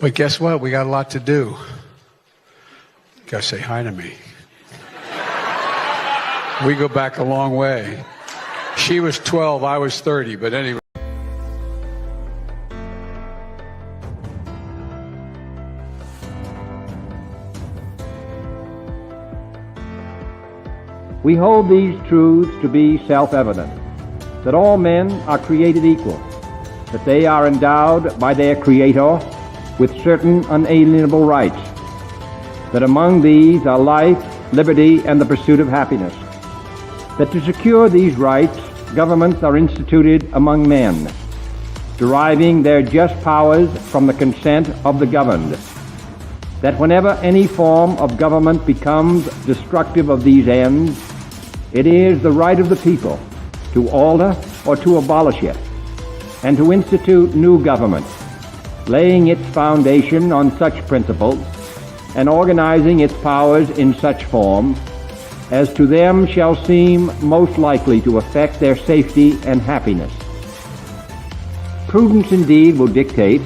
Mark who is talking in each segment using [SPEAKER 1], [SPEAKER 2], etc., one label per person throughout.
[SPEAKER 1] But guess what? We got a lot to do. Gotta say hi to me. We go back a long way. She was 12, I was 30, but anyway.
[SPEAKER 2] We hold these truths to be self-evident, that all men are created equal, that they are endowed by their Creator with certain unalienable rights, that among these are life, liberty, and the pursuit of happiness, that to secure these rights, governments are instituted among men, deriving their just powers from the consent of the governed, that whenever any form of government becomes destructive of these ends, it is the right of the people to alter or to abolish it, and to institute new government, laying its foundation on such principles and organizing its powers in such form as to them shall seem most likely to affect their safety and happiness. Prudence indeed will dictate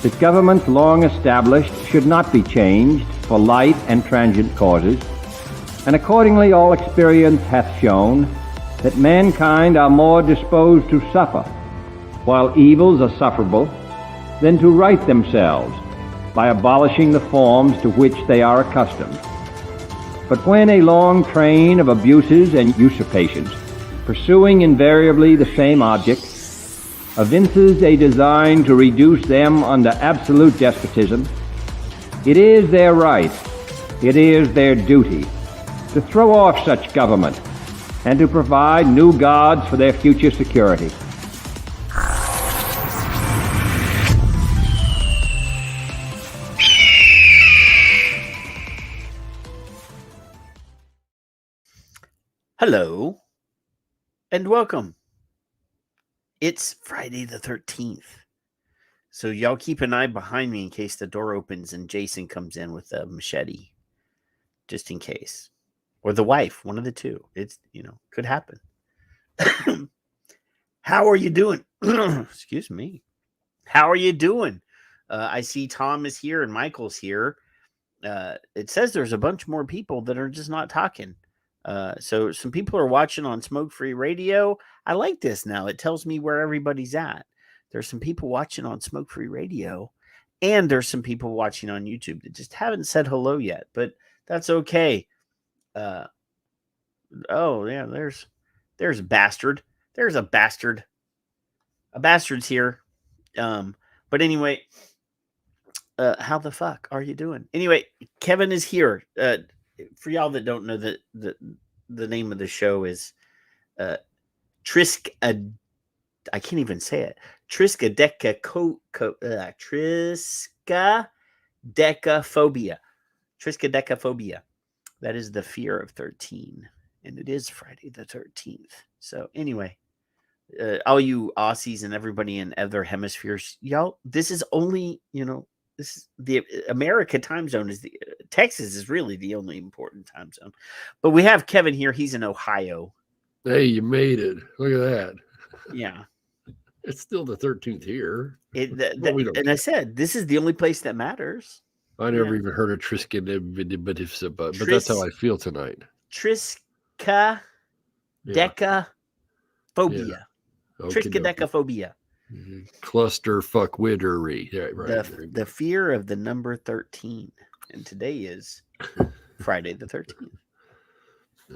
[SPEAKER 2] that governments long established should not be changed for light and transient causes, and accordingly all experience hath shown that mankind are more disposed to suffer, while evils are sufferable, than to right themselves by abolishing the forms to which they are accustomed. But when a long train of abuses and usurpations, pursuing invariably the same object, evinces a design to reduce them under absolute despotism, it is their right, it is their duty, to throw off such government and to provide new gods for their future security.
[SPEAKER 3] Hello, and welcome. It's Friday the 13th. So y'all keep an eye behind me in case the door opens and Jason comes in with a machete. Just in case. Or the wife, one of the two. It's, could happen. How are you doing? Excuse me. How are you doing? I see Tom is here and Michael's here. It says there's a bunch more people that are just not talking. So some people are watching on Smoke Free Radio. I like this now. It tells me where everybody's at. There's some people watching on Smoke Free Radio, and there's some people watching on YouTube that just haven't said hello yet, but that's okay. Oh yeah, there's a bastard. There's a bastard. A bastard's here. But anyway, how the fuck are you doing? Anyway, Kevin is here. For y'all that don't know, the name of the show is I can't even say it. Triskaidekaphobia. Triskaidekaphobia. That is the fear of 13. And it is Friday the 13th. So anyway, all you Aussies and everybody in other hemispheres, y'all, this is only, this is the America time zone is Texas is really the only important time zone. But we have Kevin here. He's in Ohio.
[SPEAKER 4] Hey, you made it. Look at that.
[SPEAKER 3] Yeah.
[SPEAKER 4] It's still the 13th here.
[SPEAKER 3] And I said, this is the only place that matters.
[SPEAKER 4] I never even heard of Triskaidekaphobia, but that's how I feel tonight.
[SPEAKER 3] Triskaidekaphobia.
[SPEAKER 4] Yeah.
[SPEAKER 3] Triskaidekaphobia.
[SPEAKER 4] Cluster fuckwittery. Yeah, right.
[SPEAKER 3] The fear of the number 13. And today is Friday the 13th.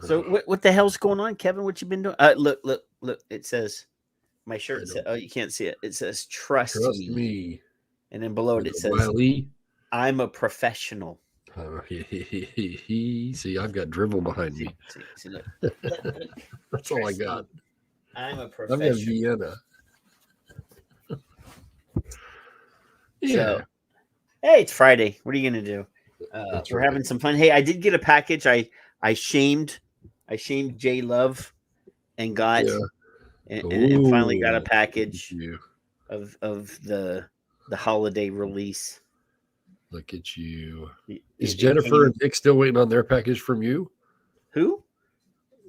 [SPEAKER 3] So what the hell's going on, Kevin? What you been doing? Look. It says, my shirt says, oh, you can't see it. It says, trust me. And then below it says, I'm a professional.
[SPEAKER 4] See, I've got drivel behind me.
[SPEAKER 3] See, look.
[SPEAKER 4] That's all I got.
[SPEAKER 3] I'm a professional.
[SPEAKER 4] I've got Vienna. Yeah.
[SPEAKER 3] So, hey, it's Friday. What are you gonna do? We're having some fun. Hey, I did get a package. I shamed J Love and got and finally got a package of the holiday release.
[SPEAKER 4] Look at you. Is Jennifer and Nick still waiting on their package from you?
[SPEAKER 3] Who?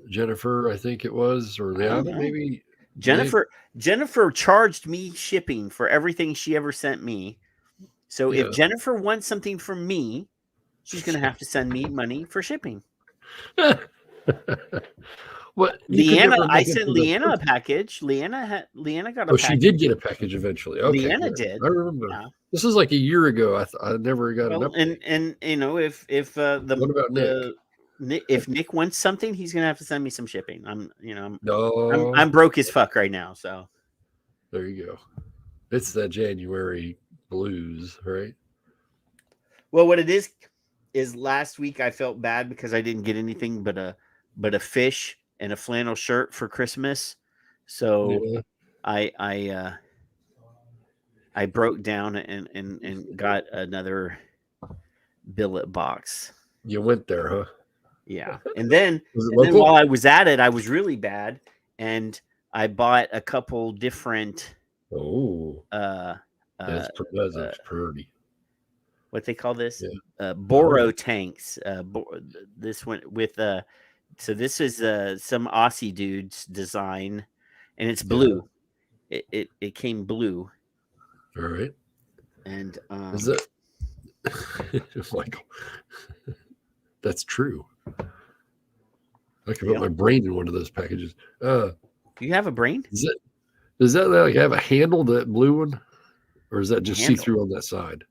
[SPEAKER 4] Jennifer, I think it was, or Liana, maybe.
[SPEAKER 3] Jennifer charged me shipping for everything she ever sent me, So if Jennifer wants something from me, she's going to have to send me money for shipping.
[SPEAKER 4] What?
[SPEAKER 3] Leanna, I sent Leanna a package. Leanna got a package.
[SPEAKER 4] She did get a package eventually. Okay,
[SPEAKER 3] Leanna did.
[SPEAKER 4] I remember. Yeah. This is like a year ago. I never got an update.
[SPEAKER 3] And you know, if
[SPEAKER 4] what about Nick?
[SPEAKER 3] If Nick wants something, he's gonna have to send me some shipping. I'm broke as fuck right now. So
[SPEAKER 4] there you go. It's the January blues, right?
[SPEAKER 3] Well, what it is last week I felt bad because I didn't get anything but a fish and a flannel shirt for Christmas. So I broke down and got another billet box.
[SPEAKER 4] You went there, huh?
[SPEAKER 3] Yeah. And then while I was at it, I was really bad. And I bought a couple different
[SPEAKER 4] that's pretty.
[SPEAKER 3] What they call this? Boro tanks. This one with so this is some Aussie dude's design, and it's blue. It came blue.
[SPEAKER 4] All right.
[SPEAKER 3] And
[SPEAKER 4] is that Michael? That's true. I can put my brain in one of those packages.
[SPEAKER 3] Do you have a brain?
[SPEAKER 4] Does that like have a handle, that blue one, or is that just see through on that side?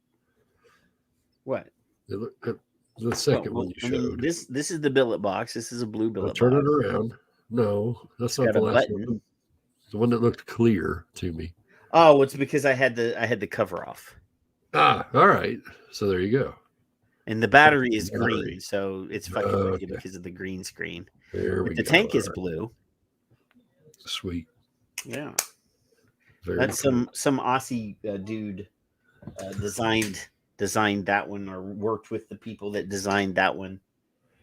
[SPEAKER 3] What?
[SPEAKER 4] The second one you showed.
[SPEAKER 3] I mean, this is the billet box. This is a blue billet box.
[SPEAKER 4] Turn it around. No, that's not the last one. The one that looked clear to me.
[SPEAKER 3] Oh, it's because I had the cover off.
[SPEAKER 4] All right. So there you go.
[SPEAKER 3] And the battery is green, so it's fucking because of the green screen. The tank is blue.
[SPEAKER 4] Sweet.
[SPEAKER 3] Yeah. That's cool. Some Aussie dude designed that one, or worked with the people that designed that one.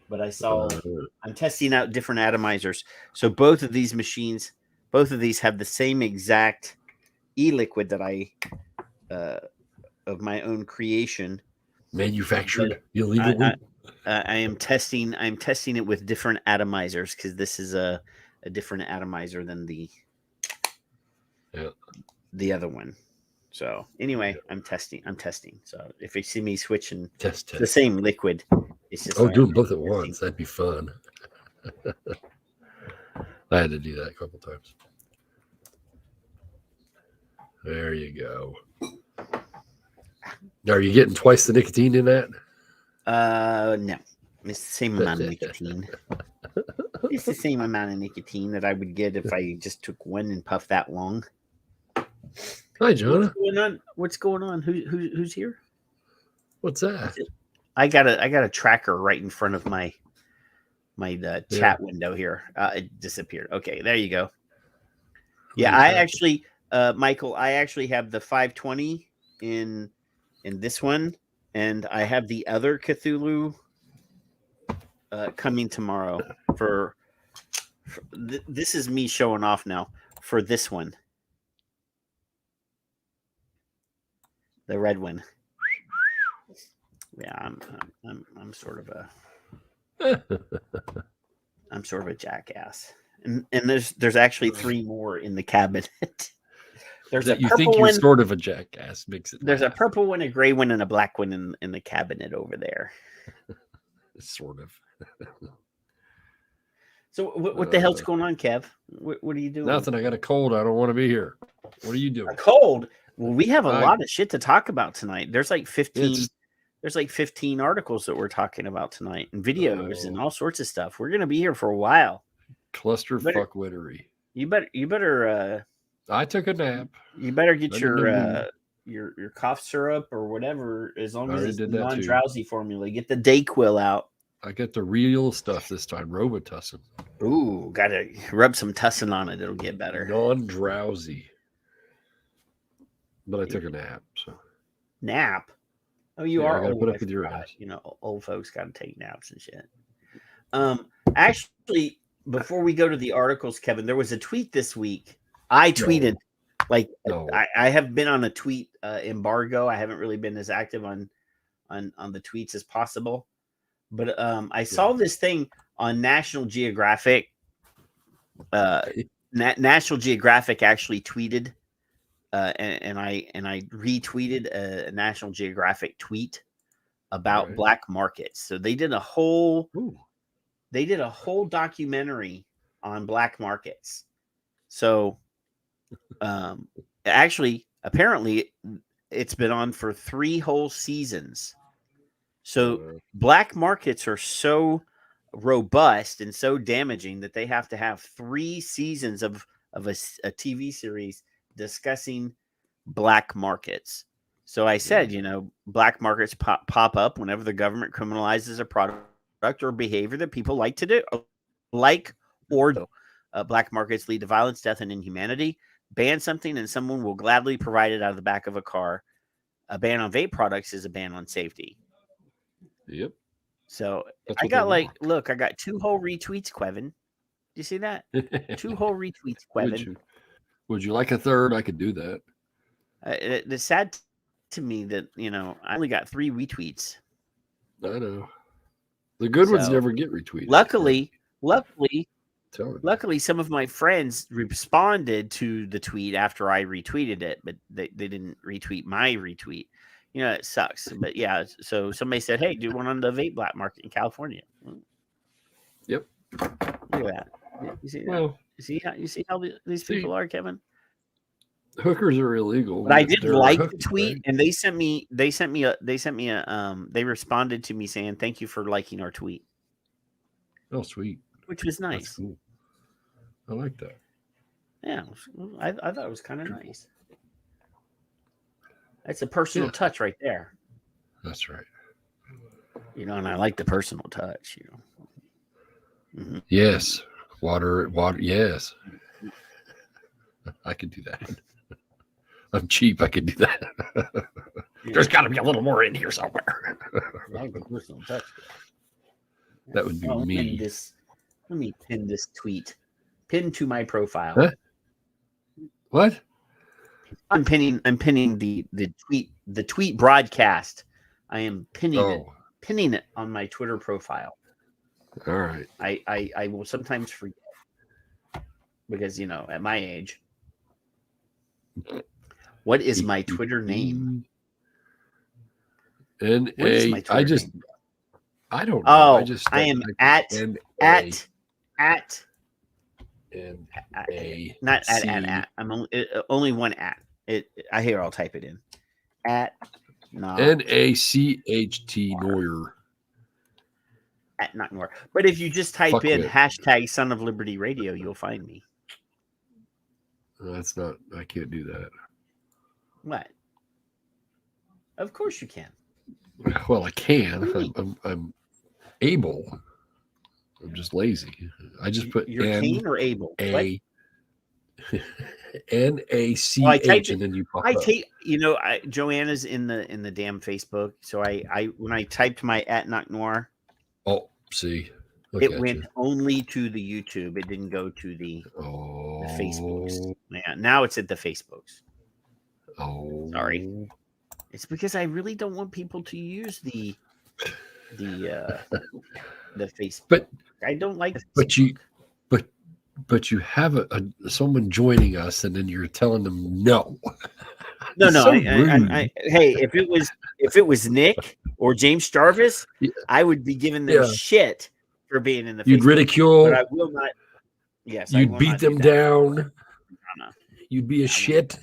[SPEAKER 3] But I'm testing out different atomizers. So both of these have the same exact e-liquid that I of my own creation.
[SPEAKER 4] Manufactured illegally.
[SPEAKER 3] I'm testing it with different atomizers because this is a different atomizer than the other one. So anyway, I'm testing. So if you see me switching
[SPEAKER 4] test
[SPEAKER 3] the same liquid, it's just
[SPEAKER 4] doing both at once. That'd be fun. I had to do that a couple times. There you go. Are you getting twice the nicotine in that?
[SPEAKER 3] No. It's the same amount of nicotine. It's the same amount of nicotine that I would get if I just took one and puffed that long.
[SPEAKER 4] Hi, Jonah.
[SPEAKER 3] What's going on? Who's here?
[SPEAKER 4] What's that?
[SPEAKER 3] I got a tracker right in front of my chat window here. It disappeared. Okay, there you go. Yeah, I actually, Michael, I actually have the 520 in this one, and I have the other Cthulhu coming tomorrow. This is me showing off now for this one. The red one. Yeah, I'm sort of a jackass. And there's actually 3 more in the cabinet. There's
[SPEAKER 4] that you think you're sort of a jackass. Makes it.
[SPEAKER 3] There's a purple one, a gray one, and a black one in the cabinet over there.
[SPEAKER 4] Sort of.
[SPEAKER 3] So what the hell's going on, Kev? What are you doing?
[SPEAKER 4] Nothing. I got a cold. I don't want to be here. What are you doing?
[SPEAKER 3] A cold? Well, we have a lot of shit to talk about tonight. There's like 15. There's like 15 articles that we're talking about tonight, and videos and all sorts of stuff. We're gonna be here for a while.
[SPEAKER 4] Clusterfuck wittery.
[SPEAKER 3] You better.
[SPEAKER 4] I took a nap.
[SPEAKER 3] You better get your cough syrup or whatever, as long as it's non-drowsy formula. Get the Dayquil out.
[SPEAKER 4] I got the real stuff this time, Robitussin.
[SPEAKER 3] Ooh, gotta rub some tussin on it. It'll get better.
[SPEAKER 4] Non-drowsy. But I took a nap. So.
[SPEAKER 3] Nap? Oh, you are old.
[SPEAKER 4] Put up with your ass.
[SPEAKER 3] You know, old folks got to take naps and shit. Actually, before we go to the articles, Kevin, there was a tweet this week. I tweeted, I have been on a tweet embargo. I haven't really been as active on the tweets as possible. But I saw this thing on National Geographic. National Geographic actually tweeted and I retweeted a National Geographic tweet about
[SPEAKER 4] Right.
[SPEAKER 3] black markets. So they did a whole
[SPEAKER 4] Ooh.
[SPEAKER 3] documentary on black markets. So actually, apparently, it's been on for 3 whole seasons. So black markets are so robust and so damaging that they have to have 3 seasons of a TV series discussing black markets. So I said, black markets pop up whenever the government criminalizes a product or behavior that people like to do, or do. Black markets lead to violence, death, and inhumanity. Ban something, and someone will gladly provide it out of the back of a car. A ban on vape products is a ban on safety.
[SPEAKER 4] Yep.
[SPEAKER 3] So
[SPEAKER 4] That's
[SPEAKER 3] I
[SPEAKER 4] what
[SPEAKER 3] got
[SPEAKER 4] they want.
[SPEAKER 3] I got 2 whole retweets, Quevin. Do you see that? 2 whole retweets, Quevin.
[SPEAKER 4] Would you like a third? I could do that.
[SPEAKER 3] It's sad to me that I only got 3 retweets.
[SPEAKER 4] I know. The good ones never get retweeted.
[SPEAKER 3] Luckily, some of my friends responded to the tweet after I retweeted it, but they didn't retweet my retweet. It sucks. But yeah, so somebody said, "Hey, do one on the vape black market in California."
[SPEAKER 4] Yep.
[SPEAKER 3] Look at that. You see that?
[SPEAKER 4] Well,
[SPEAKER 3] you see how these people are, Kevin?
[SPEAKER 4] Hookers are illegal.
[SPEAKER 3] But I did like the tweet, right? And they responded to me saying, "Thank you for liking our tweet."
[SPEAKER 4] Oh, sweet.
[SPEAKER 3] Which was nice.
[SPEAKER 4] That's cool. I like that.
[SPEAKER 3] Yeah, I thought it was kind of nice. That's a personal touch right there.
[SPEAKER 4] That's right.
[SPEAKER 3] And I like the personal touch,
[SPEAKER 4] Mm-hmm. Yes. Water. Yes. I could do that. I'm cheap. I could do that. There's got to be a little more in here somewhere.
[SPEAKER 3] I like the personal touch.
[SPEAKER 4] That would be me.
[SPEAKER 3] Let me pin this tweet. Pin to my profile.
[SPEAKER 4] Huh? What?
[SPEAKER 3] I'm pinning the tweet broadcast. I am pinning it on my Twitter profile.
[SPEAKER 4] All right.
[SPEAKER 3] I will sometimes forget because at my age. What is my Twitter name?
[SPEAKER 4] I don't know.
[SPEAKER 3] Oh, I am at not at. I'm only one at. I hear. I'll type it in. At
[SPEAKER 4] NACHT Neuer.
[SPEAKER 3] At not Neuer. But if you just type in hashtag Son of Liberty Radio, you'll find me.
[SPEAKER 4] That's not. I can't do that.
[SPEAKER 3] What? Of course you can.
[SPEAKER 4] Well, I can. I'm able. I'm just lazy. I just put
[SPEAKER 3] you're keen or able.
[SPEAKER 4] NACH, and then you pop up.
[SPEAKER 3] Joanna's in the damn Facebook. So I when I typed my at Knock Noir.
[SPEAKER 4] Oh, see.
[SPEAKER 3] It went only to the YouTube. It didn't go to the Facebooks. Yeah, now it's at the Facebooks.
[SPEAKER 4] Oh,
[SPEAKER 3] sorry. It's because I really don't want people to use the Facebook.
[SPEAKER 4] But
[SPEAKER 3] I don't like.
[SPEAKER 4] But you have someone joining us, and then you're telling them no.
[SPEAKER 3] No. So hey, if it was Nick or James Jarvis, I would be giving them shit for being in the.
[SPEAKER 4] You'd
[SPEAKER 3] Facebook,
[SPEAKER 4] ridicule.
[SPEAKER 3] but I will not. Yes,
[SPEAKER 4] you'd beat them down. You'd be a shit.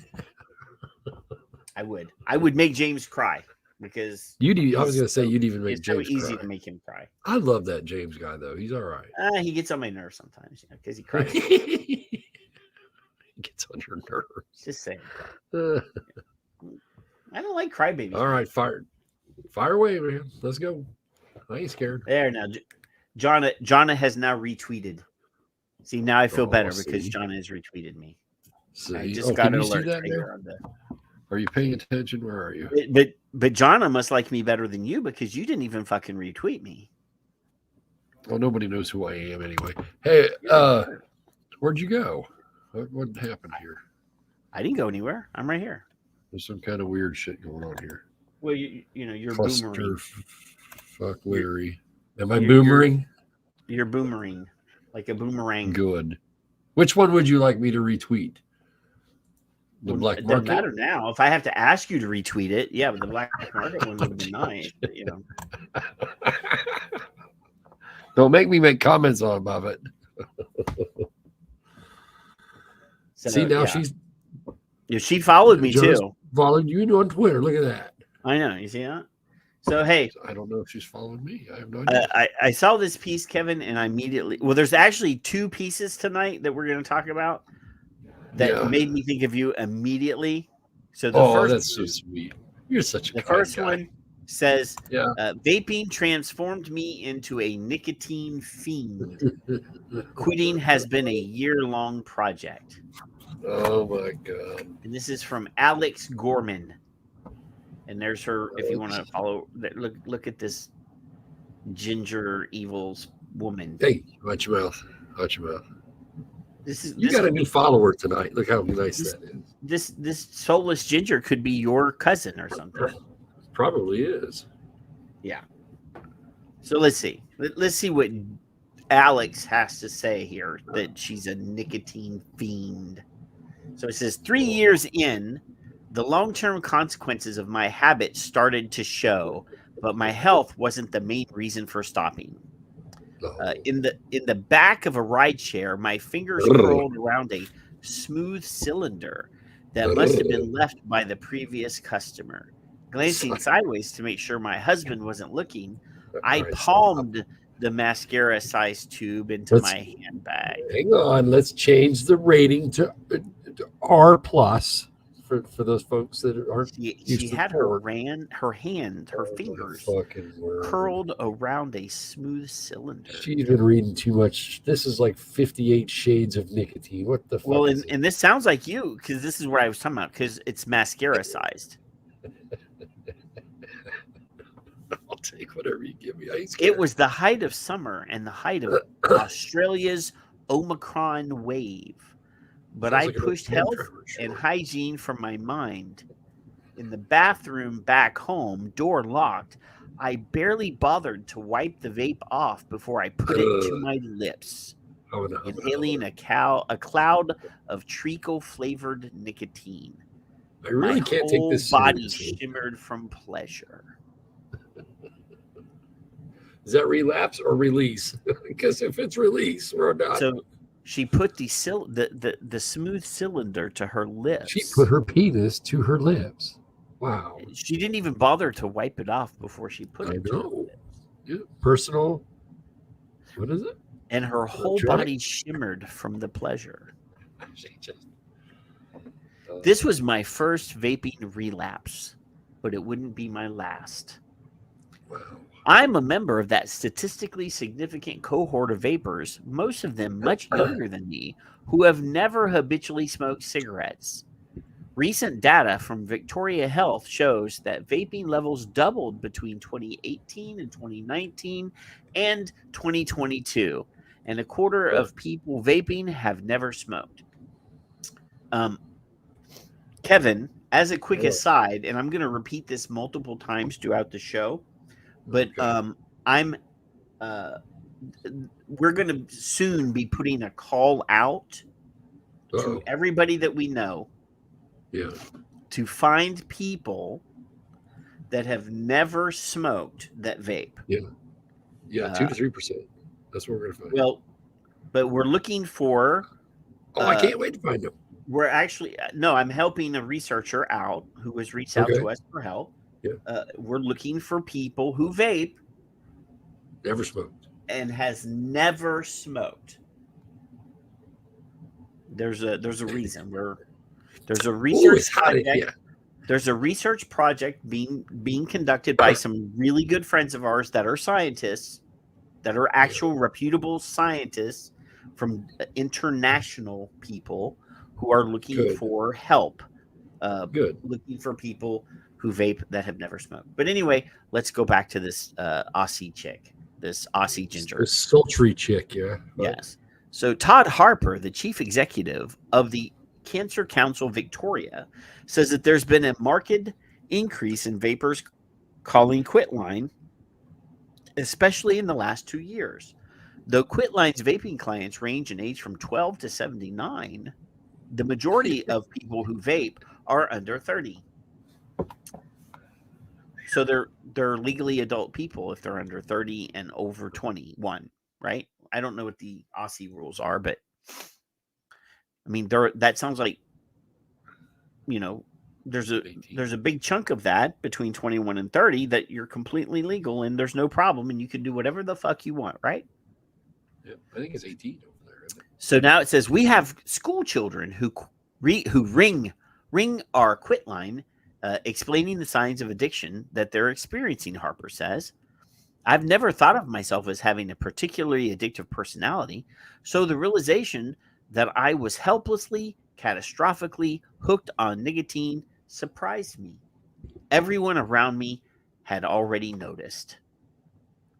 [SPEAKER 3] I would make James cry because
[SPEAKER 4] I was going to say you'd even make James cry.
[SPEAKER 3] It's so easy to make him cry.
[SPEAKER 4] I love that James guy though. He's all right.
[SPEAKER 3] He gets on my nerves sometimes, because he cries.
[SPEAKER 4] He gets on your nerves.
[SPEAKER 3] Just saying. I don't like crybabies.
[SPEAKER 4] All right, fire away, man. Let's go. I ain't scared.
[SPEAKER 3] There now, Jonna has now retweeted. See, now I feel better because Jonna has retweeted me.
[SPEAKER 4] See?
[SPEAKER 3] I just got an alert.
[SPEAKER 4] Are you paying attention? Where are you?
[SPEAKER 3] But Jonna must like me better than you because you didn't even fucking retweet me.
[SPEAKER 4] Well, nobody knows who I am anyway. Hey, where'd you go? What happened here?
[SPEAKER 3] I didn't go anywhere. I'm right here.
[SPEAKER 4] There's some kind of weird shit going on here.
[SPEAKER 3] Well, you're
[SPEAKER 4] Cluster
[SPEAKER 3] boomerang.
[SPEAKER 4] Fuck Larry. Am I boomerang?
[SPEAKER 3] You're boomerang. Like a boomerang.
[SPEAKER 4] Good. Which one would you like me to retweet? The black
[SPEAKER 3] it doesn't
[SPEAKER 4] market.
[SPEAKER 3] matter now. If I have to ask you to retweet it, yeah, but the black market one would have been nice. But,
[SPEAKER 4] Don't make me make comments on it.
[SPEAKER 3] So,
[SPEAKER 4] See, now
[SPEAKER 3] she followed me too.
[SPEAKER 4] Followed you on Twitter. Look at that.
[SPEAKER 3] I know. You see that? So, hey.
[SPEAKER 4] I don't know if she's following me. I have no idea.
[SPEAKER 3] I saw this piece, Kevin, and I immediately... Well, there's actually 2 pieces tonight that we're going to talk about that made me think of you immediately. So the first
[SPEAKER 4] that's so sweet. You're such a
[SPEAKER 3] The
[SPEAKER 4] kind
[SPEAKER 3] first
[SPEAKER 4] guy.
[SPEAKER 3] one says,
[SPEAKER 4] Yeah.
[SPEAKER 3] Vaping transformed me into a nicotine fiend. Quitting has been a year-long project.
[SPEAKER 4] Oh, my God.
[SPEAKER 3] And this is from Alex Gorman. And there's her, if you want to follow, look at this ginger evils woman.
[SPEAKER 4] Hey, watch your mouth. Watch your mouth. You
[SPEAKER 3] This
[SPEAKER 4] got a new follower tonight. Look how nice that is.
[SPEAKER 3] This soulless ginger could be your cousin or something.
[SPEAKER 4] Probably is.
[SPEAKER 3] Yeah. So let's see. Let's see what Alex has to say here, that she's a nicotine fiend. So it says, 3 years in, the long-term consequences of my habit started to show, but my health wasn't the main reason for stopping. In the back of a ride share, my fingers curled around a smooth cylinder that must have been left by the previous customer. Glancing sideways to make sure my husband wasn't looking, I palmed the mascara-sized tube into my handbag.
[SPEAKER 4] Hang on, let's change the rating to R plus for those folks that aren't.
[SPEAKER 3] She had her fingers curled around a smooth cylinder.
[SPEAKER 4] She's been reading too much. This is like 58 Shades of Nicotine. What the fuck?
[SPEAKER 3] Well, and this sounds like you, because this is what I was talking about, because it's mascara-sized.
[SPEAKER 4] I'll take whatever you give me.
[SPEAKER 3] It was the height of summer and the height of Australia's Omicron wave. But I pushed health and hygiene from my mind. In the bathroom back home, door locked, I barely bothered to wipe the vape off before I put it to my lips, inhaling a cloud of treacle-flavored nicotine.
[SPEAKER 4] I really can't take this
[SPEAKER 3] My whole body
[SPEAKER 4] seriously.
[SPEAKER 3] shimmered from pleasure.
[SPEAKER 4] Is that relapse or release? Because if it's release, we're not.
[SPEAKER 3] So she put the smooth cylinder to her lips.
[SPEAKER 4] She put her penis to her lips. Wow.
[SPEAKER 3] She didn't even bother to wipe it off before she put it to her lips.
[SPEAKER 4] Yeah. Personal. What is it?
[SPEAKER 3] And her whole body shimmered from the pleasure. This was my first vaping relapse, but it wouldn't be my last.
[SPEAKER 4] Wow.
[SPEAKER 3] I'm a member of that statistically significant cohort of vapors, most of them much younger than me, who have never habitually smoked cigarettes. Recent data from Victoria Health shows that vaping levels doubled between 2018 and 2019 and 2022, and a quarter of people vaping have never smoked. Kevin, as a quick aside, and I'm going to repeat this multiple times throughout the show, but we're going to soon be putting a call out to everybody that we know to find people that have never smoked that vape.
[SPEAKER 4] Yeah, 2 to 3%. That's what we're going to find.
[SPEAKER 3] Well, but we're looking for.
[SPEAKER 4] I can't wait to find them.
[SPEAKER 3] We're actually I'm helping a researcher out who has reached out to us for help. Yeah. We're looking for people who vape,
[SPEAKER 4] never smoked,
[SPEAKER 3] and has never smoked. There's a reason. There's a research project. There's a research project being conducted by some really good friends of ours that are scientists, that are actual reputable scientists from international people who are looking for help. Looking for people who vape that have never smoked. But anyway, let's go back to this Aussie chick, this Aussie ginger.
[SPEAKER 4] This sultry chick, yeah.
[SPEAKER 3] Yes. So Todd Harper, the chief executive of the Cancer Council Victoria, says that there's been a marked increase in vapors calling Quitline, especially in the last 2 years. Though Quitline's vaping clients range in age from 12 to 79, the majority of people who vape are under 30. So they're legally adult people if they're under 30 and over 21, right? I don't know what the Aussie rules are, but I mean, that sounds like, there's a big chunk of that between 21 and 30 that you're completely legal and there's no problem and you can do whatever the fuck you want, right?
[SPEAKER 4] Yeah, I think it's 18 over there, isn't it?
[SPEAKER 3] So now it says we have school children who ring our quit line, explaining the signs of addiction that they're experiencing, Harper says. I've never thought of myself as having a particularly addictive personality, so the realization that I was helplessly, catastrophically hooked on nicotine surprised me. Everyone around me had already noticed.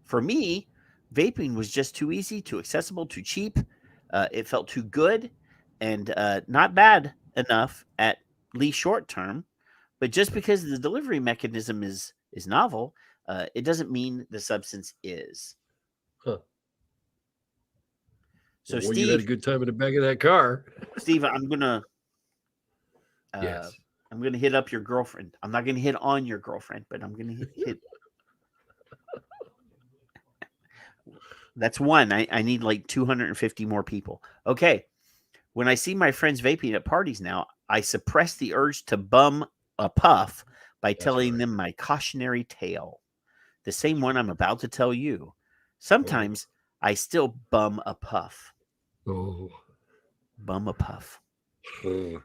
[SPEAKER 3] For me, vaping was just too easy, too accessible, too cheap. It felt too good and not bad enough at least short term. But just because the delivery mechanism is novel, it doesn't mean the substance is.
[SPEAKER 4] Huh.
[SPEAKER 3] So,
[SPEAKER 4] well,
[SPEAKER 3] Steve,
[SPEAKER 4] you had a good time in the back of that car.
[SPEAKER 3] Steve, I'm gonna
[SPEAKER 4] Yes.
[SPEAKER 3] I'm gonna hit up your girlfriend. I'm not gonna hit on your girlfriend, but I'm gonna hit. That's one. I need like 250 more people. Okay. When I see my friends vaping at parties now, I suppress the urge to bum a puff by telling them my cautionary tale. The same one I'm about to tell you. Sometimes I still bum a puff.
[SPEAKER 4] Oh.
[SPEAKER 3] Bum a puff. You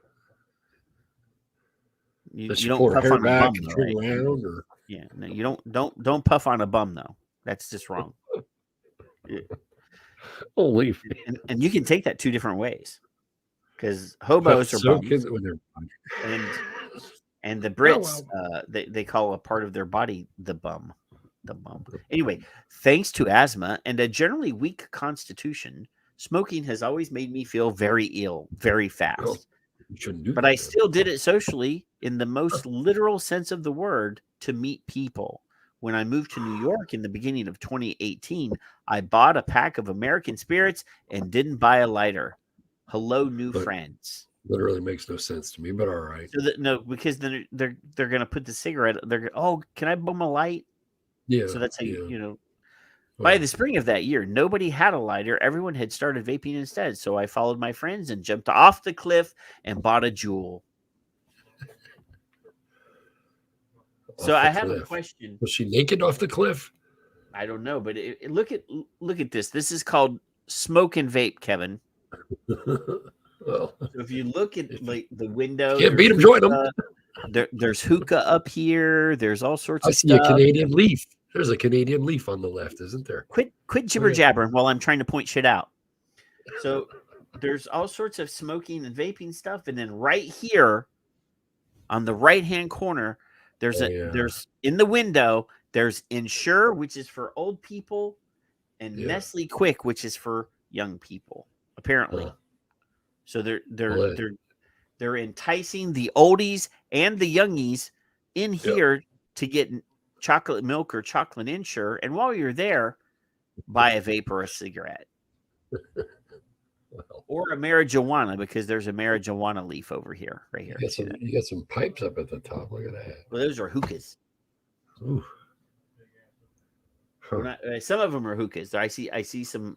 [SPEAKER 4] Does
[SPEAKER 3] don't
[SPEAKER 4] pull her
[SPEAKER 3] puff
[SPEAKER 4] hair
[SPEAKER 3] on a
[SPEAKER 4] back
[SPEAKER 3] bum,
[SPEAKER 4] and
[SPEAKER 3] though,
[SPEAKER 4] turn
[SPEAKER 3] right?
[SPEAKER 4] around, or
[SPEAKER 3] Yeah, no, you don't puff on a bum though. That's just wrong.
[SPEAKER 4] holy.
[SPEAKER 3] And you can take that two different ways, because hobos are bums, and the Brits they call a part of their body the bum. The bum. Anyway, thanks to asthma and a generally weak constitution, smoking has always made me feel very ill, very fast.
[SPEAKER 4] Well, you shouldn't do
[SPEAKER 3] but
[SPEAKER 4] that,
[SPEAKER 3] I still did it socially in the most literal sense of the word, to meet people. When I moved to New York in the beginning of 2018, I bought a pack of American Spirits and didn't buy a lighter. Hello, new friends.
[SPEAKER 4] That really makes no sense to me, but all right.
[SPEAKER 3] So no, because then they're going to put the cigarette. Can I bum a light?
[SPEAKER 4] Yeah.
[SPEAKER 3] So that's how By the spring of that year, nobody had a lighter. Everyone had started vaping instead. So I followed my friends and jumped off the cliff and bought a Juul. So I have a question.
[SPEAKER 4] Was she naked off the cliff?
[SPEAKER 3] I don't know, but look at this. This is called Smoke and Vape, Kevin.
[SPEAKER 4] Well,
[SPEAKER 3] so if you look at like the window,
[SPEAKER 4] can't beat them, join them.
[SPEAKER 3] There's hookah up here. There's all sorts of stuff.
[SPEAKER 4] I see a Canadian leaf. There's a Canadian leaf on the left, isn't there?
[SPEAKER 3] Quit jibber jabbering while I'm trying to point shit out. So there's all sorts of smoking and vaping stuff, and then right here on the right hand corner, there's in the window, there's Ensure, which is for old people, and Nestle Quick, which is for young people, apparently. So they're enticing the oldies and the youngies in here to get chocolate milk or chocolate Ensure, and while you're there, buy a vape or a cigarette. Or a marijuana, because there's a marijuana leaf over here, right here.
[SPEAKER 4] You got some pipes up at the top. Look at that.
[SPEAKER 3] Well, those are hookahs.
[SPEAKER 4] Ooh.
[SPEAKER 3] Huh. Some of them are hookahs. I see some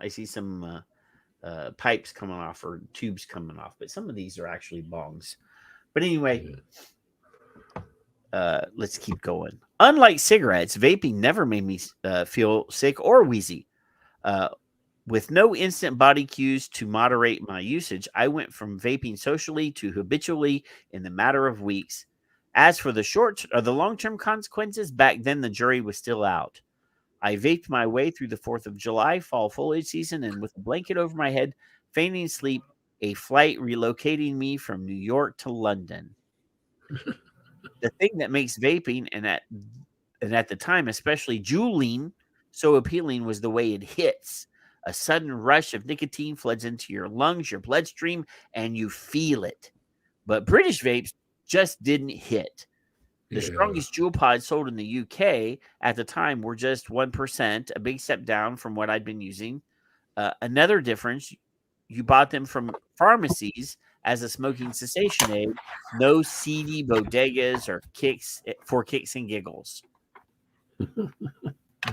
[SPEAKER 3] pipes coming off or tubes coming off, but some of these are actually bongs. But anyway, let's keep going. Unlike cigarettes, vaping never made me feel sick or wheezy. With no instant body cues to moderate my usage, I went from vaping socially to habitually in the matter of weeks. As for the long-term consequences, back then the jury was still out. I vaped my way through the 4th of July fall foliage season, and with a blanket over my head, feigning sleep, a flight relocating me from New York to London. The thing that makes vaping and at the time, especially Juuling, so appealing was the way it hits. A sudden rush of nicotine floods into your lungs, your bloodstream, and you feel it. But British vapes just didn't hit. The strongest Juul pods sold in the UK at the time were just 1%, a big step down from what I'd been using. Another difference, you bought them from pharmacies as a smoking cessation aid, no seedy bodegas or kicks and giggles.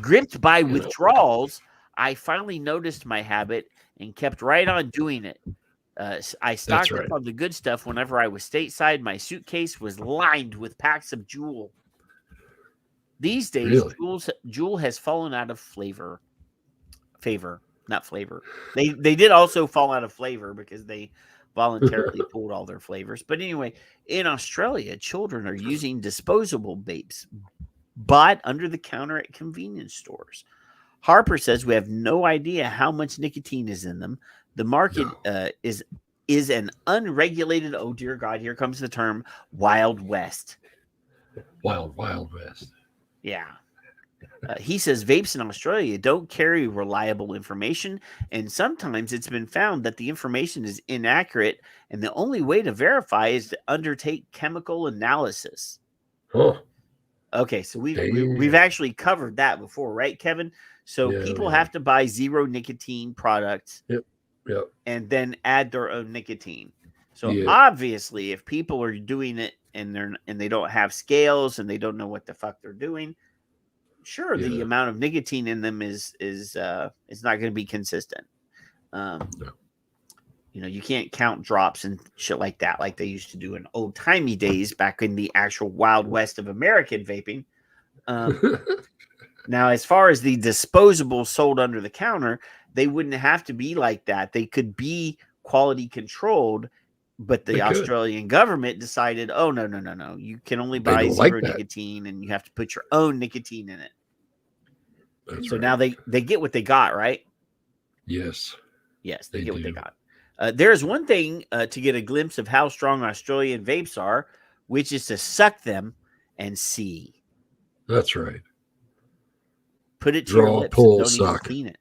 [SPEAKER 3] Gripped by withdrawals, I finally noticed my habit and kept right on doing it. I stocked up on the good stuff whenever I was stateside. My suitcase was lined with packs of Juul. These days, Juul has fallen out of favor. Not flavor. They did also fall out of flavor because they voluntarily pulled all their flavors. But anyway, in Australia, children are using disposable vapes bought under the counter at convenience stores. Harper says we have no idea how much nicotine is in them. The market is an unregulated, oh dear God, here comes the term, Wild West.
[SPEAKER 4] Wild West.
[SPEAKER 3] Yeah. He says vapes in Australia don't carry reliable information, and sometimes it's been found that the information is inaccurate, and the only way to verify is to undertake chemical analysis.
[SPEAKER 4] Huh.
[SPEAKER 3] Okay, so we've actually covered that before, right, Kevin? So people have to buy zero nicotine products and then add their own nicotine. So obviously, if people are doing it and they don't have scales and they don't know what the fuck they're doing, sure, the amount of nicotine in them is not going to be consistent. You know, you can't count drops and shit like that, like they used to do in old timey days back in the actual Wild West of American vaping. Now, as far as the disposables sold under the counter, they wouldn't have to be like that. They could be quality controlled, but the Australian government decided, oh, no. You can only buy zero nicotine and you have to put your own nicotine in it.
[SPEAKER 4] That's
[SPEAKER 3] so now they get what they got, right?
[SPEAKER 4] Yes.
[SPEAKER 3] Yes, they get what they got. There's one thing to get a glimpse of how strong Australian vapes are, which is to suck them and see.
[SPEAKER 4] That's right.
[SPEAKER 3] Put it to your lips and don't even clean it.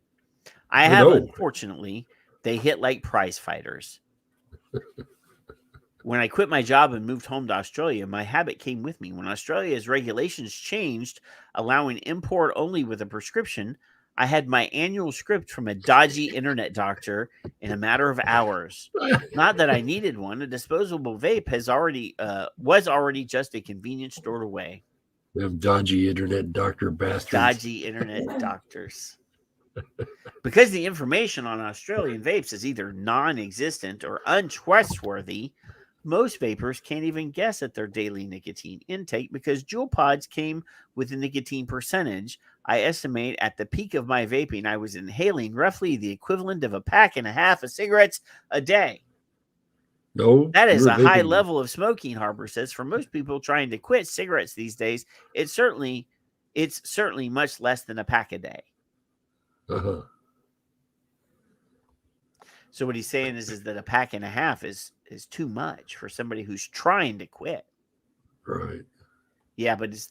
[SPEAKER 3] I have, unfortunately, they hit like prize fighters. When I quit my job and moved home to Australia, my habit came with me. When Australia's regulations changed, allowing import only with a prescription, I had my annual script from a dodgy internet doctor in a matter of hours. Not that I needed one. A disposable vape was already just a convenience store away.
[SPEAKER 4] Them dodgy internet doctor bastards.
[SPEAKER 3] Dodgy internet doctors. Because the information on Australian vapes is either non-existent or untrustworthy, most vapors can't even guess at their daily nicotine intake because Juul pods came with a nicotine percentage. I estimate at the peak of my vaping, I was inhaling roughly the equivalent of a pack and a half of cigarettes a day.
[SPEAKER 4] No,
[SPEAKER 3] that is a high level of smoking, Harper says. For most people trying to quit cigarettes these days, it's certainly much less than a pack a day.
[SPEAKER 4] Uh-huh.
[SPEAKER 3] So what he's saying is that a pack and a half is too much for somebody who's trying to quit.
[SPEAKER 4] Right.
[SPEAKER 3] Yeah, but it's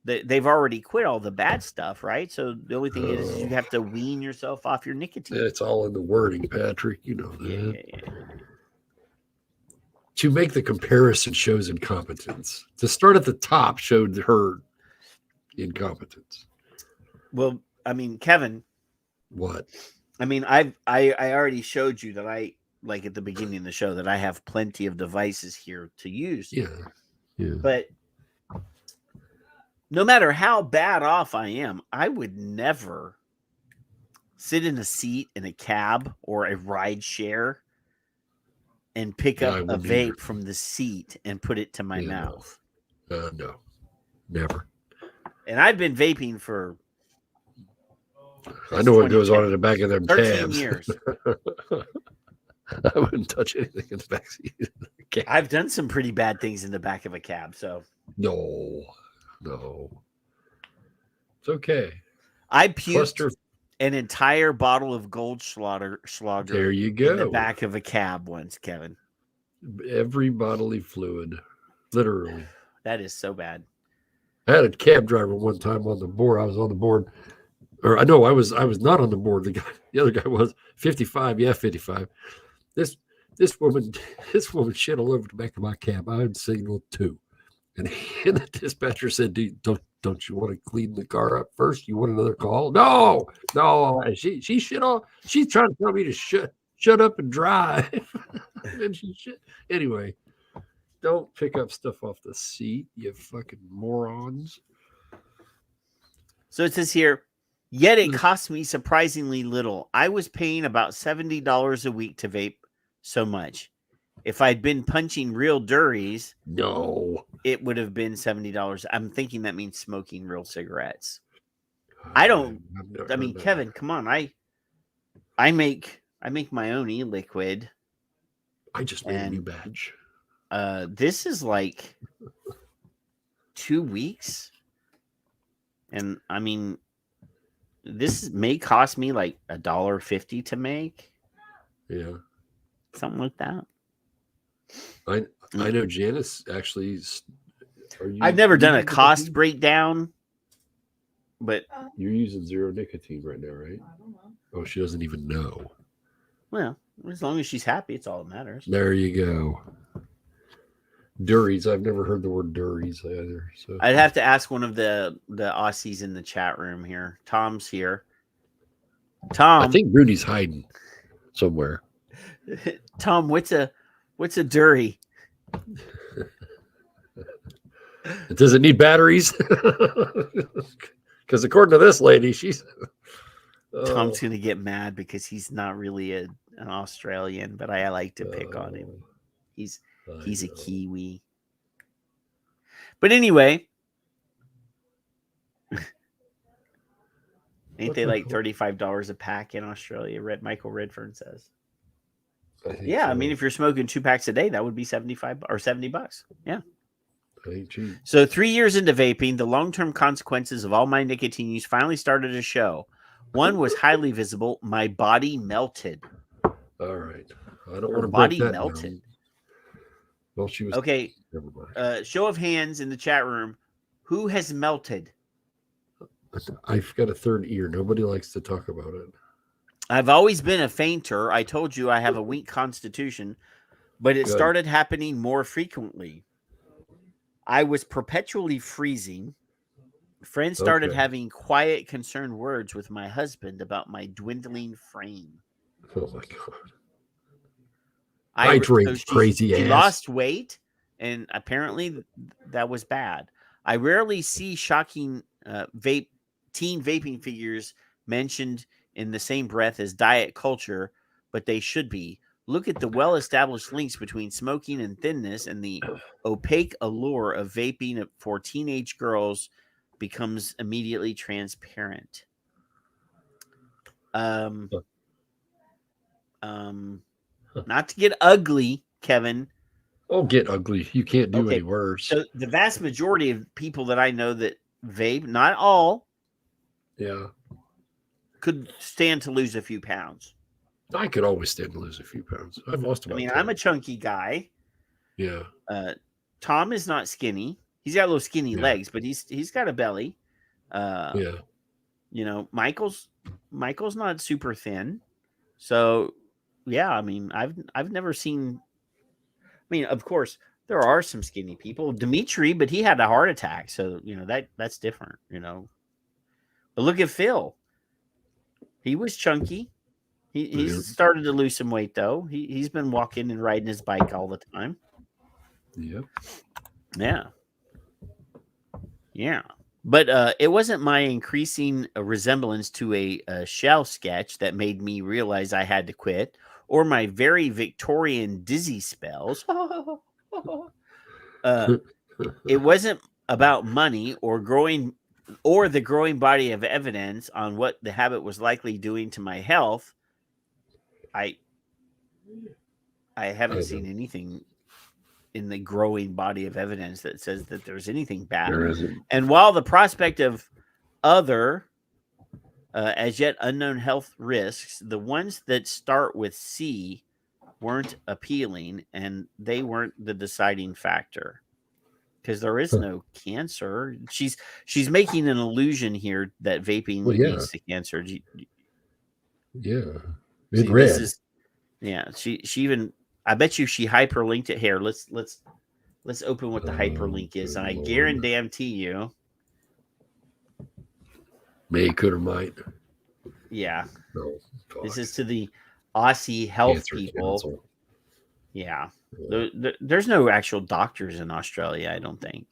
[SPEAKER 3] they've already quit all the bad stuff, right? So the only thing is you have to wean yourself off your nicotine.
[SPEAKER 4] It's all in the wording, Patrick. You know that.
[SPEAKER 3] Yeah.
[SPEAKER 4] To make the comparison shows incompetence. To start at the top showed her incompetence.
[SPEAKER 3] Well, I mean, Kevin.
[SPEAKER 4] What?
[SPEAKER 3] I mean, I already showed you that I, like at the beginning of the show, that I have plenty of devices here to use.
[SPEAKER 4] Yeah.
[SPEAKER 3] But no matter how bad off I am, I would never sit in a seat in a cab or a ride share and pick up a vape from the seat and put it to my mouth.
[SPEAKER 4] No, never.
[SPEAKER 3] And I've been vaping for...
[SPEAKER 4] I know what goes on in the back of them
[SPEAKER 3] 13
[SPEAKER 4] cabs.
[SPEAKER 3] years.
[SPEAKER 4] I wouldn't touch anything in the back seat.
[SPEAKER 3] I've done some pretty bad things in the back of a cab, so...
[SPEAKER 4] No. It's okay.
[SPEAKER 3] I puked an entire bottle of Goldschlager
[SPEAKER 4] there you go.
[SPEAKER 3] In the back of a cab once, Kevin.
[SPEAKER 4] Every bodily fluid. Literally.
[SPEAKER 3] That is so bad.
[SPEAKER 4] I had a cab driver one time on the board. I was on the board. Or I know I was not on the board. The other guy was 55. Yeah, 55. This woman shit all over the back of my cab. I had signaled 2. And the dispatcher said, don't you want to clean the car up first? You want another call? No. She shit all. She's trying to tell me to shut up and drive. And she shit. Anyway, don't pick up stuff off the seat, you fucking morons.
[SPEAKER 3] So it says here, yet it cost me surprisingly little. I was paying about $70 a week to vape so much. If I'd been punching real durries,
[SPEAKER 4] No.
[SPEAKER 3] it would have been $70. I'm thinking that means smoking real cigarettes. I mean, Kevin, come on. I make my own e-liquid.
[SPEAKER 4] I just made a new batch.
[SPEAKER 3] This is like 2 weeks. And I mean, this may cost me like $1.50 to make.
[SPEAKER 4] Yeah.
[SPEAKER 3] Something like that.
[SPEAKER 4] I know Janice actually.
[SPEAKER 3] I've never done a cost breakdown, but
[SPEAKER 4] you're using zero nicotine right now, right?
[SPEAKER 5] I don't know.
[SPEAKER 4] Oh, she doesn't even know.
[SPEAKER 3] Well, as long as she's happy, it's all that matters.
[SPEAKER 4] There you go. Durries. I've never heard the word durries either. So
[SPEAKER 3] I'd have to ask one of the Aussies in the chat room here. Tom's here. Tom,
[SPEAKER 4] I think Rudy's hiding somewhere.
[SPEAKER 3] Tom, what's a durry?
[SPEAKER 4] Does it need batteries? Because according to this lady, she's
[SPEAKER 3] Tom's gonna get mad because he's not really an Australian, but I like to pick on him. He's a Kiwi. But anyway, ain't they like $35 a pack in Australia? Michael Redfern says. I mean, if you're smoking 2 packs a day, that would be $75 or $70. Yeah. So 3 years into vaping, the long-term consequences of all my nicotine use finally started to show. One was highly visible. My body melted.
[SPEAKER 4] All right. I don't want to
[SPEAKER 3] body
[SPEAKER 4] break that
[SPEAKER 3] melted.
[SPEAKER 4] down. Well, she was
[SPEAKER 3] okay.
[SPEAKER 4] Never mind.
[SPEAKER 3] Show of hands in the chat room. Who has melted?
[SPEAKER 4] I've got a third ear. Nobody likes to talk about it.
[SPEAKER 3] I've always been a fainter. I told you I have a weak constitution, but it started happening more frequently. I was perpetually freezing. Friends started having quiet, concerned words with my husband about my dwindling frame.
[SPEAKER 4] Oh my God.
[SPEAKER 3] Crazy ass. She lost weight, and apparently that was bad. I rarely see shocking teen vaping figures mentioned in the same breath as diet culture, but they should be. Look at the well-established links between smoking and thinness, and the opaque allure of vaping for teenage girls becomes immediately transparent. Not to get ugly, Kevin.
[SPEAKER 4] Oh, get ugly. You can't do any worse.
[SPEAKER 3] So the vast majority of people that I know that vape, not all, could stand to lose a few pounds.
[SPEAKER 4] I could always stand to lose a few pounds. I've lost about 10.
[SPEAKER 3] I'm a chunky guy.
[SPEAKER 4] Yeah.
[SPEAKER 3] Tom is not skinny. He's got little skinny legs, but he's got a belly. You know, Michael's not super thin. So yeah, I mean, I've never seen. I mean, of course, there are some skinny people. Dimitri, but he had a heart attack, so you know that's different. You know, but look at Phil. He was chunky. He's started to lose some weight though. He's been walking and riding his bike all the time.
[SPEAKER 4] Yep.
[SPEAKER 3] Yeah. But it wasn't my increasing resemblance to a shell sketch that made me realize I had to quit, or my very Victorian dizzy spells. It wasn't about money or the growing body of evidence on what the habit was likely doing to my health. I haven't seen anything in the growing body of evidence that says that there's anything bad.
[SPEAKER 4] There isn't.
[SPEAKER 3] And while the prospect of other as yet unknown health risks, the ones that start with C weren't appealing, and they weren't the deciding factor. Because there is no cancer. She's making an illusion here that vaping leads to cancer. She even, I bet you she hyperlinked it here. Let's open what the hyperlink is, and I guarantee you,
[SPEAKER 4] may, could, or might.
[SPEAKER 3] Yeah,
[SPEAKER 4] No,
[SPEAKER 3] this is to the Aussie health people.
[SPEAKER 4] Council.
[SPEAKER 3] Yeah. There's no actual doctors in Australia, I don't think.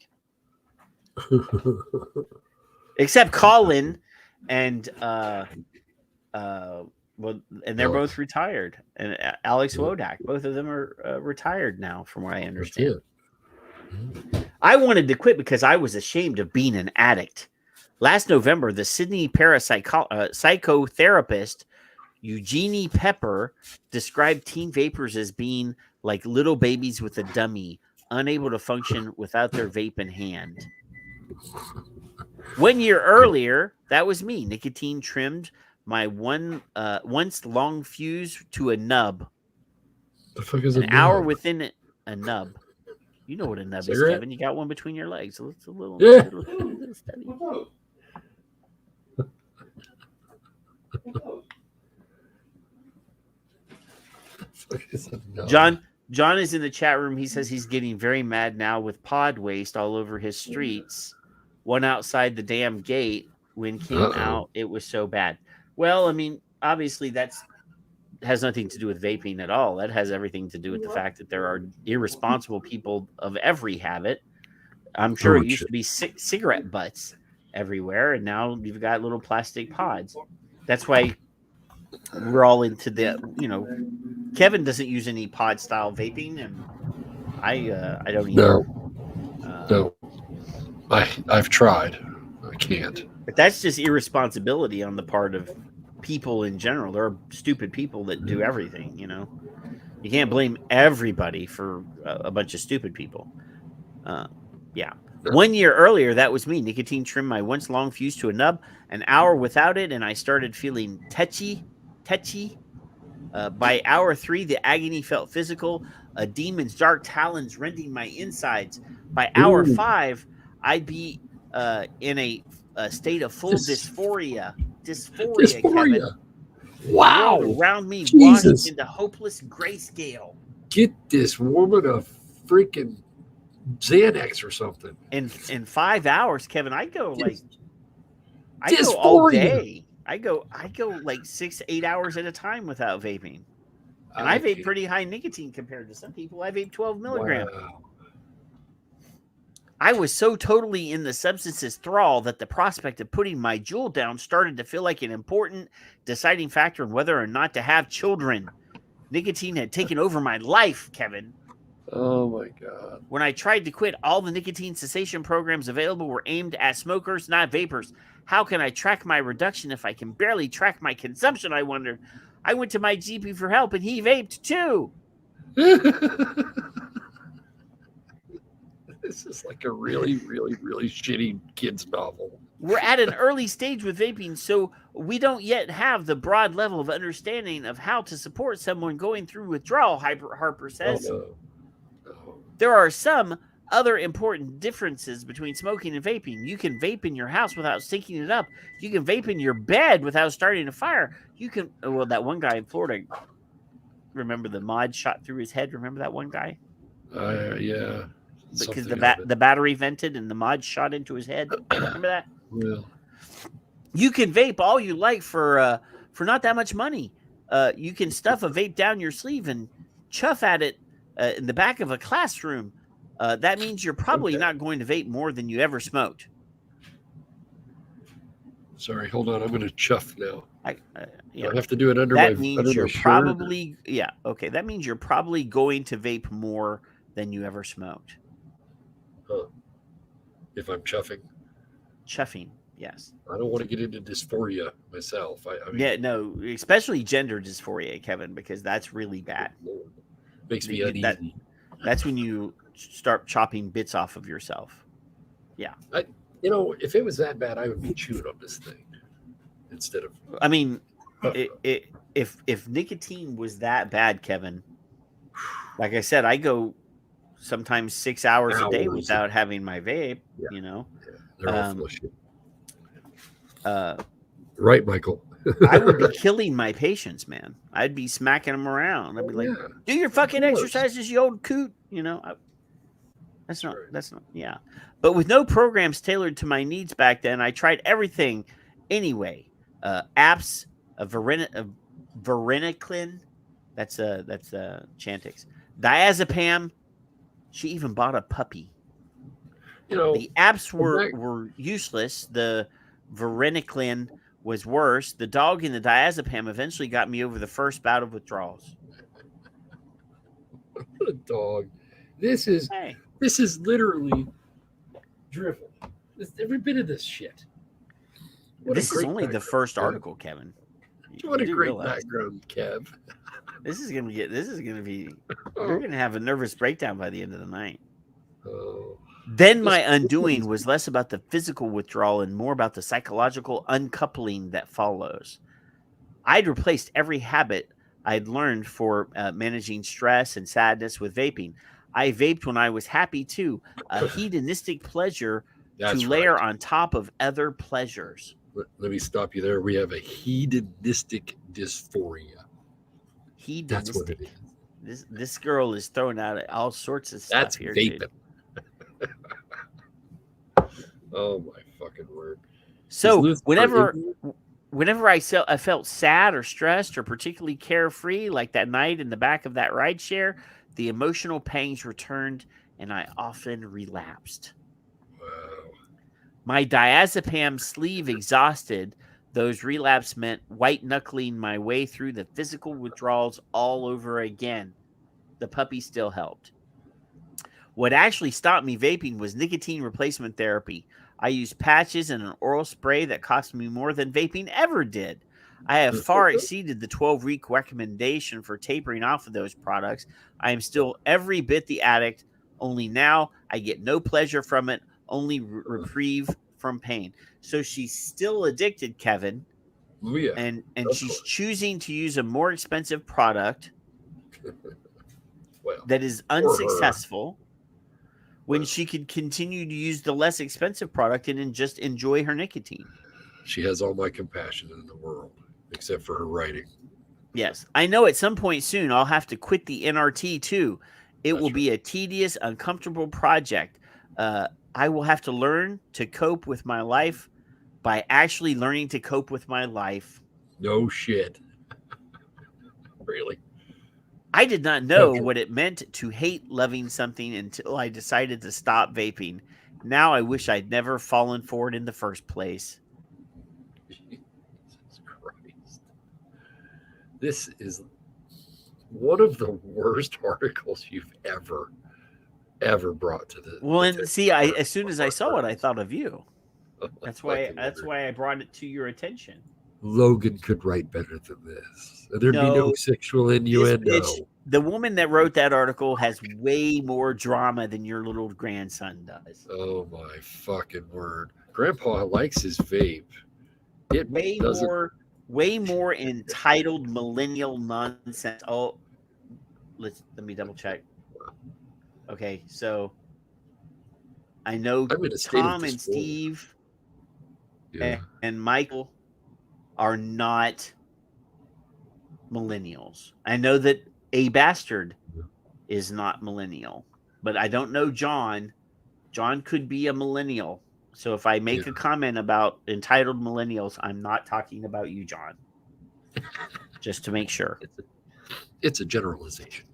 [SPEAKER 3] Except Colin and well, and they're both retired. And Alex Wodak, both of them are retired now, from what I understand. I wanted to quit because I was ashamed of being an addict. Last November, the Sydney psychotherapist Eugenie Pepper described teen vapors as being like little babies with a dummy, unable to function without their vape in hand. 1 year earlier, that was me. Nicotine trimmed my once long fuse to a nub.
[SPEAKER 4] The fuck is
[SPEAKER 3] an hour within it, a nub. You know what a nub is, Kevin. You got one between your legs. It's a little, little steady. John is in the chat room. He says he's getting very mad now with pod waste all over his streets. One outside the damn gate. When came out, it was so bad. Well, I mean, obviously that's has nothing to do with vaping at all. That has everything to do with the fact that there are irresponsible people of every habit. I'm sure it used to be cigarette butts everywhere, and now you've got little plastic pods. That's why we're all into the, Kevin doesn't use any pod style vaping, and I don't either.
[SPEAKER 4] No, I've tried. I can't.
[SPEAKER 3] But that's just irresponsibility on the part of people in general. There are stupid people that do everything. You can't blame everybody for a bunch of stupid people. Yeah. 1 year earlier, that was me. Nicotine trimmed my once long fuse to a nub. An hour without it, and I started feeling tetchy. By hour 3, the agony felt physical. A demon's dark talons rending my insides. By hour 5, I'd be in a state of full dysphoria. Kevin.
[SPEAKER 4] Wow.
[SPEAKER 3] The world around me
[SPEAKER 4] Jesus.
[SPEAKER 3] washed into hopeless grayscale.
[SPEAKER 4] Get this woman a freaking Xanax or something.
[SPEAKER 3] In 5 hours, Kevin, I go
[SPEAKER 4] Dysphoria.
[SPEAKER 3] all day. I go like 6 to 8 hours at a time without vaping. And I vape pretty high nicotine compared to some people. I vape 12 milligrams.
[SPEAKER 4] Wow.
[SPEAKER 3] I was so totally in the substance's thrall that the prospect of putting my jewel down started to feel like an important deciding factor in whether or not to have children. Nicotine had taken over my life, Kevin.
[SPEAKER 4] Oh my God.
[SPEAKER 3] When I tried to quit, all the nicotine cessation programs available were aimed at smokers, not vapors. How can I track my reduction if I can barely track my consumption? I wondered. I went to my GP for help, and he vaped too.
[SPEAKER 4] This is like a really, really, really shitty kid's novel.
[SPEAKER 3] We're at an early stage with vaping, so we don't yet have the broad level of understanding of how to support someone going through withdrawal, Harper says.
[SPEAKER 4] Oh, no.
[SPEAKER 3] There are some other important differences between smoking and vaping. You can vape in your house without stinking it up. You can vape in your bed without starting a fire. You can, that one guy in Florida, remember the mod shot through his head? Remember that one guy?
[SPEAKER 4] Yeah.
[SPEAKER 3] Because the battery vented and the mod shot into his head. Remember that?
[SPEAKER 4] Well,
[SPEAKER 3] you can vape all you like for not that much money. You can stuff a vape down your sleeve and chuff at it in the back of a classroom. That means you're probably not going to vape more than you ever smoked.
[SPEAKER 4] Sorry, hold on. I'm going to chuff now.
[SPEAKER 3] Yeah.
[SPEAKER 4] I have to do it under
[SPEAKER 3] that
[SPEAKER 4] my
[SPEAKER 3] means you're
[SPEAKER 4] shirt.
[SPEAKER 3] probably okay. That means you're probably going to vape more than you ever smoked.
[SPEAKER 4] If I'm chuffing.
[SPEAKER 3] Chuffing, yes.
[SPEAKER 4] I don't want to get into dysphoria myself. I mean,
[SPEAKER 3] yeah, no, especially gender dysphoria, Kevin, because that's really bad.
[SPEAKER 4] Makes me uneasy.
[SPEAKER 3] That's when you start chopping bits off of yourself. Yeah.
[SPEAKER 4] If it was that bad, I would be chewing on this thing instead of.
[SPEAKER 3] I mean, if nicotine was that bad, Kevin, like I said, I go sometimes 6 hours a day without having my vape.
[SPEAKER 4] Yeah. They're all full of shit.
[SPEAKER 3] Uh,
[SPEAKER 4] right, Michael.
[SPEAKER 3] I would be killing my patients, man. I'd be smacking them around. I'd be like, do your fucking exercises, you old coot. That's not, yeah. But with no programs tailored to my needs back then, I tried everything anyway. Apps, varenicline, That's Chantix. Diazepam. She even bought a puppy. The apps were useless. The varenicline was worse. The dog and the diazepam eventually got me over the first bout of withdrawals.
[SPEAKER 4] What a dog! This is literally drivel. Every bit of this shit.
[SPEAKER 3] This is only the first article, Kevin.
[SPEAKER 4] What a great background, Kev.
[SPEAKER 3] This is gonna be. You're gonna have a nervous breakdown by the end of the night.
[SPEAKER 4] Oh.
[SPEAKER 3] Then my undoing was less about the physical withdrawal and more about the psychological uncoupling that follows. I'd replaced every habit I'd learned for managing stress and sadness with vaping. I vaped when I was happy too, a hedonistic pleasure to layer on top of other pleasures.
[SPEAKER 4] Let me stop you there. We have a hedonistic dysphoria.
[SPEAKER 3] Hedonistic.
[SPEAKER 4] That's what it is.
[SPEAKER 3] This girl is throwing out all sorts of stuff. That's here, vaping.
[SPEAKER 4] Oh my fucking word!
[SPEAKER 3] So whenever I felt sad or stressed or particularly carefree, like that night in the back of that ride share, the emotional pangs returned and I often relapsed.
[SPEAKER 4] Wow.
[SPEAKER 3] My diazepam sleeve exhausted, those relapses meant white knuckling my way through the physical withdrawals all over again. The puppy still helped. What actually stopped me vaping was nicotine replacement therapy. I used patches and an oral spray that cost me more than vaping ever did. I have far exceeded the 12-week recommendation for tapering off of those products. I am still every bit the addict, only now I get no pleasure from it, only reprieve from pain. So she's still addicted, Kevin.
[SPEAKER 4] Oh, yeah.
[SPEAKER 3] And she's choosing to use a more expensive product that is unsuccessful when she could continue to use the less expensive product and just enjoy her nicotine.
[SPEAKER 4] She has all my compassion in the world, except for her writing.
[SPEAKER 3] Yes. I know at some point soon I'll have to quit the NRT too. It will be a tedious, uncomfortable project. I will have to learn to cope with my life by actually learning to cope with my life.
[SPEAKER 4] No shit. Really?
[SPEAKER 3] I did not know what it meant to hate loving something until I decided to stop vaping. Now I wish I'd never fallen for it in the first place.
[SPEAKER 4] Jesus Christ. This is one of the worst articles you've ever brought to the.
[SPEAKER 3] Well, and see, as soon as I saw it, I thought of you. That's why I brought it to your attention.
[SPEAKER 4] Logan could write better than this. There'd be no sexual innuendo.
[SPEAKER 3] The woman that wrote that article has way more drama than your little grandson does.
[SPEAKER 4] Oh my fucking word! Grandpa likes his vape. It
[SPEAKER 3] way more entitled millennial nonsense. Oh, let me double check. Okay, so I know Tom and Steve and Michael are not millennials. I know that A Bastard is not millennial, but I don't know John. John could be a millennial. So if I make a comment about entitled millennials, I'm not talking about you, John. Just to make sure.
[SPEAKER 4] It's a generalization.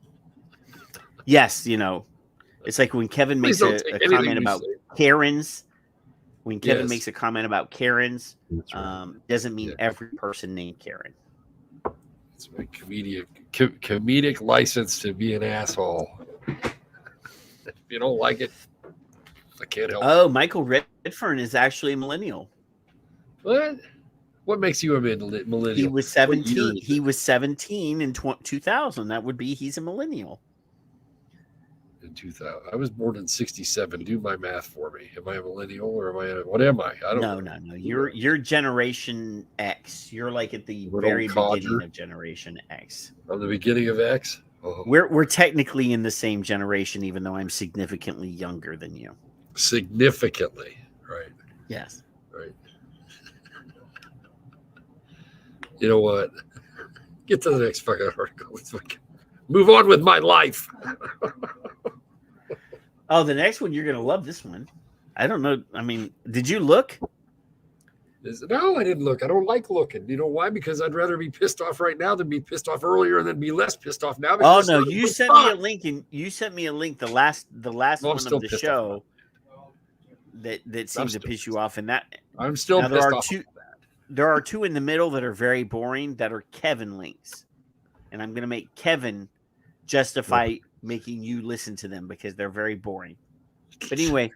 [SPEAKER 3] Yes, it's like when Kevin makes a comment about Karens. When Kevin makes a comment about Karens, doesn't mean every person named Karen.
[SPEAKER 4] It's my comedic license to be an asshole. If you don't like it, I can't help it.
[SPEAKER 3] Oh, Michael Redfern is actually a millennial.
[SPEAKER 4] What? What makes you a millennial?
[SPEAKER 3] He was 17. He was 17 in 2000. That would be he's a millennial.
[SPEAKER 4] In 2000, I was born in 67. Do my math for me. Am I a millennial or what am I? I don't know.
[SPEAKER 3] No. You're Generation X. You're like at the very beginning of Generation X.
[SPEAKER 4] From the beginning of X? Oh.
[SPEAKER 3] We're technically in the same generation, even though I'm significantly younger than you.
[SPEAKER 4] Significantly, right?
[SPEAKER 3] Yes.
[SPEAKER 4] Right. You know what? Get to the next fucking article. Let's fucking move on with my life.
[SPEAKER 3] Oh, the next one, you're going to love this one. I don't know. I mean, did you look?
[SPEAKER 4] No, I didn't look. I don't like looking. You know why? Because I'd rather be pissed off right now than be pissed off earlier and then be less pissed off now.
[SPEAKER 3] Oh no, you sent me a link, and you sent me a link the last one of the show that seemed to piss you off, and that
[SPEAKER 4] I'm still
[SPEAKER 3] now,
[SPEAKER 4] pissed off.
[SPEAKER 3] There are two in the middle that are very boring that are Kevin links, and I'm going to make Kevin justify making you listen to them because they're very boring. But anyway,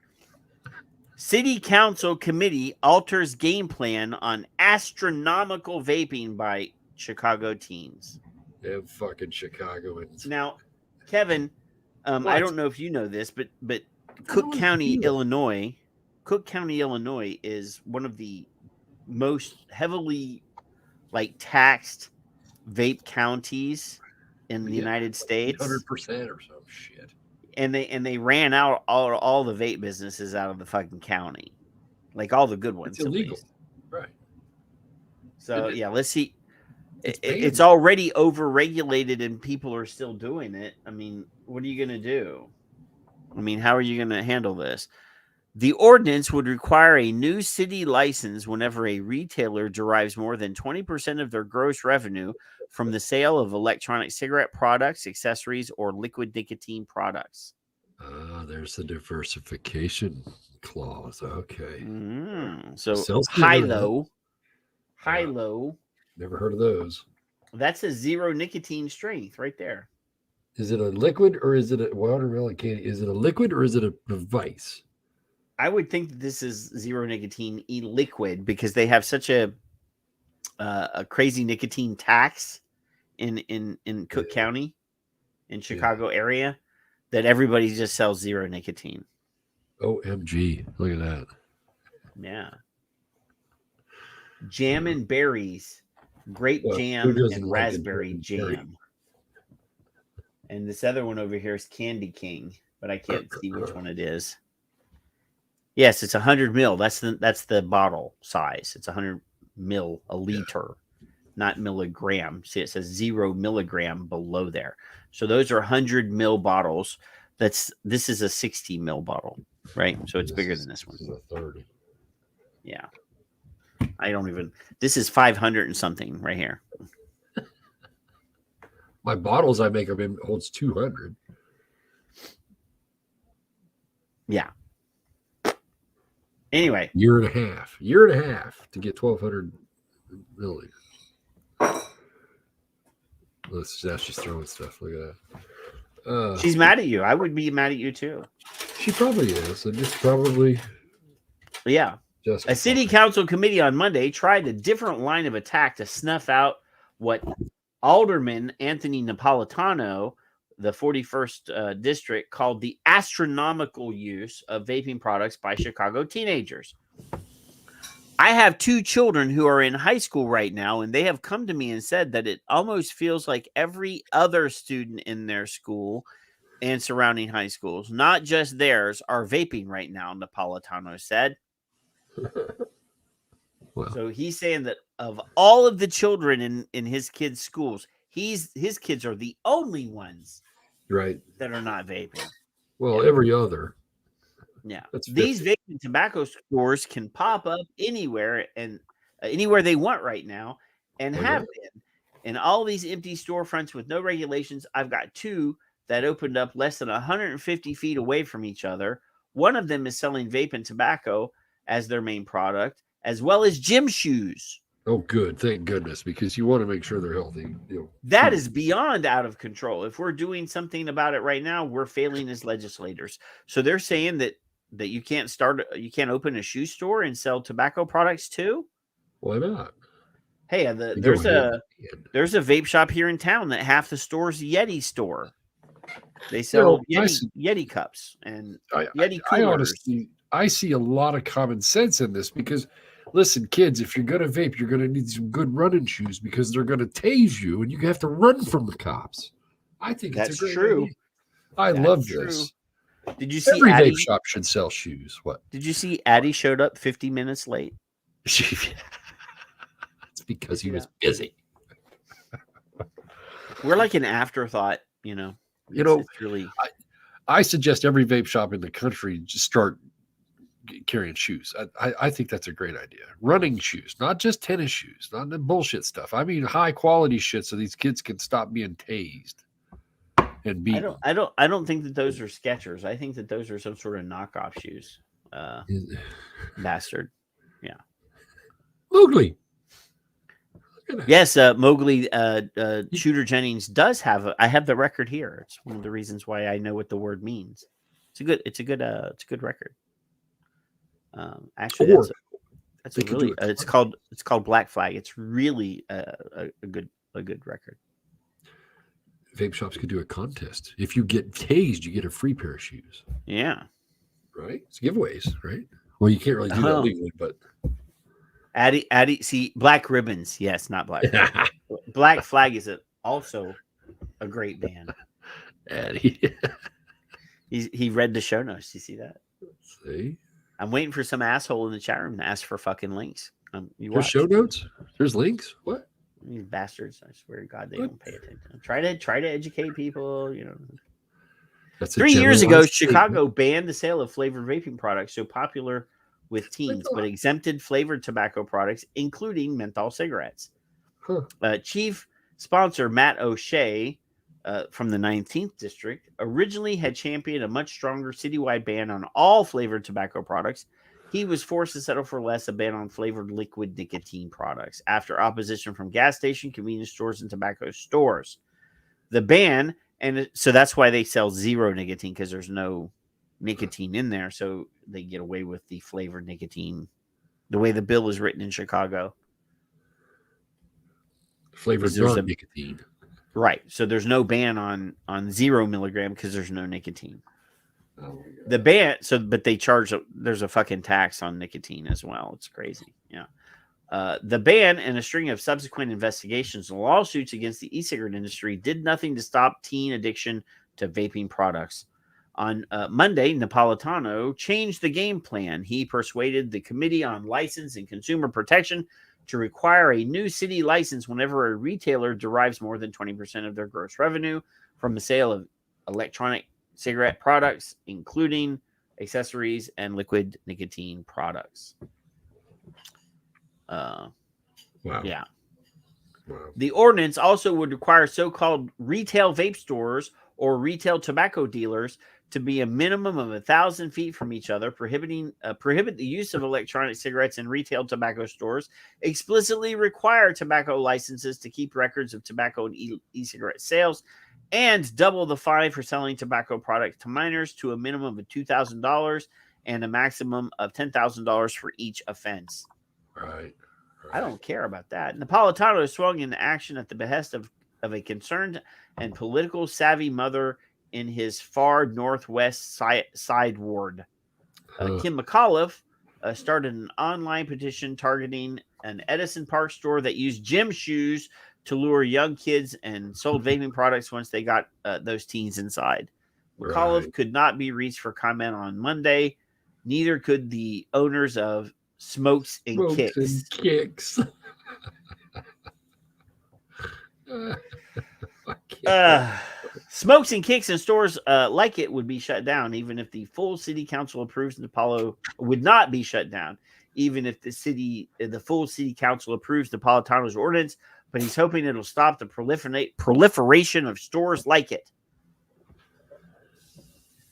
[SPEAKER 3] City Council Committee alters game plan on astronomical vaping by Chicago teens.
[SPEAKER 4] Yeah, fucking Chicagoans.
[SPEAKER 3] Now, Kevin, I don't know if you know this, but Cook County, Illinois is one of the most heavily taxed vape counties in the United States.
[SPEAKER 4] 100% or some shit.
[SPEAKER 3] And they ran out all the vape businesses out of the fucking county, like all the good ones.
[SPEAKER 4] It's illegal, right?
[SPEAKER 3] So let's see. It's already overregulated, and people are still doing it. I mean, what are you going to do? I mean, how are you going to handle this? The ordinance would require a new city license whenever a retailer derives more than 20% of their gross revenue from the sale of electronic cigarette products, accessories, or liquid nicotine products.
[SPEAKER 4] There's the diversification clause. Okay.
[SPEAKER 3] So high-low.
[SPEAKER 4] Never heard of those.
[SPEAKER 3] That's a zero nicotine strength right there.
[SPEAKER 4] Is it a liquid or is it a watermelon candy? Is it a liquid or is it a device?
[SPEAKER 3] I would think that this is zero nicotine e-liquid because they have such a crazy nicotine tax in Cook County, in Chicago area, that everybody just sells zero nicotine.
[SPEAKER 4] OMG. Look at that.
[SPEAKER 3] Yeah. Jam and berries, grape jam and raspberry jam. And this other one over here is Candy King, but I can't see which one it is. Yes, it's 100 mil. That's the bottle size. It's 100 mil, a liter, not milligram. See, it says 0 milligram below there. So those are 100 mil bottles. This is a 60 mil bottle, right? So it's bigger than this one.
[SPEAKER 4] This is a 30.
[SPEAKER 3] Yeah. This is 500 and something right here.
[SPEAKER 4] My bottles I make holds 200.
[SPEAKER 3] Yeah. Anyway,
[SPEAKER 4] year and a half to get 1,200 milliliters. That's just throwing stuff. Look at that.
[SPEAKER 3] She's mad at you. I would be mad at you too.
[SPEAKER 4] She probably is. And just probably.
[SPEAKER 3] Yeah. A city council committee on Monday tried a different line of attack to snuff out what Alderman Anthony Napolitano, the 41st district, called the astronomical use of vaping products by Chicago teenagers. I have 2 children who are in high school right now, and they have come to me and said that it almost feels like every other student in their school and surrounding high schools, not just theirs, are vaping right now, Napolitano said.
[SPEAKER 4] Well,
[SPEAKER 3] so he's saying that of all of the children in his kids' schools, his kids are the only ones that are not vaping.
[SPEAKER 4] Well, every other.
[SPEAKER 3] Yeah. These vaping tobacco stores can pop up anywhere and anywhere they want right now and have been. And all these empty storefronts with no regulations. I've got 2 that opened up less than 150 feet away from each other. One of them is selling vape and tobacco as their main product, as well as gym shoes.
[SPEAKER 4] Oh, good. Thank goodness, because you want to make sure they're healthy.
[SPEAKER 3] That is beyond out of control. If we're doing something about it right now, we're failing as legislators. So they're saying that you can't open a shoe store and sell tobacco products too?
[SPEAKER 4] Why not?
[SPEAKER 3] Hey, there's a vape shop here in town that half the store's Yeti store. They sell Yeti cups and Yeti coolers.
[SPEAKER 4] I see a lot of common sense in this because, listen, kids, if you're going to vape, you're going to need some good running shoes because they're going to tase you and you have to run from the cops. I think
[SPEAKER 3] that's true.
[SPEAKER 4] Idea. I love this.
[SPEAKER 3] Did you see
[SPEAKER 4] every vape shop should sell shoes? What?
[SPEAKER 3] Did you see Addie showed up 50 minutes late?
[SPEAKER 4] It's because he was busy.
[SPEAKER 3] We're like an afterthought, It's really.
[SPEAKER 4] I suggest every vape shop in the country just start carrying shoes. I think that's a great idea. Running shoes, not just tennis shoes, not the bullshit stuff. I mean, high quality shit so these kids can stop being tased and beaten.
[SPEAKER 3] I don't think that those are Skechers. I think that those are some sort of knockoff shoes. Bastard. Yeah.
[SPEAKER 4] Mowgli.
[SPEAKER 3] Yes, Mowgli. Shooter Jennings does have. I have the record here. It's one of the reasons why I know what the word means. It's a good record. Actually, that's a really. It's called Black Flag. It's really a good record.
[SPEAKER 4] Vape shops could do a contest. If you get tased, you get a free pair of shoes.
[SPEAKER 3] Yeah.
[SPEAKER 4] Right. It's giveaways, right? Well, you can't really do that legally, but.
[SPEAKER 3] Addy, see, Black Ribbons. Yes, not Black. Black Flag is also a great band.
[SPEAKER 4] Addy.
[SPEAKER 3] He read the show notes. You see that?
[SPEAKER 4] See?
[SPEAKER 3] I'm waiting for some asshole in the chat room to ask for fucking links.
[SPEAKER 4] There's show notes? There's links? What?
[SPEAKER 3] These bastards, I swear to God, they don't pay attention. Try to educate people, you know.
[SPEAKER 4] That's
[SPEAKER 3] 3 years ago, Chicago banned the sale of flavored vaping products so popular with teens, but exempted flavored tobacco products, including menthol cigarettes. Chief sponsor Matt O'Shea from the 19th District originally had championed a much stronger citywide ban on all flavored tobacco products. He was forced to settle for less, a ban on flavored liquid nicotine products, after opposition from gas station, convenience stores, and tobacco stores. The ban, and so that's why they sell zero nicotine, because there's no nicotine in there, so they get away with the flavored nicotine the way the bill is written in Chicago.
[SPEAKER 4] Flavored non-nicotine.
[SPEAKER 3] Right. So there's no ban on 0 milligram because there's no nicotine. Oh, the ban, but they charge, there's a fucking tax on nicotine as well. It's crazy. Yeah. The ban and a string of subsequent investigations and lawsuits against the e-cigarette industry did nothing to stop teen addiction to vaping products. On Monday, Napolitano changed the game plan. He persuaded the Committee on License and Consumer Protection to require a new city license whenever a retailer derives more than 20% of their gross revenue from the sale of electronic cigarette products, including accessories and liquid nicotine products.
[SPEAKER 4] Wow.
[SPEAKER 3] Yeah. Wow. The ordinance also would require so-called retail vape stores or retail tobacco dealers to be a minimum of 1,000 feet from each other, prohibit the use of electronic cigarettes in retail tobacco stores, explicitly require tobacco licenses to keep records of tobacco and e-cigarette sales, and double the fine for selling tobacco products to minors to a minimum of $2,000 and a maximum of $10,000 for each offense.
[SPEAKER 4] Right.
[SPEAKER 3] I don't care about that. Napolitano swung into action at the behest of a concerned and political savvy mother in his far northwest side ward. Kim McAuliffe started an online petition targeting an Edison Park store that used gym shoes to lure young kids and sold vaping products once they got those teens inside. McAuliffe could not be reached for comment on Monday. Neither could the owners of Smokes and Kicks. Smokes and Kicks and stores like it would be shut down, even if the full city council approves. Would not be shut down, even if the full city council approves Napolitano's ordinance. But he's hoping it'll stop the proliferation of stores like it.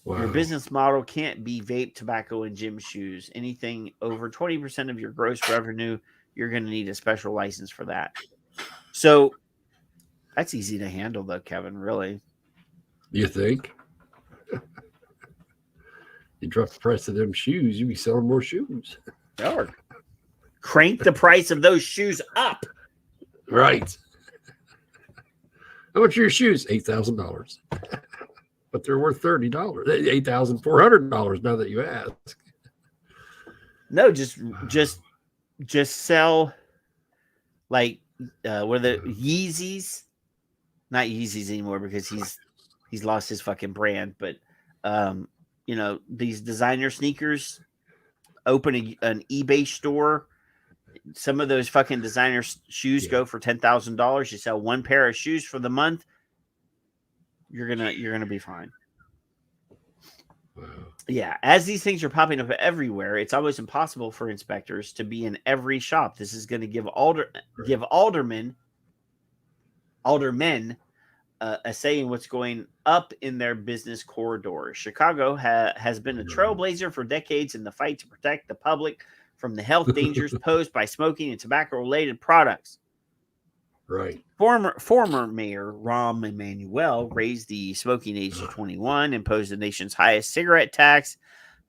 [SPEAKER 3] Wow. Your business model can't be vape, tobacco, and gym shoes. Anything over 20% of your gross revenue, you're going to need a special license for that. So that's easy to handle, though, Kevin, really.
[SPEAKER 4] You think? You drop the price of them shoes, you'll be selling more shoes.
[SPEAKER 3] Or crank the price of those shoes up.
[SPEAKER 4] Right. How much are your shoes? $8,000. But they're worth $30, $8,400 now that you ask.
[SPEAKER 3] No, just sell like what are the Yeezys? Not Yeezys anymore because he's lost his fucking brand. But these designer sneakers. Open an eBay store. Some of those fucking designer shoes go for $10,000. You sell one pair of shoes for the month. You're gonna be fine. Yeah, as these things are popping up everywhere, it's almost impossible for inspectors to be in every shop. This is going to give aldermen a say in what's going up in their business corridors. Chicago has been a trailblazer for decades in the fight to protect the public from the health dangers posed by smoking and tobacco-related products.
[SPEAKER 4] Right.
[SPEAKER 3] Former Mayor Rahm Emanuel raised the smoking age to 21, imposed the nation's highest cigarette tax,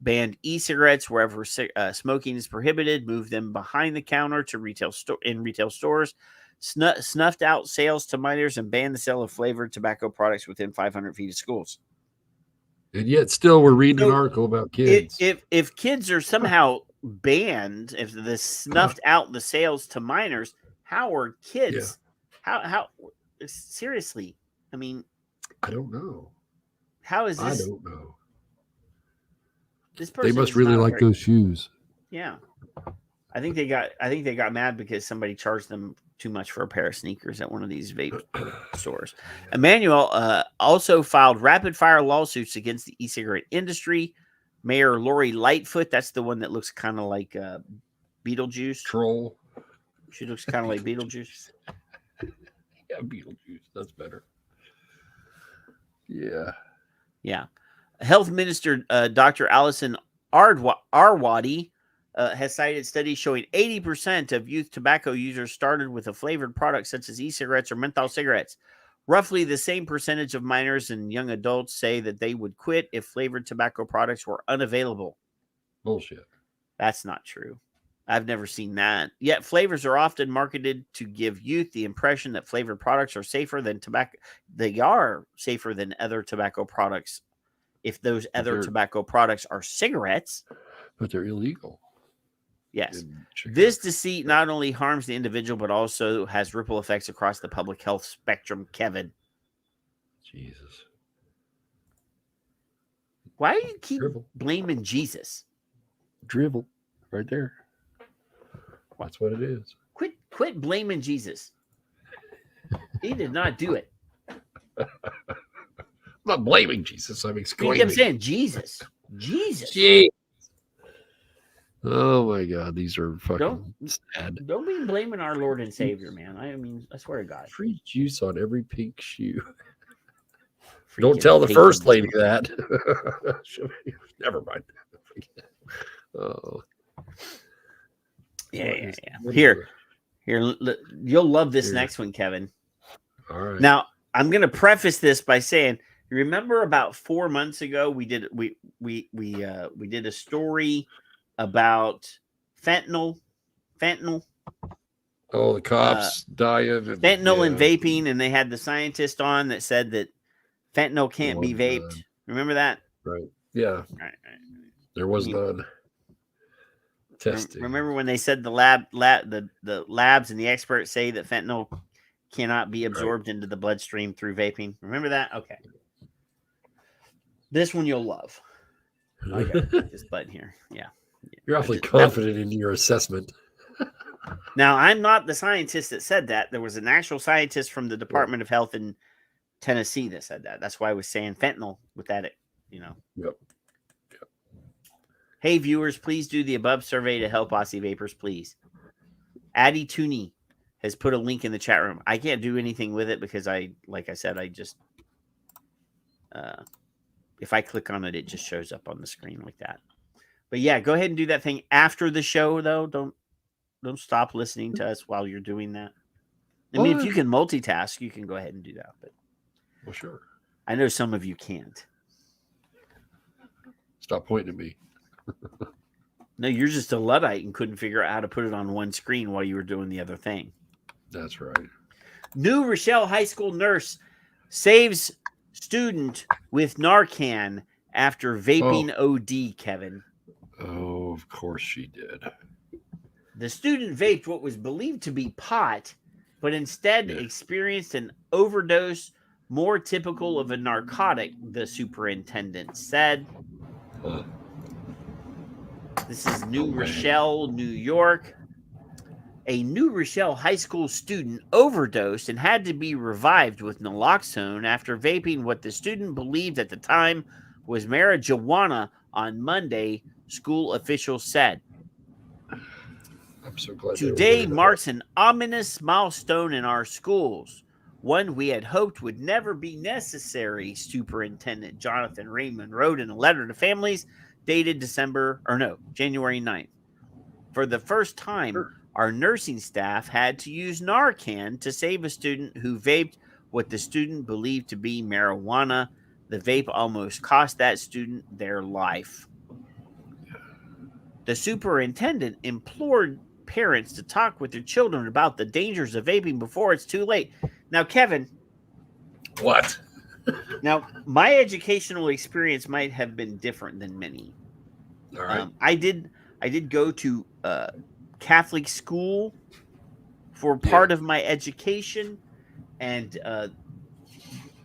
[SPEAKER 3] banned e-cigarettes wherever smoking is prohibited, moved them behind the counter to retail stores, snuffed out sales to minors, and banned the sale of flavored tobacco products within 500 feet of schools.
[SPEAKER 4] And yet still we're reading an article about kids.
[SPEAKER 3] If kids are somehow banned, if this snuffed out the sales to minors, how are kids? How seriously? I mean,
[SPEAKER 4] I don't know.
[SPEAKER 3] How is this?
[SPEAKER 4] I don't know.
[SPEAKER 3] This person
[SPEAKER 4] they must really like those shoes.
[SPEAKER 3] Yeah. I think they got mad because somebody charged them too much for a pair of sneakers at one of these vape stores. Emmanuel also filed rapid-fire lawsuits against the e-cigarette industry. Mayor Lori Lightfoot, that's the one that looks kind of like Beetlejuice.
[SPEAKER 4] Troll.
[SPEAKER 3] She looks kind of like Beetlejuice.
[SPEAKER 4] Yeah, Beetlejuice. That's better. Yeah.
[SPEAKER 3] Yeah. Health Minister Dr. Allison Arwady has cited studies showing 80% of youth tobacco users started with a flavored product such as e-cigarettes or menthol cigarettes. Roughly the same percentage of minors and young adults say that they would quit if flavored tobacco products were unavailable.
[SPEAKER 4] Bullshit.
[SPEAKER 3] That's not true. I've never seen that. Yet flavors are often marketed to give youth the impression that flavored products are safer than tobacco. They are safer than other tobacco products if those other tobacco products are cigarettes.
[SPEAKER 4] But they're illegal.
[SPEAKER 3] Yes. This deceit not only harms the individual, but also has ripple effects across the public health spectrum,
[SPEAKER 4] Jesus.
[SPEAKER 3] Why do you keep blaming Jesus?
[SPEAKER 4] Dribble. Right there. That's what it is.
[SPEAKER 3] Quit blaming Jesus. He did not do it.
[SPEAKER 4] I'm not blaming Jesus. I'm exclaiming.
[SPEAKER 3] I'm saying Jesus. Jesus.
[SPEAKER 4] Jeez. Oh my God, these are fucking sad.
[SPEAKER 3] Don't be blaming our Lord and Savior, man. I mean, I swear to God.
[SPEAKER 4] Free juice on every pink shoe. Don't tell the first lady that. Never mind. Oh.
[SPEAKER 3] Yeah. Here, you'll love this next one, Kevin.
[SPEAKER 4] All right.
[SPEAKER 3] Now, I'm going to preface this by saying, you remember about 4 months ago we did a story about fentanyl.
[SPEAKER 4] Oh, the cops dying.
[SPEAKER 3] Fentanyl and vaping, and they had the scientist on that said that fentanyl can't be vaped. Remember that?
[SPEAKER 4] Right. Yeah. Right. There was none. Testing.
[SPEAKER 3] Remember when they said the labs and the experts say that fentanyl cannot be absorbed into the bloodstream through vaping? Remember that? Okay. This one you'll love. I got to click this button here. Yeah.
[SPEAKER 4] You're awfully confident in your assessment.
[SPEAKER 3] Now, I'm not the scientist that said that. There was an actual scientist from the Department of Health in Tennessee that said that. That's why I was saying fentanyl with that,
[SPEAKER 4] Yep.
[SPEAKER 3] Hey, viewers, please do the above survey to help Aussie Vapors, please. Addie Tooney has put a link in the chat room. I can't do anything with it because like I said, I just, if I click on it, it just shows up on the screen like that. But yeah, go ahead and do that thing after the show, though. Don't stop listening to us while you're doing that. I mean, if you can multitask, you can go ahead and do that. But
[SPEAKER 4] well, sure.
[SPEAKER 3] I know some of you can't.
[SPEAKER 4] Stop pointing at me.
[SPEAKER 3] No, you're just a Luddite and couldn't figure out how to put it on one screen while you were doing the other thing.
[SPEAKER 4] That's right.
[SPEAKER 3] New Rochelle high school nurse saves student with Narcan after vaping OD, Kevin.
[SPEAKER 4] Oh, of course she did.
[SPEAKER 3] The student vaped what was believed to be pot, but instead experienced an overdose more typical of a narcotic, the superintendent said. This is New Rochelle, New York. A New Rochelle high school student overdosed and had to be revived with naloxone after vaping what the student believed at the time was marijuana on Monday, school officials said.
[SPEAKER 4] I'm so glad.
[SPEAKER 3] Today marks an ominous milestone in our schools, one we had hoped would never be necessary, Superintendent Jonathan Raymond wrote in a letter to families dated January 9th. For the first time, our nursing staff had to use Narcan to save a student who vaped what the student believed to be marijuana. The vape almost cost that student their life. The superintendent implored parents to talk with their children about the dangers of vaping before it's too late. Now, Kevin.
[SPEAKER 4] What?
[SPEAKER 3] Now, my educational experience might have been different than many.
[SPEAKER 4] All right.
[SPEAKER 3] I did go to Catholic school for part of my education, and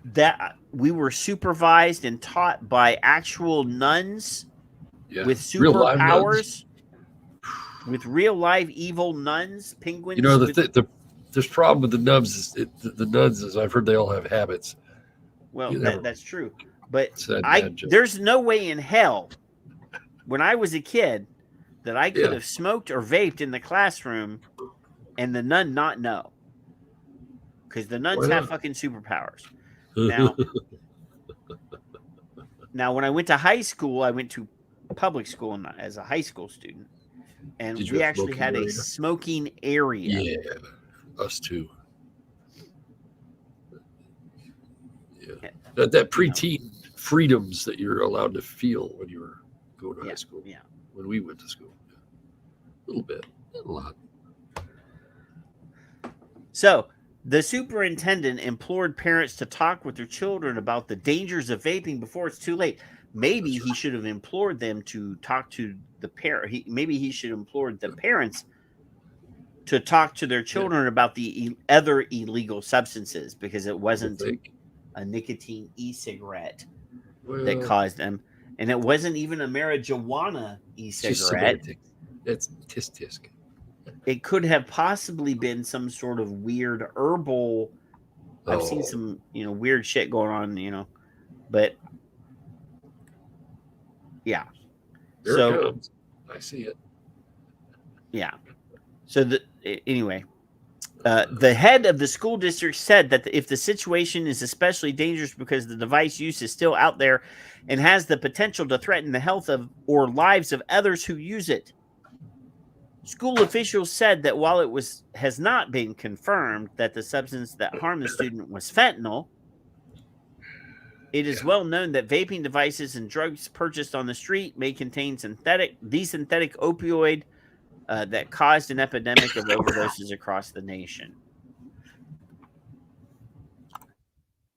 [SPEAKER 3] that we were supervised and taught by actual nuns with superpowers, with real live evil nuns, penguins.
[SPEAKER 4] You know, the problem with the nuns is the nuns is I've heard they all have habits.
[SPEAKER 3] Well, that's true, but
[SPEAKER 4] there's
[SPEAKER 3] there's no way in hell when I was a kid that I could have smoked or vaped in the classroom and the nun not know, because the nuns have fucking superpowers. Now, when I went to high school, I went to public school as a high school student, and we actually had a smoking area.
[SPEAKER 4] Yeah, us too. Yeah, that preteen freedoms that you're allowed to feel when you were going to high school.
[SPEAKER 3] Yeah,
[SPEAKER 4] when we went to school, a little bit, not a lot.
[SPEAKER 3] So the superintendent implored parents to talk with their children about the dangers of vaping before it's too late. Maybe he should have implored them to talk to the parent. Maybe he should have implored the parents to talk to their children about the other illegal substances, because it wasn't a nicotine e-cigarette that caused them. And it wasn't even a marijuana e-cigarette.
[SPEAKER 4] It's tisk.
[SPEAKER 3] It could have possibly been some sort of weird herbal. I've seen some, weird shit going on, but yeah.
[SPEAKER 4] Here it comes. I see it.
[SPEAKER 3] Yeah. So anyway, the head of the school district said that if the situation is especially dangerous because the device use is still out there and has the potential to threaten the health of or lives of others who use it. School officials said that while has not been confirmed that the substance that harmed the student was fentanyl, it is well known that vaping devices and drugs purchased on the street may contain synthetic opioid that caused an epidemic of overdoses across the nation.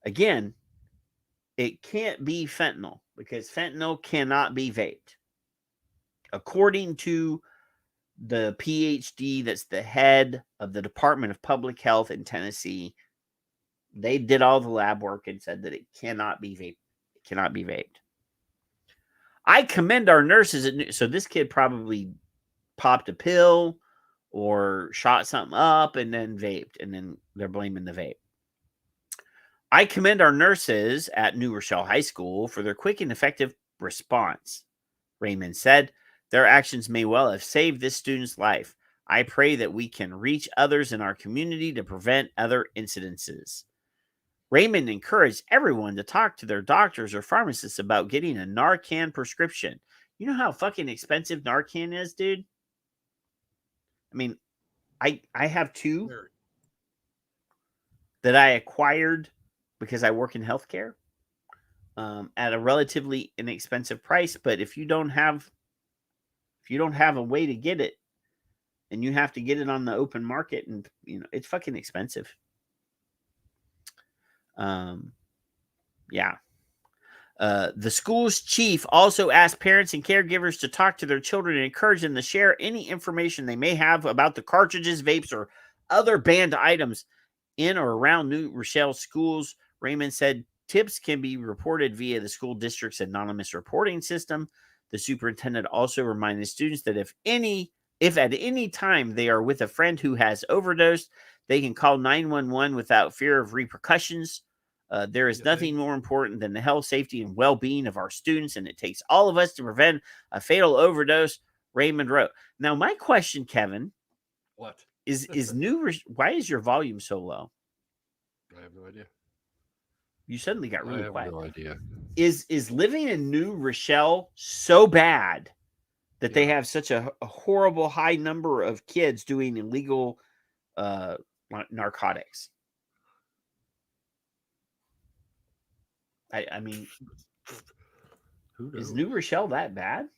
[SPEAKER 3] Again, it can't be fentanyl because fentanyl cannot be vaped. According to the PhD that's the head of the Department of Public Health in Tennessee, they did all the lab work and said that it cannot be vaped. It cannot be vaped. I commend our nurses. So this kid probably popped a pill or shot something up and then vaped, and then they're blaming the vape. I commend our nurses at New Rochelle High School for their quick and effective response, Raymond said. Their actions may well have saved this student's life. I pray that we can reach others in our community to prevent other incidences. Raymond encouraged everyone to talk to their doctors or pharmacists about getting a Narcan prescription. You know how fucking expensive Narcan is, dude? I mean, I have two that I acquired because I work in healthcare at a relatively inexpensive price. But if you don't have a way to get it, and you have to get it on the open market, and it's fucking expensive. Yeah. The school's chief also asked parents and caregivers to talk to their children and encourage them to share any information they may have about the cartridges, vapes, or other banned items in or around New Rochelle schools. Raymond said tips can be reported via the school district's anonymous reporting system. The superintendent also reminded students that if at any time they are with a friend who has overdosed, they can call 911 without fear of repercussions. There is nothing more important than the health, safety, and well-being of our students, and it takes all of us to prevent a fatal overdose. Raymond wrote. Now, my question, Kevin,
[SPEAKER 4] What
[SPEAKER 3] is new? Why is your volume so low?
[SPEAKER 4] I have no idea.
[SPEAKER 3] You suddenly got
[SPEAKER 4] I
[SPEAKER 3] really
[SPEAKER 4] have
[SPEAKER 3] quiet.
[SPEAKER 4] no idea.
[SPEAKER 3] Is living in New Rochelle so bad that they have such a horrible high number of kids doing illegal narcotics? I mean,
[SPEAKER 4] Who knows?
[SPEAKER 3] is New Rochelle that bad?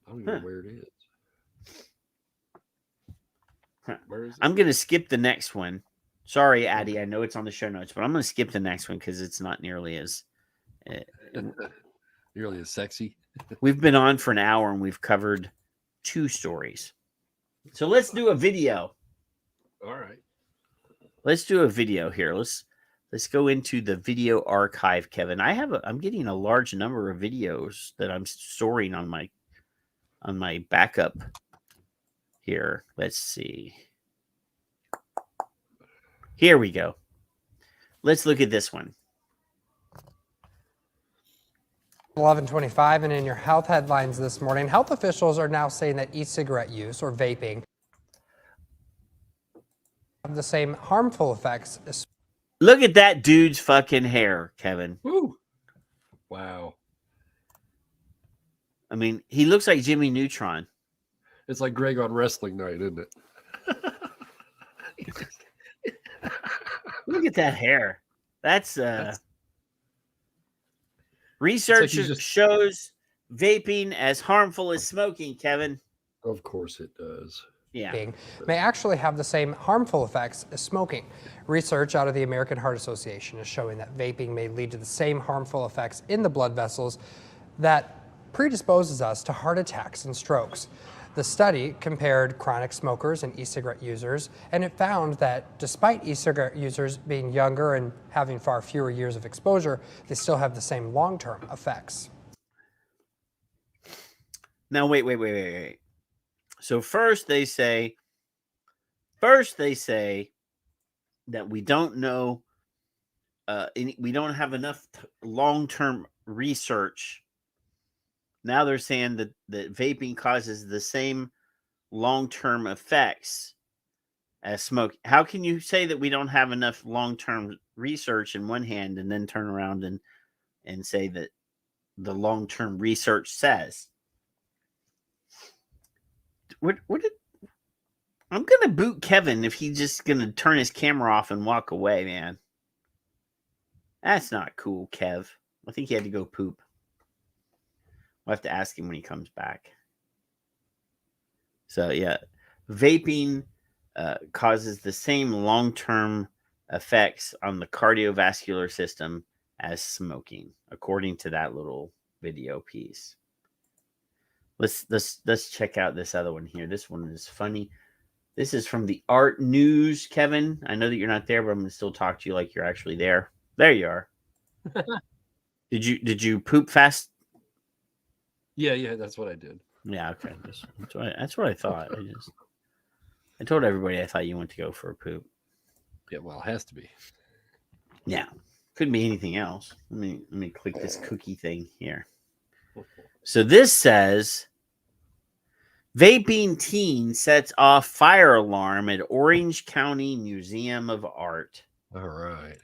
[SPEAKER 4] I don't even know where it is. Where is it?
[SPEAKER 3] I'm going to skip the next one. Sorry, Addie. I know it's on the show notes, but I'm going to skip the next one because it's not nearly as
[SPEAKER 4] nearly as sexy.
[SPEAKER 3] We've been on for an hour and we've covered 2 stories. So let's do a video.
[SPEAKER 4] All right.
[SPEAKER 3] Let's do a video here. Let's go into the video archive, Kevin. I'm getting a large number of videos that I'm storing on my backup here. Let's see. Here we go. Let's look at this one.
[SPEAKER 5] 11:25, and in your health headlines this morning, health officials are now saying that e-cigarette use or vaping have the same harmful effects as.
[SPEAKER 3] Look at that dude's fucking hair, Kevin.
[SPEAKER 4] Woo. Wow.
[SPEAKER 3] I mean, he looks like Jimmy Neutron.
[SPEAKER 4] It's like Greg on wrestling night, isn't it?
[SPEAKER 3] Look at that hair. That's research shows vaping as harmful as smoking, Kevin.
[SPEAKER 4] Of course it does.
[SPEAKER 3] Yeah.
[SPEAKER 5] May actually have the same harmful effects as smoking. Research out of the American Heart Association is showing that vaping may lead to the same harmful effects in the blood vessels that predisposes us to heart attacks and strokes. The study compared chronic smokers and e-cigarette users, and it found that despite e-cigarette users being younger and having far fewer years of exposure, they still have the same long-term effects.
[SPEAKER 3] Now, wait. So first they say that we don't know, we don't have enough long-term research. Now they're saying that vaping causes the same long-term effects as smoke. How can you say that we don't have enough long-term research in one hand and then turn around and say that the long-term research says? I'm gonna boot Kevin if he's just gonna turn his camera off and walk away, man. That's not cool, Kev. I think he had to go poop. We'll have to ask him when he comes back. So yeah, vaping causes the same long-term effects on the cardiovascular system as smoking, according to that little video piece. Let's check out this other one here. This one is funny. This is from the Art News, Kevin. I know that you're not there, but I'm going to still talk to you like you're actually there. There you are. Did you poop fast?
[SPEAKER 4] Yeah, that's what I did.
[SPEAKER 3] Yeah, okay. That's what I thought. I told everybody I thought you went to go for a poop.
[SPEAKER 4] Yeah, well, it has to be.
[SPEAKER 3] Yeah. Couldn't be anything else. Let me click this cookie thing here. So this says, vaping teen sets off fire alarm at Orange County Museum of Art.
[SPEAKER 4] All right.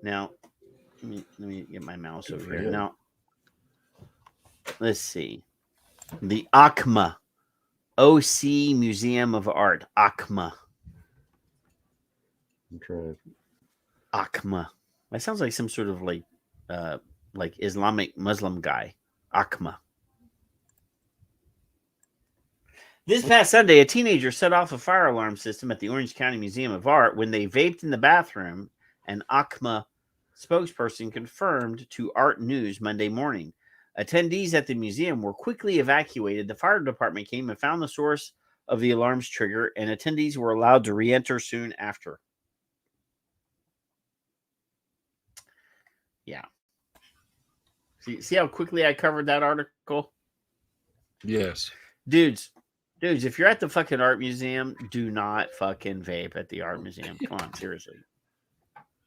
[SPEAKER 3] Now, let me get my mouse over here. Now, let's see. The ACMA, OC Museum of Art. ACMA.
[SPEAKER 4] I'm trying.
[SPEAKER 3] ACMA. That sounds like some sort of like Islamic Muslim guy. ACMA. This past Sunday, a teenager set off a fire alarm system at the Orange County Museum of Art when they vaped in the bathroom, an ACMA spokesperson confirmed to Art News Monday morning. Attendees at the museum were quickly evacuated. The fire department came and found the source of the alarm's trigger, and attendees were allowed to re-enter soon after. Yeah. See how quickly I covered that article?
[SPEAKER 4] Yes.
[SPEAKER 3] Dudes, if you're at the fucking art museum, do not fucking vape at the art museum. Come on, seriously.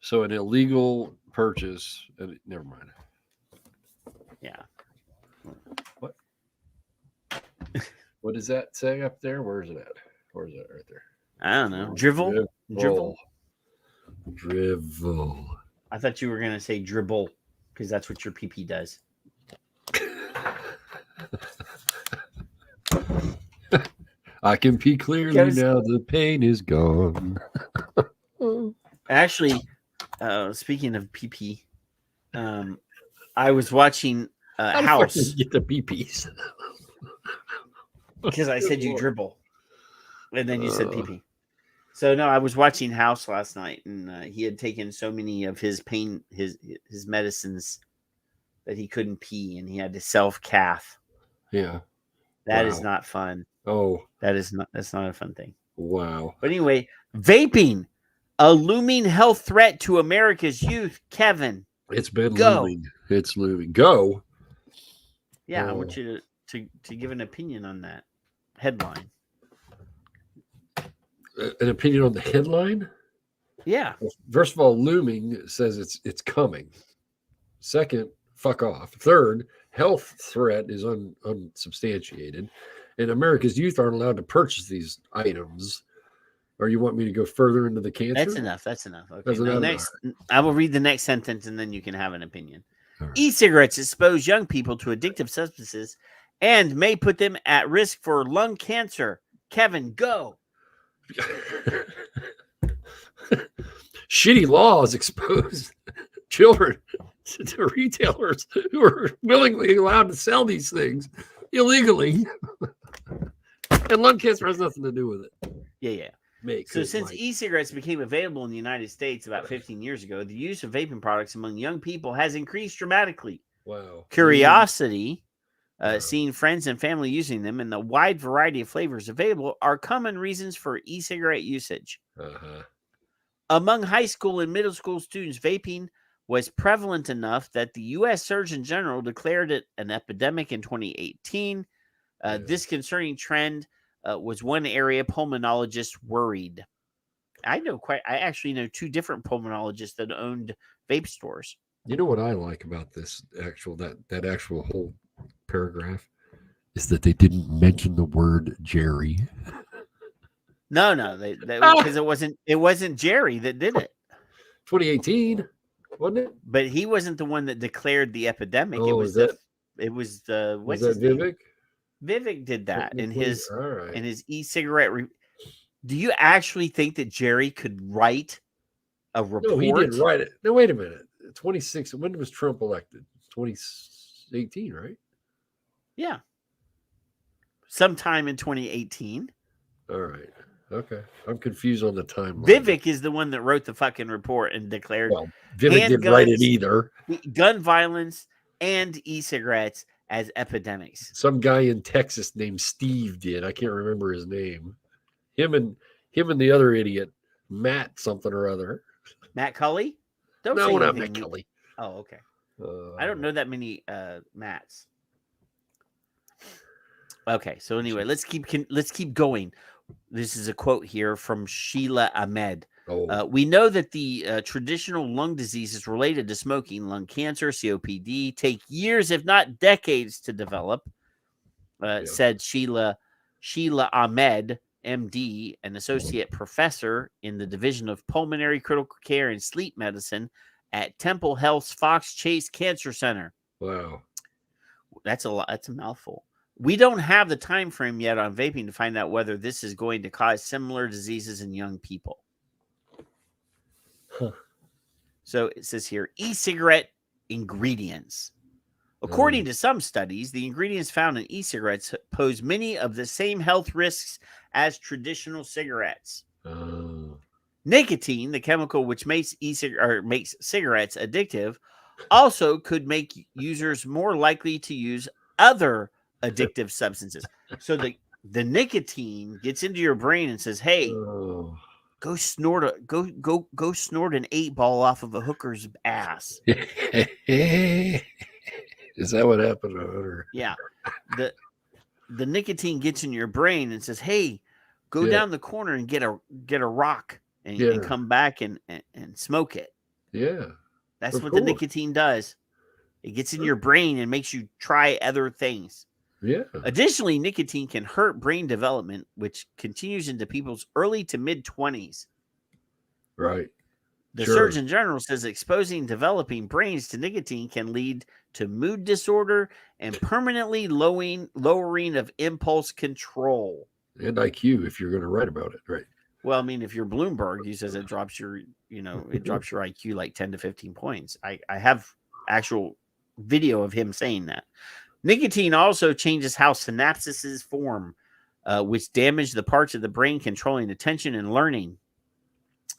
[SPEAKER 4] So an illegal purchase. Never mind.
[SPEAKER 3] Yeah.
[SPEAKER 4] What? What does that say up there? Where is it at? Where is it right there?
[SPEAKER 3] I don't know. Drivel.
[SPEAKER 4] Drivel.
[SPEAKER 3] I thought you were gonna say dribble because that's what your PP does.
[SPEAKER 4] I can pee clearly now. The pain is gone.
[SPEAKER 3] Actually, speaking of PP, I was watching House.
[SPEAKER 4] How the fuck did you get the PPs?
[SPEAKER 3] Because I said you dribble, and then you said PP. So no, I was watching House last night, and he had taken so many of his pain, his medicines, that he couldn't pee, and he had to self-cath.
[SPEAKER 4] Yeah,
[SPEAKER 3] that is not fun.
[SPEAKER 4] Oh,
[SPEAKER 3] that's not a fun thing.
[SPEAKER 4] Wow.
[SPEAKER 3] But anyway, vaping, a looming health threat to America's youth. Kevin,
[SPEAKER 4] it's been looming. It's looming. Go.
[SPEAKER 3] Yeah, I want you to give an opinion on that headline.
[SPEAKER 4] An opinion on the headline?
[SPEAKER 3] Yeah.
[SPEAKER 4] Well, first of all, looming says it's coming. Second, fuck off. Third, health threat is unsubstantiated, and America's youth aren't allowed to purchase these items. Or you want me to go further into the cancer?
[SPEAKER 3] That's enough. Okay. I will read the next sentence, and then you can have an opinion. Right. E-cigarettes expose young people to addictive substances and may put them at risk for lung cancer. Kevin, go.
[SPEAKER 4] Shitty laws expose children to retailers who are willingly allowed to sell these things illegally. And lung cancer has nothing to do with it.
[SPEAKER 3] Yeah. Since e-cigarettes became available in the United States about 15 years ago, the use of vaping products among young people has increased dramatically.
[SPEAKER 4] Wow.
[SPEAKER 3] Curiosity, seeing friends and family using them, and the wide variety of flavors available are common reasons for e-cigarette usage.
[SPEAKER 4] Uh-huh.
[SPEAKER 3] Among high school and middle school students, vaping was prevalent enough that the U.S. Surgeon General declared it an epidemic in 2018. This concerning trend was one area pulmonologists worried. I actually know two different pulmonologists that owned vape stores.
[SPEAKER 4] You know what I like about this that actual whole paragraph is that they didn't mention the word Jerry.
[SPEAKER 3] No, because it wasn't Jerry that did it.
[SPEAKER 4] 2018, wasn't it?
[SPEAKER 3] But he wasn't the one that declared the epidemic.
[SPEAKER 4] Oh,
[SPEAKER 3] was that Vivek? Vivek did that in his e-cigarette. Do you actually think that Jerry could write a report?
[SPEAKER 4] No, he didn't write it. No, wait a minute. 26. When was Trump elected? 2018, right?
[SPEAKER 3] Yeah. Sometime in 2018.
[SPEAKER 4] All right. Okay. I'm confused on the timeline.
[SPEAKER 3] Vivek is the one that wrote the fucking report and declared.
[SPEAKER 4] Well, Vivek didn't write it either.
[SPEAKER 3] Gun violence and e-cigarettes as epidemics.
[SPEAKER 4] Some guy in Texas named Steve did. I can't remember his name. Him and the other idiot, Matt something or other.
[SPEAKER 3] Matt Cully?
[SPEAKER 4] No, not Matt Cully.
[SPEAKER 3] Oh, okay. I don't know that many Matts. Okay, so anyway, let's keep going. This is a quote here from Sheila Ahmed. We know that the traditional lung diseases related to smoking, lung cancer, COPD, take years, if not decades, to develop, said Sheila Ahmed, MD, an associate professor in the Division of Pulmonary Critical Care and Sleep Medicine at Temple Health's Fox Chase Cancer Center.
[SPEAKER 4] Wow.
[SPEAKER 3] That's a lot. That's a mouthful. We don't have the time frame yet on vaping to find out whether this is going to cause similar diseases in young people.
[SPEAKER 4] Huh.
[SPEAKER 3] So it says here, e-cigarette ingredients. According to some studies, the ingredients found in e-cigarettes pose many of the same health risks as traditional cigarettes. Nicotine, the chemical which makes cigarettes addictive, also could make users more likely to use other addictive substances. So the nicotine gets into your brain and says, "Hey, go snort an 8-ball off of a hooker's ass."
[SPEAKER 4] Is that what happened to her?
[SPEAKER 3] Yeah. The nicotine gets in your brain and says, "Hey, go down the corner and get a rock and come back and smoke it."
[SPEAKER 4] Yeah.
[SPEAKER 3] That's
[SPEAKER 4] Of
[SPEAKER 3] what the
[SPEAKER 4] course.
[SPEAKER 3] nicotine does. It gets in your brain and makes you try other things.
[SPEAKER 4] Yeah.
[SPEAKER 3] Additionally, nicotine can hurt brain development, which continues into people's early to mid-20s.
[SPEAKER 4] Right.
[SPEAKER 3] The
[SPEAKER 4] Sure.
[SPEAKER 3] Surgeon General says exposing developing brains to nicotine can lead to mood disorder and permanently lowering of impulse control.
[SPEAKER 4] And IQ, if you're going to write about it, right?
[SPEAKER 3] Well, I mean, if you're Bloomberg, he says it drops your IQ like 10 to 15 points. I have actual video of him saying that. Nicotine also changes how synapses form, which damage the parts of the brain controlling attention and learning.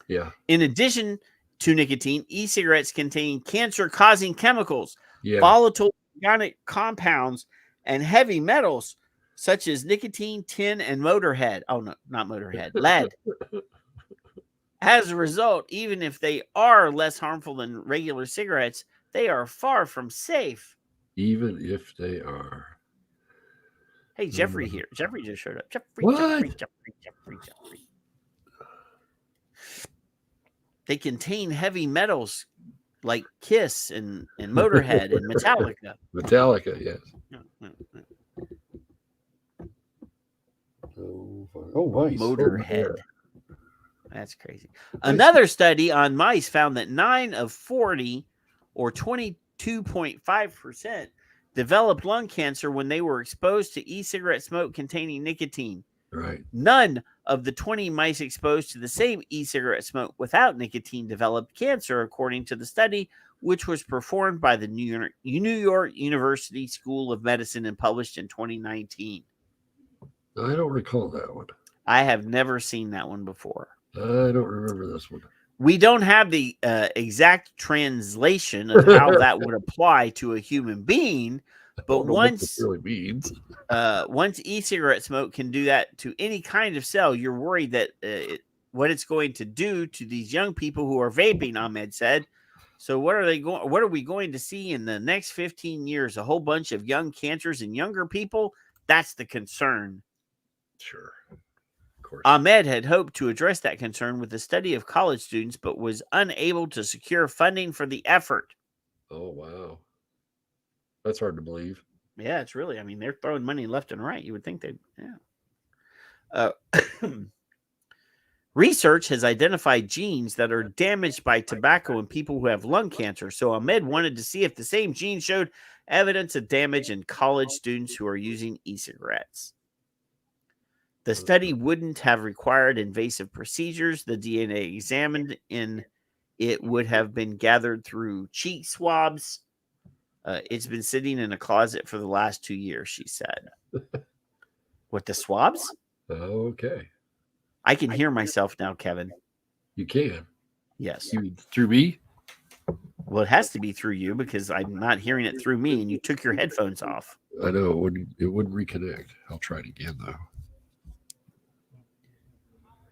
[SPEAKER 4] Yeah.
[SPEAKER 3] In addition to nicotine, e-cigarettes contain cancer-causing chemicals,
[SPEAKER 4] Yeah.
[SPEAKER 3] volatile organic compounds, and heavy metals such as nicotine, tin, and motorhead. Oh, no, not motorhead, lead. As a result, even if they are less harmful than regular cigarettes, they are far from safe.
[SPEAKER 4] Even if they are.
[SPEAKER 3] Hey, Jeffrey here. Jeffrey just showed up. Jeffrey. They contain heavy metals like Kiss and Motorhead and Metallica.
[SPEAKER 4] Metallica, yes. Oh, nice.
[SPEAKER 3] Motorhead. That's crazy. Another study on mice found that 9 of 40, or 22.5%, developed lung cancer when they were exposed to e-cigarette smoke containing nicotine.
[SPEAKER 4] Right.
[SPEAKER 3] None of the 20 mice exposed to the same e-cigarette smoke without nicotine developed cancer, according to the study, which was performed by the New York University School of Medicine and published in 2019.
[SPEAKER 4] I don't recall that one.
[SPEAKER 3] I have never seen that one before.
[SPEAKER 4] I don't remember this one.
[SPEAKER 3] We don't have the exact translation of how that would apply to a human being, but once
[SPEAKER 4] really means.
[SPEAKER 3] Once e-cigarette smoke can do that to any kind of cell, you're worried that what it's going to do to these young people who are vaping, Ahmed said. So what are we going to see in the next 15 years? A whole bunch of young cancers in younger people? That's the concern.
[SPEAKER 4] Sure. Of course.
[SPEAKER 3] Ahmed had hoped to address that concern with the study of college students, but was unable to secure funding for the effort.
[SPEAKER 4] Oh, wow. That's hard to believe.
[SPEAKER 3] Yeah, it's really, I mean, they're throwing money left and right. You would think they'd, yeah. Research has identified genes that are damaged by tobacco in people who have lung cancer. So Ahmed wanted to see if the same gene showed evidence of damage in college students who are using e-cigarettes. The study wouldn't have required invasive procedures. The DNA examined in it would have been gathered through cheek swabs. It's been sitting in a closet for the last 2 years, she said. What, the swabs?
[SPEAKER 4] Okay.
[SPEAKER 3] I can hear myself now, Kevin.
[SPEAKER 4] You can?
[SPEAKER 3] Yes.
[SPEAKER 4] Through me?
[SPEAKER 3] Well, it has to be through you because I'm not hearing it through me and you took your headphones off.
[SPEAKER 4] I know. It wouldn't reconnect. I'll try it again, though.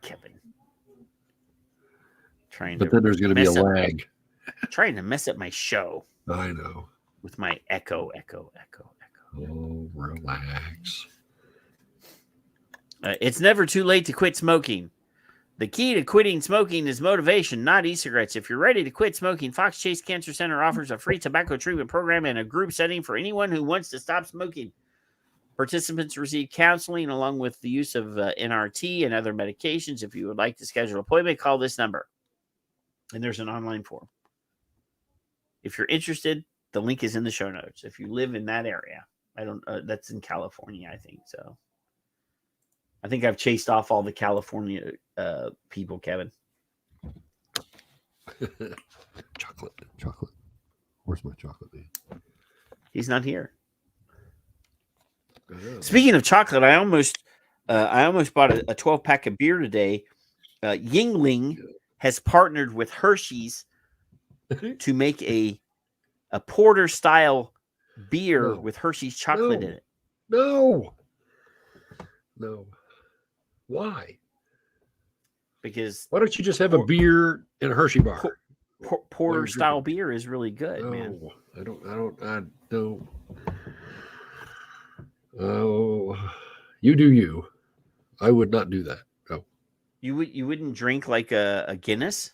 [SPEAKER 3] Kevin.
[SPEAKER 4] But then there's going to be a lag.
[SPEAKER 3] Trying to mess up my show.
[SPEAKER 4] I know.
[SPEAKER 3] With my echo.
[SPEAKER 4] Oh, relax.
[SPEAKER 3] It's never too late to quit smoking. The key to quitting smoking is motivation, not e-cigarettes. If you're ready to quit smoking, Fox Chase Cancer Center offers a free tobacco treatment program and a group setting for anyone who wants to stop smoking. Participants receive counseling along with the use of NRT and other medications. If you would like to schedule an appointment, call this number. And there's an online form. If you're interested, the link is in the show notes. If you live in that area, that's in California, I think. So I think I've chased off all the California people, Kevin.
[SPEAKER 4] Chocolate. Where's my chocolate, man?
[SPEAKER 3] He's not here. Speaking of chocolate, I almost bought a 12-pack of beer today. Yingling has partnered with Hershey's to make a porter style beer with Hershey's chocolate in it.
[SPEAKER 4] No. Why?
[SPEAKER 3] Because
[SPEAKER 4] why don't you just have a beer in a Hershey bar?
[SPEAKER 3] Porter style beer is really good, man.
[SPEAKER 4] I don't. Oh, you do you. I would not do that. No.
[SPEAKER 3] You wouldn't drink like a Guinness?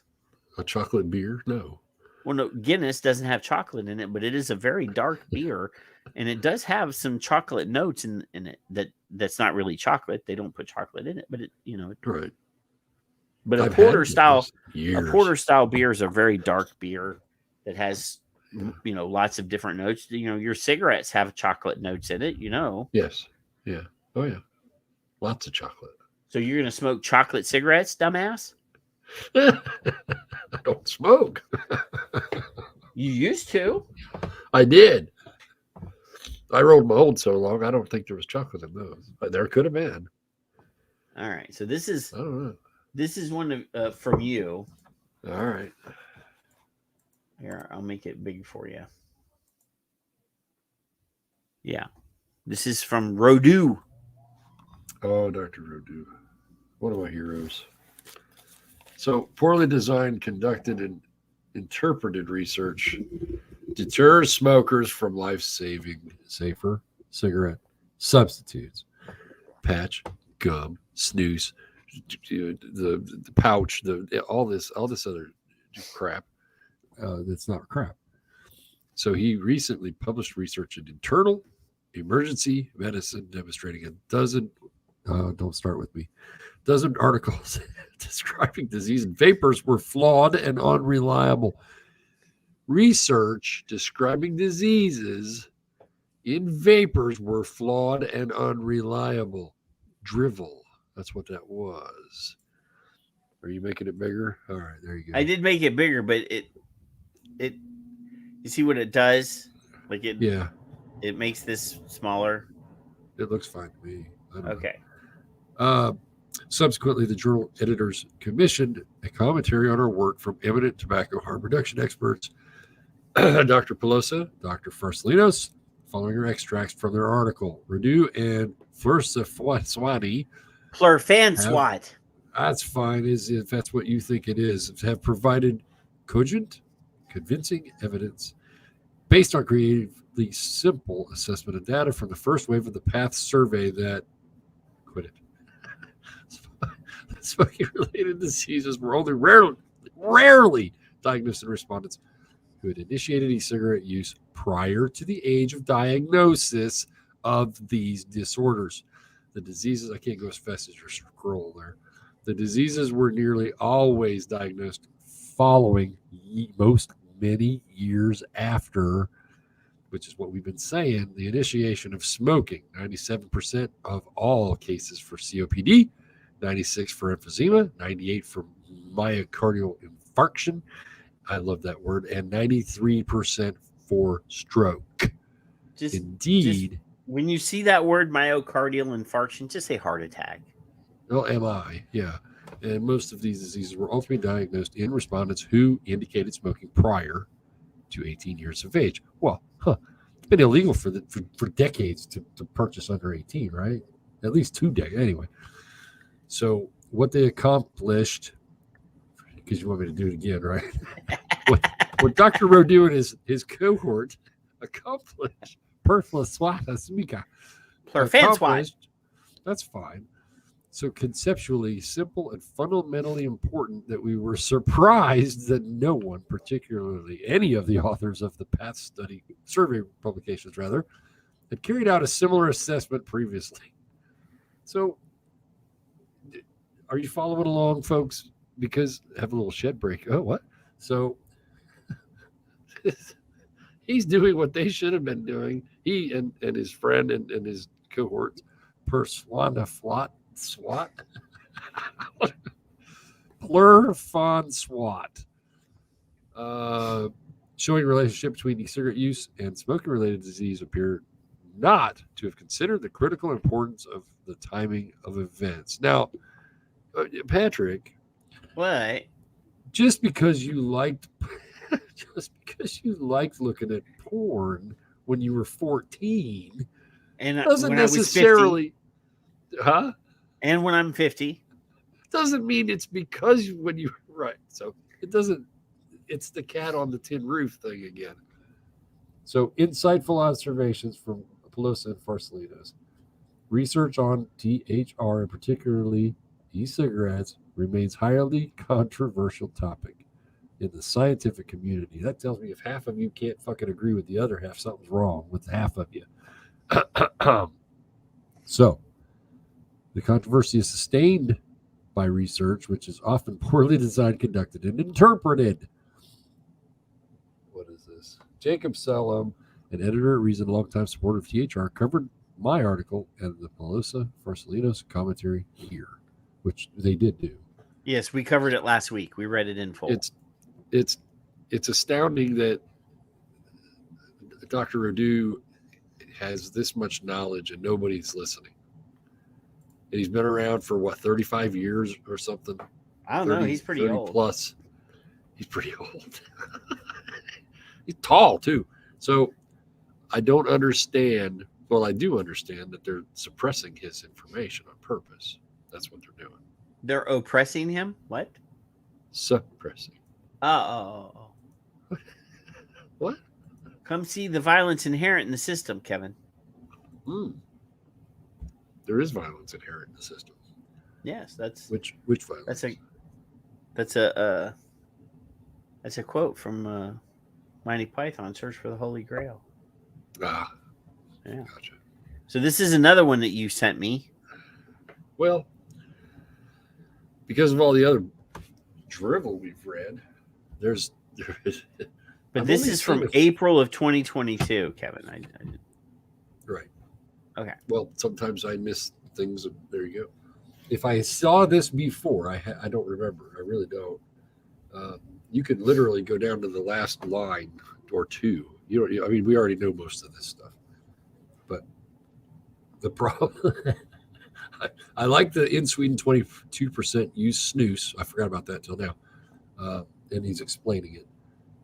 [SPEAKER 4] A chocolate beer? No.
[SPEAKER 3] Well, no, Guinness doesn't have chocolate in it, but it is a very dark beer, and it does have some chocolate notes in it that's not really chocolate. They don't put chocolate in it, but
[SPEAKER 4] Right.
[SPEAKER 3] But
[SPEAKER 4] I've had Guinness
[SPEAKER 3] a porter style beer is a very dark beer that has lots of different notes. Your cigarettes have chocolate notes in it.
[SPEAKER 4] Yes. Yeah. Oh yeah. Lots of chocolate.
[SPEAKER 3] So you're gonna smoke chocolate cigarettes, dumbass?
[SPEAKER 4] I don't smoke.
[SPEAKER 3] You used to.
[SPEAKER 4] I did. I rolled my old so long. I don't think there was chocolate in those. But there could have been.
[SPEAKER 3] All right. So this is
[SPEAKER 4] I don't know.
[SPEAKER 3] This is one of from you.
[SPEAKER 4] All right.
[SPEAKER 3] Here, I'll make it big for you. Yeah. This is from Rodu.
[SPEAKER 4] Oh, Dr. Rodu. One of my heroes. So, poorly designed, conducted, and interpreted research deters smokers from life-saving, safer cigarette substitutes. Patch, gum, snus, the pouch, all this other crap. That's not crap. So he recently published research in internal emergency medicine demonstrating a dozen articles describing disease and vapors were flawed and unreliable. Research describing diseases in vapors were flawed and unreliable. Drivel. That's what that was. Are you making it bigger? All right, there you go.
[SPEAKER 3] I did make it bigger, but it you see what it does? Like it makes this smaller.
[SPEAKER 4] It looks fine to me.
[SPEAKER 3] Okay.
[SPEAKER 4] Subsequently, the journal editors commissioned a commentary on our work from eminent tobacco harm reduction experts, Dr. Pelosa, Dr. Farsalinos, following her extracts from their article. Redu and Flursafwati.
[SPEAKER 3] Plurfanswat.
[SPEAKER 4] That's fine, if that's what you think it is, have provided cogent, convincing evidence based on creatively simple assessment of data from the first wave of the PATH survey that smoking-related diseases were only rarely diagnosed in respondents who had initiated e-cigarette use prior to the age of diagnosis of these disorders. The diseases, I can't go as fast as your scroll there. The diseases were nearly always diagnosed following many years after, which is what we've been saying, the initiation of smoking. 97% of all cases for COPD, 96 for emphysema, 98 for myocardial infarction. I love that word. And 93% for stroke. Indeed.
[SPEAKER 3] When you see that word myocardial infarction, just say heart attack.
[SPEAKER 4] Well, MI, yeah. And most of these diseases were ultimately diagnosed in respondents who indicated smoking prior to 18 years of age. Well, it's been illegal for decades to purchase under 18, right? At least 2 decades. Anyway, so what they accomplished, because you want me to do it again, right? what Dr. Rodu and his cohort accomplished, that's fine. So conceptually simple and fundamentally important that we were surprised that no one, particularly any of the authors of the PATH study survey publications, rather, had carried out a similar assessment previously. So are you following along, folks? Because have a little shed break. Oh, what? So he's doing what they should have been doing. He and his friend and his cohorts, Plurfanswat, showing relationship between e-cigarette use and smoking-related disease appear not to have considered the critical importance of the timing of events. Now, Patrick,
[SPEAKER 3] what?
[SPEAKER 4] Just because you liked looking at porn when you were 14
[SPEAKER 3] and
[SPEAKER 4] doesn't necessarily,
[SPEAKER 3] And when I'm 50,
[SPEAKER 4] doesn't mean it's because when you right. So it doesn't. It's the cat on the tin roof thing again. So insightful observations from Pelosa and Farsalinos. Research on THR and particularly e-cigarettes remains highly controversial topic. in the scientific community. That tells me if half of you can't fucking agree with the other half, something's wrong with half of you. So, the controversy is sustained by research, which is often poorly designed, conducted, and interpreted. What is this? Jacob Salem, an editor at Reason, longtime supporter of THR, covered my article and the Melissa Farsalinos commentary here, which they did do.
[SPEAKER 3] Yes, we covered it last week. We read it in full.
[SPEAKER 4] It's astounding that Dr. Radu has this much knowledge and nobody's listening. And he's been around for what, 35 years or something?
[SPEAKER 3] I don't know. He's pretty old.
[SPEAKER 4] Plus. He's pretty old. He's tall too. So I don't understand. Well, I do understand that they're suppressing his information on purpose. That's what they're doing.
[SPEAKER 3] They're oppressing him? What?
[SPEAKER 4] Suppressing.
[SPEAKER 3] Oh.
[SPEAKER 4] What?
[SPEAKER 3] Come see the violence inherent in the system, Kevin.
[SPEAKER 4] There is violence inherent in the system.
[SPEAKER 3] Yes, that's
[SPEAKER 4] which violence?
[SPEAKER 3] That's a quote from Monty Python, Search for the Holy Grail.
[SPEAKER 4] Ah,
[SPEAKER 3] yeah,
[SPEAKER 4] gotcha.
[SPEAKER 3] So this is another one that you sent me.
[SPEAKER 4] Well, because of all the other drivel we've read, there is.
[SPEAKER 3] But this is from April of 2022, Kevin.
[SPEAKER 4] Right.
[SPEAKER 3] Okay.
[SPEAKER 4] Well, sometimes I miss things. There you go. If I saw this before, I don't remember. I really don't. You could literally go down to the last line or two. I mean, we already know most of this stuff. But the problem, I like the in Sweden 22% use snus. I forgot about that till now. And he's explaining it.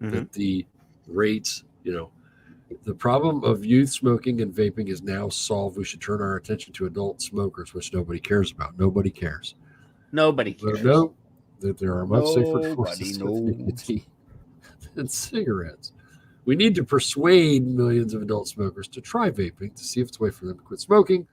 [SPEAKER 4] That the rates, the problem of youth smoking and vaping is now solved. We should turn our attention to adult smokers, which nobody cares about. Nobody cares.
[SPEAKER 3] Nobody cares.
[SPEAKER 4] No, that there are much safer forces of nicotine than cigarettes. We need to persuade millions of adult smokers to try vaping to see if it's a way for them to quit smoking,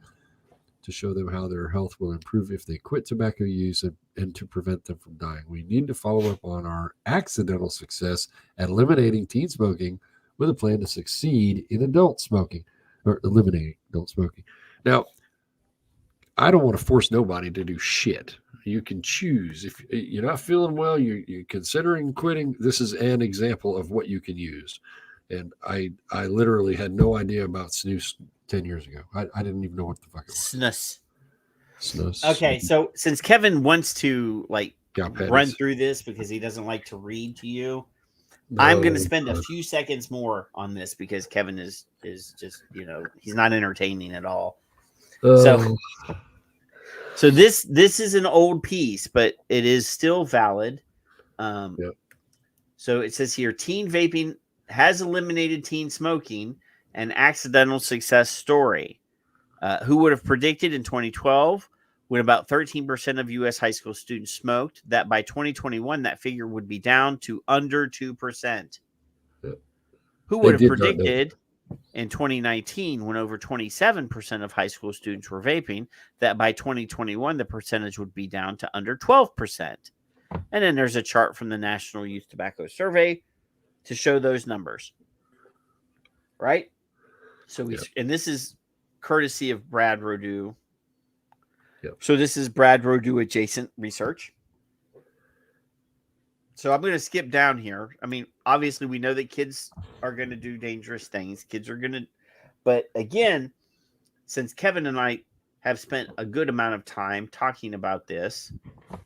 [SPEAKER 4] to show them how their health will improve if they quit tobacco use, and to prevent them from dying. We need to follow up on our accidental success at eliminating teen smoking with a plan to succeed in adult smoking, or eliminating adult smoking. Now, I don't want to force nobody to do shit. You can choose. If you're not feeling well, you're considering quitting, this is an example of what you can use. And I literally had no idea about snus 10 years ago. I didn't even know what the fuck it was. Snus.
[SPEAKER 3] Okay, so since Kevin wants to run through this because he doesn't like to read to you, I'm going to spend a few seconds more on this because Kevin is just, he's not entertaining at all. So this is an old piece, but it is still valid. So it says here, teen vaping has eliminated teen smoking, an accidental success story. Who would have predicted in 2012, when about 13% of U.S. high school students smoked, that by 2021 that figure would be down to under 2%? Who would have predicted in 2019, when over 27% of high school students were vaping, that by 2021 the percentage would be down to under 12%? And then there's a chart from the National Youth Tobacco Survey to show those numbers. Right? So and this is courtesy of Brad Rodu. So this is Brad Rodu adjacent research. So I'm going to skip down here. I mean, obviously we know that kids are going to do dangerous things. Kids are going to, but again, since Kevin and I have spent a good amount of time talking about this,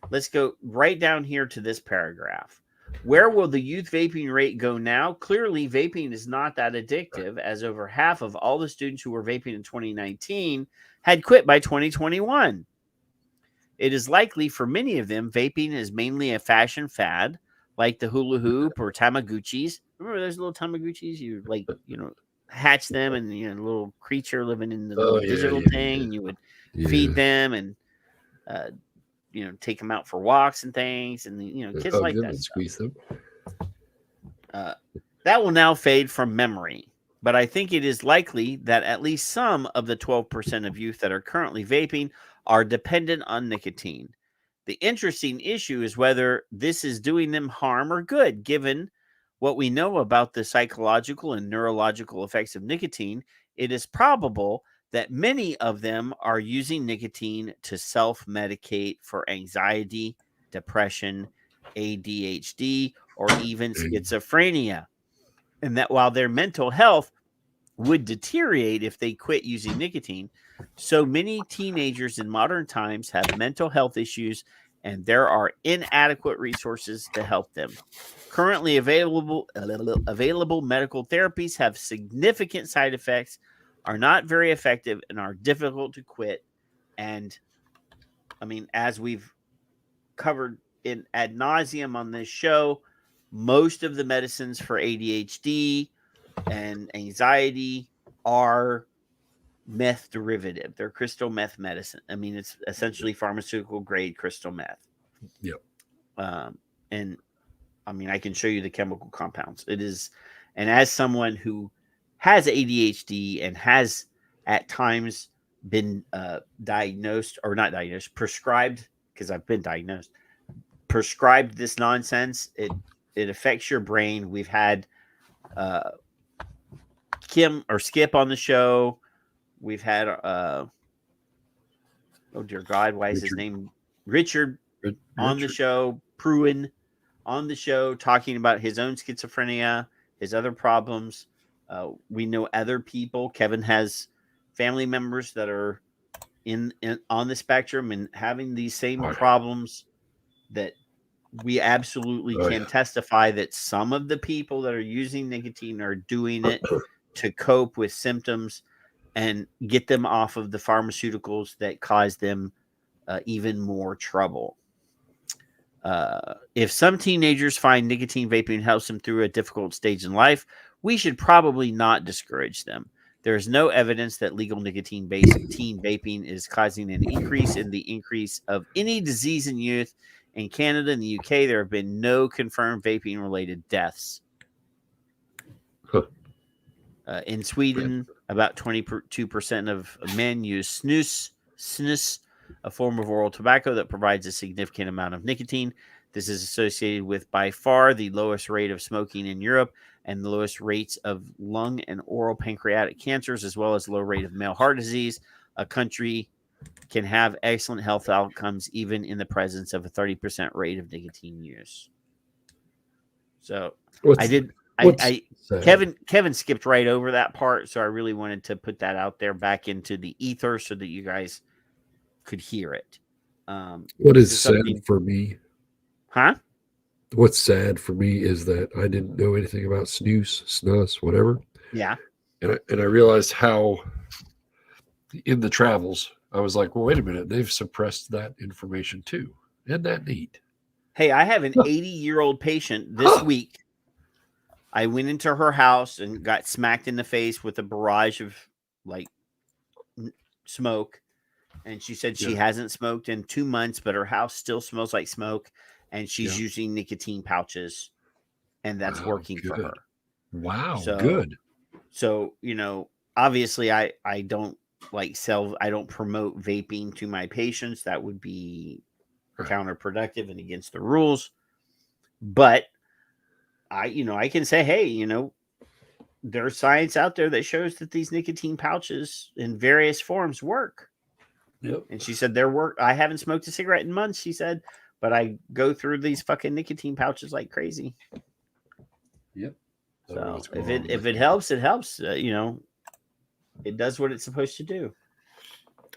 [SPEAKER 3] let's go right down here to this paragraph. Where will the youth vaping rate go now? Clearly, vaping is not that addictive, as over half of all the students who were vaping in 2019 had quit by 2021. It is likely for many of them, vaping is mainly a fashion fad, like the hula hoop or Tamagotchis. Remember those little Tamagotchis? You hatch them, and a little creature living in the little digital thing, and you would feed them and take them out for walks and things, and kids like that.
[SPEAKER 4] Squeeze them.
[SPEAKER 3] That will now fade from memory, but I think it is likely that at least some of the 12% of youth that are currently vaping are dependent on nicotine. The interesting issue is whether this is doing them harm or good, given what we know about the psychological and neurological effects of nicotine. It is probable that many of them are using nicotine to self-medicate for anxiety, depression, ADHD, or even schizophrenia. And that while their mental health would deteriorate if they quit using nicotine, so many teenagers in modern times have mental health issues, and there are inadequate resources to help them. Currently available medical therapies have significant side effects, are not very effective, and are difficult to quit. And I mean, as we've covered in ad nauseum on this show, most of the medicines for ADHD and anxiety are meth derivative. They're crystal meth medicine. I mean, it's essentially pharmaceutical grade crystal meth.
[SPEAKER 4] Yep.
[SPEAKER 3] And I mean, I can show you the chemical compounds. It is, and as someone who has ADHD and has at times been diagnosed, or not diagnosed, prescribed, because I've been diagnosed, prescribed this nonsense, it affects your brain. We've had Kim or Skip on the show. We've had oh dear God, why is his name Richard on the show? Pruin on the show talking about his own schizophrenia, his other problems. We know other people. Kevin has family members that are in on the spectrum and having these same problems, that we absolutely can testify that some of the people that are using nicotine are doing it to cope with symptoms and get them off of the pharmaceuticals that cause them even more trouble. If some teenagers find nicotine vaping helps them through a difficult stage in life, we should probably not discourage them. There is no evidence that legal nicotine-based teen vaping is causing an increase in the increase of any disease in youth. In Canada and the UK, there have been no confirmed vaping-related deaths. In Sweden, about 22% of men use snus, a form of oral tobacco that provides a significant amount of nicotine. This is associated with by far the lowest rate of smoking in Europe and the lowest rates of lung and oral pancreatic cancers, as well as low rate of male heart disease. A country can have excellent health outcomes even in the presence of a 30% rate of nicotine use. So Kevin skipped right over that part, so I really wanted to put that out there back into the ether so that you guys could hear it.
[SPEAKER 4] What is sad for me?
[SPEAKER 3] Huh?
[SPEAKER 4] What's sad for me is that I didn't know anything about snus, whatever.
[SPEAKER 3] Yeah.
[SPEAKER 4] And I realized how in the travels, I was like, well, wait a minute, they've suppressed that information too. Isn't that neat?
[SPEAKER 3] Hey, I have an 80-year-old patient this week. I went into her house and got smacked in the face with a barrage of like smoke. And she said she hasn't smoked in 2 months, but her house still smells like smoke. And she's using nicotine pouches, and that's working for her.
[SPEAKER 4] Wow, good.
[SPEAKER 3] So, you know, obviously I don't I don't promote vaping to my patients. That would be counterproductive and against the rules. But I can say, hey, there's science out there that shows that these nicotine pouches in various forms work.
[SPEAKER 4] Yep.
[SPEAKER 3] And she said I haven't smoked a cigarette in months, she said, but I go through these fucking nicotine pouches like crazy.
[SPEAKER 4] Yep.
[SPEAKER 3] So if it helps, it helps. It does what it's supposed to do.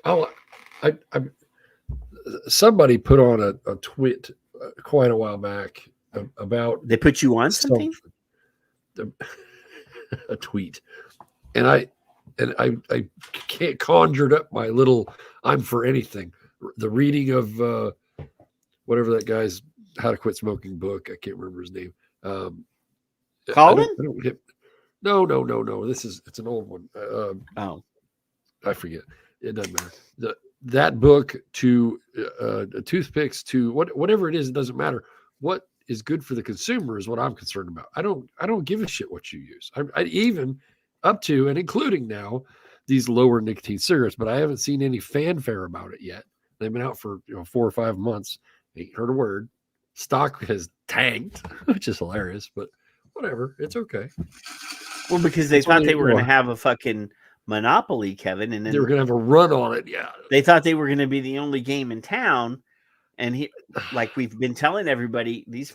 [SPEAKER 4] Oh, somebody put on a tweet quite a while back about.
[SPEAKER 3] They put you on something?
[SPEAKER 4] A tweet, and I can't conjured up my little I'm for anything. The reading of whatever that guy's How to Quit Smoking book. I can't remember his name.
[SPEAKER 3] Colin?
[SPEAKER 4] No. It's an old one. I forget. It doesn't matter. That book to toothpicks to whatever it is, it doesn't matter. What is good for the consumer is what I'm concerned about. I don't give a shit what you use. I even up to and including now these lower nicotine cigarettes, but I haven't seen any fanfare about it yet. They've been out for 4 or 5 months, Ain't heard a word. Stock has tanked, which is hilarious, but whatever. It's okay.
[SPEAKER 3] Well, because they
[SPEAKER 4] That's
[SPEAKER 3] thought
[SPEAKER 4] what
[SPEAKER 3] they were going to
[SPEAKER 4] want.
[SPEAKER 3] have a fucking monopoly, Kevin, and
[SPEAKER 4] They
[SPEAKER 3] then
[SPEAKER 4] were going to have a run on it. Yeah.
[SPEAKER 3] they thought they were going to be the only game in town. And like we've been telling everybody, the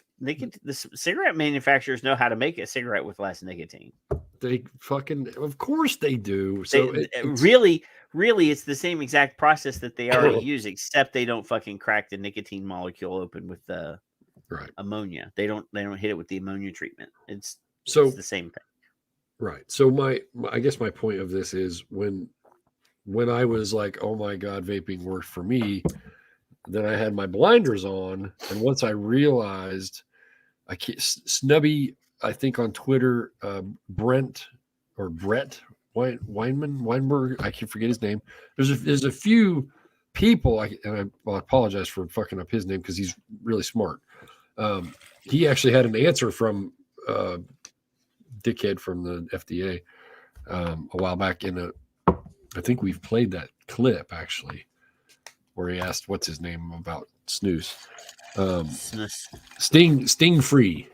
[SPEAKER 3] cigarette manufacturers know how to make a cigarette with less nicotine.
[SPEAKER 4] They fucking, of course they do. So
[SPEAKER 3] really, it's the same exact process that they already use, except they don't fucking crack the nicotine molecule open with the ammonia. They don't hit it with the ammonia treatment. It's the same thing.
[SPEAKER 4] Right. So I guess my point of this is when I was like, oh my God, vaping worked for me, then I had my blinders on. And once I realized Snubby, I think on Twitter, Brett Weinberg, I can forget his name. There's a few people, I apologize for fucking up his name because he's really smart. He actually had an answer from dickhead from the FDA a while back I think we've played that clip actually, where he asked what's his name about snus. Sting free.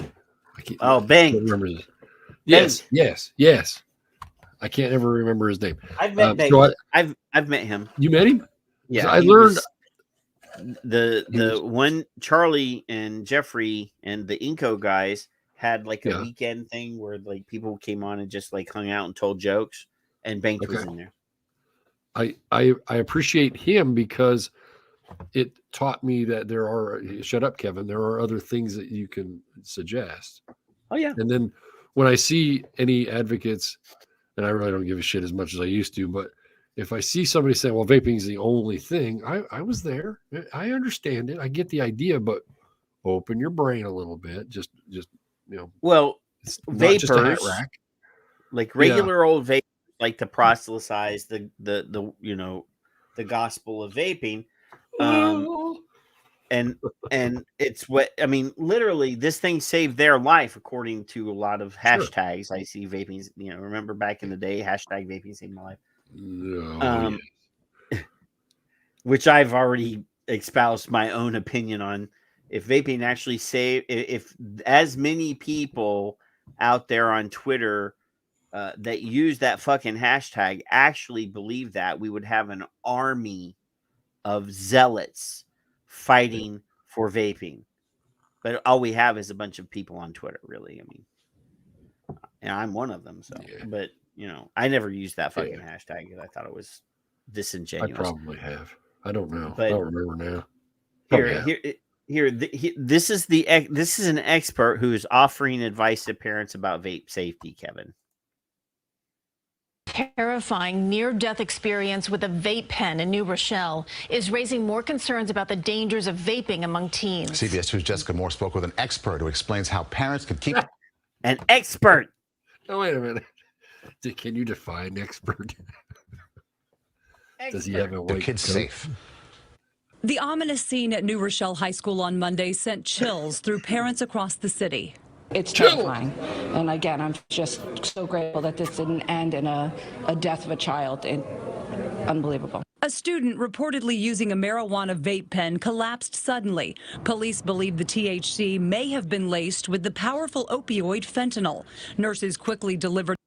[SPEAKER 3] Bang.
[SPEAKER 4] Yes. I can't ever remember his name.
[SPEAKER 3] I've met Bang. I've met him.
[SPEAKER 4] You met him?
[SPEAKER 3] Yeah.
[SPEAKER 4] I learned
[SPEAKER 3] the one Charlie and Jeffrey and the Inco guys had like a weekend thing where like people came on and just like hung out and told jokes, and Banks was in there.
[SPEAKER 4] I appreciate him because it taught me that there are, shut up, Kevin, there are other things that you can suggest.
[SPEAKER 3] Oh yeah.
[SPEAKER 4] And then when I see any advocates, and I really don't give a shit as much as I used to, but if I see somebody saying, well, vaping is the only thing, I was there. I understand it. I get the idea, but open your brain a little bit. Just
[SPEAKER 3] well, vapors, like regular old vapors, like to proselytize the gospel of vaping. And it's what I mean, literally this thing saved their life according to a lot of hashtags. I see vaping, remember back in the day, hashtag vaping saved my life. Which I've already espoused my own opinion on. If vaping actually if as many people out there on Twitter that use that fucking hashtag actually believe that, we would have an army of zealots fighting for vaping. But all we have is a bunch of people on Twitter, really. I mean, and I'm one of them. So, but I never used that fucking hashtag because I thought it was disingenuous.
[SPEAKER 4] I probably have. I don't know.
[SPEAKER 3] But
[SPEAKER 4] I don't remember now.
[SPEAKER 3] This is an expert who is offering advice to parents about vape safety, Kevin.
[SPEAKER 6] Terrifying near-death experience with a vape pen in New Rochelle is raising more concerns about the dangers of vaping among teens.
[SPEAKER 7] CBS 2's Jessica Moore spoke with an expert who explains how parents can keep...
[SPEAKER 3] An expert?
[SPEAKER 4] Oh, wait a minute. Can you define expert? Does he have a white
[SPEAKER 7] kids
[SPEAKER 4] coat?
[SPEAKER 7] Safe?
[SPEAKER 8] The ominous scene at New Rochelle High School on Monday sent chills through parents across the city.
[SPEAKER 9] It's terrifying. And again, I'm just so grateful that this didn't end in a death of a child. Unbelievable.
[SPEAKER 8] A student reportedly using a marijuana vape pen collapsed suddenly. Police believe the THC may have been laced with the powerful opioid fentanyl. Nurses quickly delivered.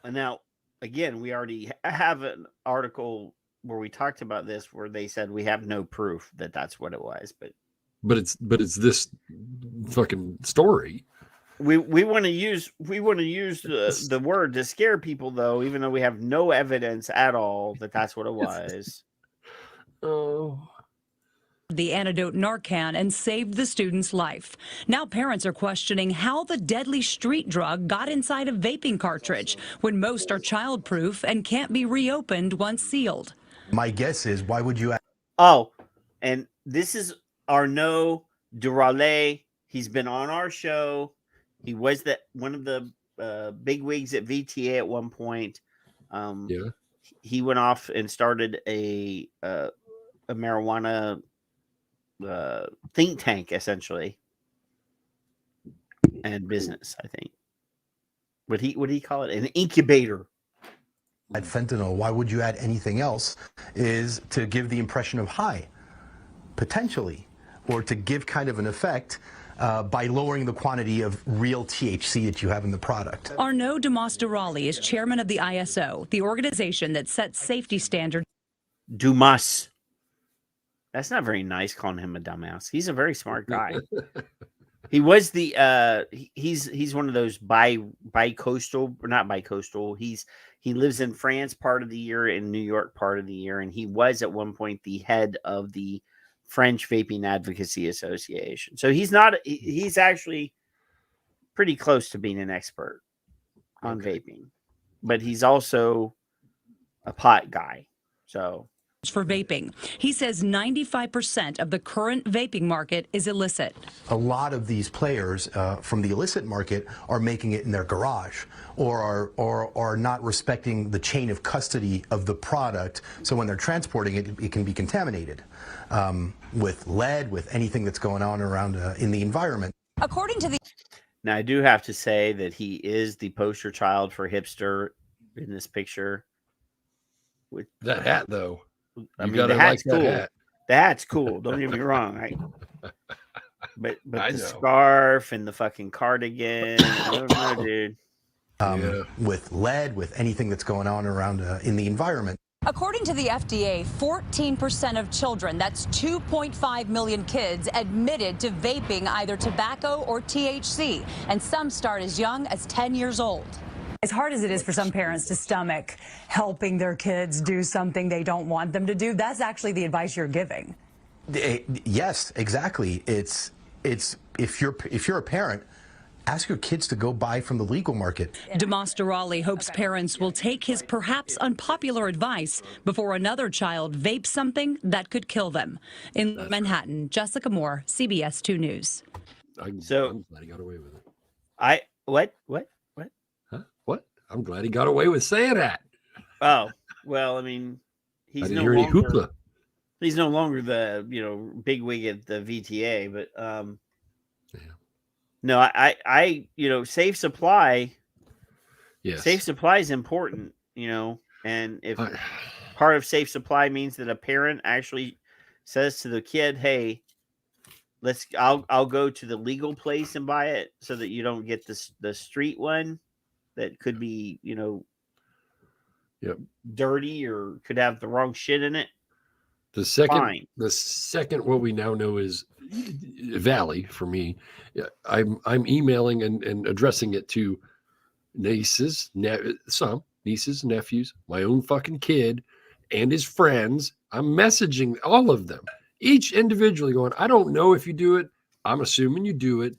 [SPEAKER 3] Now, again, we already have an article where we talked about this, where they said we have no proof that that's what it was, but
[SPEAKER 4] it's this fucking story.
[SPEAKER 3] We want to use the word to scare people, though, even though we have no evidence at all that that's what it was.
[SPEAKER 8] The antidote Narcan and saved the student's life. Now parents are questioning how the deadly street drug got inside a vaping cartridge when most are childproof and can't be reopened once sealed.
[SPEAKER 7] My guess is, why would you...
[SPEAKER 3] Oh, and this is Arnaud Durale. He's been on our show. He was one of the big wigs at VTA at one point. He went off and started a marijuana think tank, essentially, and business. I think. What do he call it? An incubator.
[SPEAKER 7] Add fentanyl, why would you add anything else? Is to give the impression of high. Potentially.
[SPEAKER 10] or to give kind of an effect by lowering the quantity of real THC that you have in the product.
[SPEAKER 8] Arnaud Dumas-Durali is chairman of the ISO, the organization that sets safety standards.
[SPEAKER 3] Dumas. That's not very nice calling him a dumbass. He's a very smart guy. He was the he's one of those bi-coastal, or not bi-coastal. He lives in France part of the year and New York part of the year, and he was at one point the head of the French Vaping Advocacy Association. So he's actually pretty close to being an expert on vaping, but he's also a pot guy. So
[SPEAKER 8] for vaping. He says 95% of the current vaping market is illicit.
[SPEAKER 10] A lot of these players from the illicit market are making it in their garage, or are not respecting the chain of custody of the product. So when they're transporting it, it can be contaminated with lead, with anything that's going on around in the environment.
[SPEAKER 8] According to the...
[SPEAKER 3] Now, I do have to say that he is the poster child for hipster in this picture.
[SPEAKER 4] With that hat, though.
[SPEAKER 3] I mean, the hat's cool. The hat's cool. Don't get me wrong. But the scarf and the fucking cardigan. I don't know, dude.
[SPEAKER 10] With lead, with anything that's going on around in the environment.
[SPEAKER 8] According to the FDA, 14% of children, that's 2.5 million kids, admitted to vaping either tobacco or THC, and some start as young as 10 years old.
[SPEAKER 11] As hard as it is for some parents to stomach helping their kids do something they don't want them to do, that's actually the advice you're giving.
[SPEAKER 10] Yes, exactly. It's if you're a parent, ask your kids to go buy from the legal market.
[SPEAKER 8] Dumas-Durali hopes parents will take his perhaps unpopular advice before another child vapes something that could kill them. In Manhattan, Jessica Moore, CBS 2 News.
[SPEAKER 4] I'm glad he got away with it.
[SPEAKER 3] What?
[SPEAKER 4] Huh? What? I'm glad he got away with saying that.
[SPEAKER 3] Oh, well, I mean, he's no longer the bigwig at the VTA, but no, I safe supply.
[SPEAKER 4] Yes.
[SPEAKER 3] Safe supply is important, and if part of safe supply means that a parent actually says to the kid, "Hey, I'll go to the legal place and buy it, so that you don't get the street one that could be dirty or could have the wrong shit in it."
[SPEAKER 4] The second what we now know is Valley for me. I'm emailing and addressing it to some nieces, nephews, my own fucking kid and his friends. I'm messaging all of them, each individually, going, I don't know if you do it. I'm assuming you do it.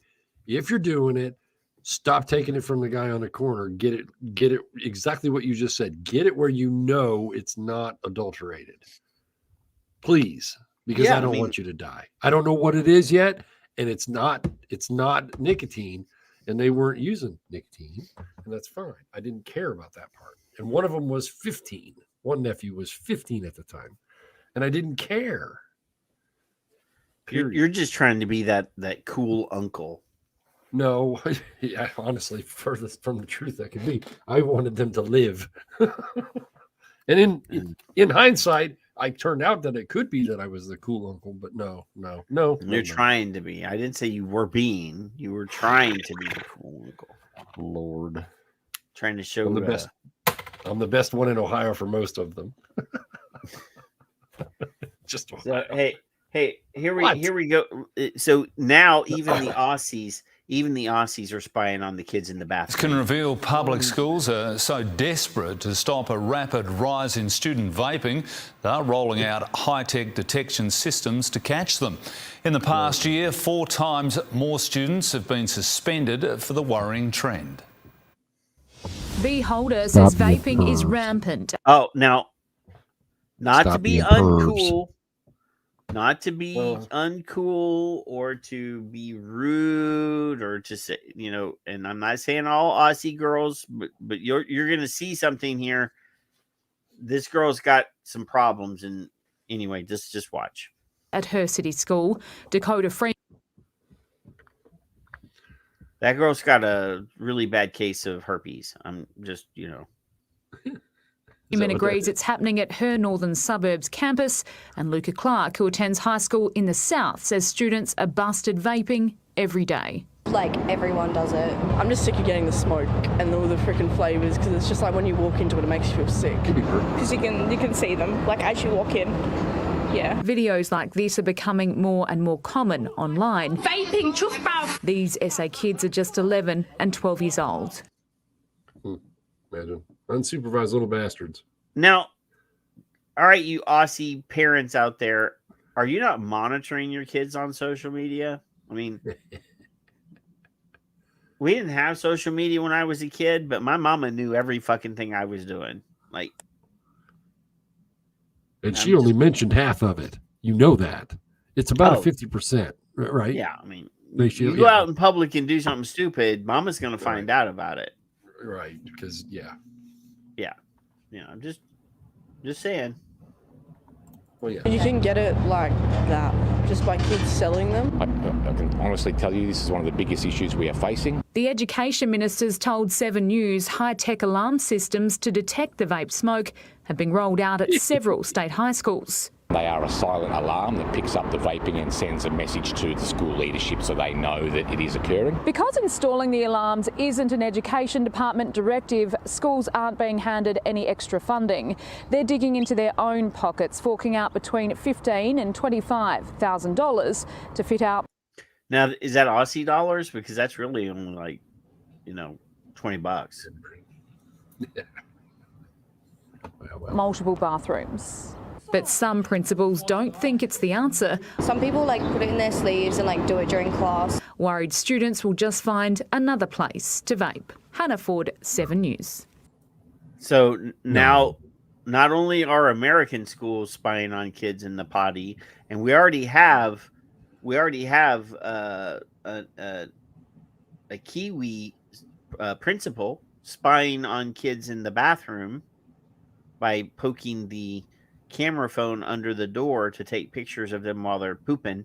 [SPEAKER 4] If you're doing it, stop taking it from the guy on the corner. Get it exactly what you just said. Get it where you know it's not adulterated. Please, because I don't want you to die. I don't know what it is yet, and it's not nicotine, and they weren't using nicotine, and that's fine. I didn't care about that part. And one of them was 15. One nephew was 15 at the time, and I didn't care. Period.
[SPEAKER 3] You're just trying to be that cool uncle.
[SPEAKER 4] No, yeah, honestly, furthest from the truth that could be. I wanted them to live. And in hindsight, I turned out that it could be that I was the cool uncle, but no.
[SPEAKER 3] You're trying to be. I didn't say you were being. You were trying to be the cool uncle.
[SPEAKER 4] Lord.
[SPEAKER 3] Trying to show
[SPEAKER 4] I'm the best. I'm the best one in Ohio for most of them. Just Ohio.
[SPEAKER 3] So, hey, here we go. So now even the Aussies are spying on the kids in the bathroom.
[SPEAKER 12] Can reveal public schools are so desperate to stop a rapid rise in student vaping, they're rolling out high-tech detection systems to catch them. In the past year, 4 times more students have been suspended for the worrying trend.
[SPEAKER 13] The Holder says vaping is rampant.
[SPEAKER 3] Oh, now, not to be uncool. Not to be uncool or to be rude or to say, and I'm not saying all Aussie girls, but you're going to see something here. This girl's got some problems, and anyway, just watch.
[SPEAKER 13] At her city school, Dakota Friend.
[SPEAKER 3] That girl's got a really bad case of herpes. I'm just,
[SPEAKER 13] Newman agrees it's happening at her northern suburbs campus, and Luca Clark, who attends high school in the south, says students are busted vaping every day.
[SPEAKER 14] Like, everyone does it. I'm just sick of getting the smoke and all the freaking flavours, because it's just like when you walk into it, it makes you feel sick.
[SPEAKER 15] Because you can see them, like, as you walk in. Yeah.
[SPEAKER 13] Videos like this are becoming more and more common online.
[SPEAKER 15] Vaping, chuffbau.
[SPEAKER 13] These SA kids are just 11 and 12 years old.
[SPEAKER 4] Imagine. Unsupervised little bastards.
[SPEAKER 3] Now, all right, you Aussie parents out there, are you not monitoring your kids on social media? I mean, we didn't have social media when I was a kid, but my mama knew every fucking thing I was doing. Like,
[SPEAKER 4] and she only mentioned half of it. You know that. It's about a 50%, right?
[SPEAKER 3] Yeah, I mean,
[SPEAKER 4] ratio.
[SPEAKER 3] You go out in public and do something stupid, mama's going to find out about it.
[SPEAKER 4] Right, because, yeah.
[SPEAKER 3] I'm just saying.
[SPEAKER 4] Well, yeah.
[SPEAKER 14] You can get it like that, just by kids selling them.
[SPEAKER 16] I can honestly tell you this is one of the biggest issues we are facing.
[SPEAKER 13] The Education Ministers told 7 News high-tech alarm systems to detect the vape smoke have been rolled out at several state high schools.
[SPEAKER 16] They are a silent alarm that picks up the vaping and sends a message to the school leadership so they know that it is occurring.
[SPEAKER 13] Because installing the alarms isn't an Education Department directive, schools aren't being handed any extra funding. They're digging into their own pockets, forking out between $15,000 and $25,000 to fit out.
[SPEAKER 3] Now, is that Aussie dollars? Because that's really only like, $20.
[SPEAKER 13] Multiple bathrooms. But some principals don't think it's the answer.
[SPEAKER 14] Some people put it in their sleeves and do it during class.
[SPEAKER 13] Worried students will just find another place to vape. Hannah Ford, 7 News.
[SPEAKER 3] So now, not only are American schools spying on kids in the potty, and we already have a Kiwi principal spying on kids in the bathroom by poking the camera phone under the door to take pictures of them while they're pooping.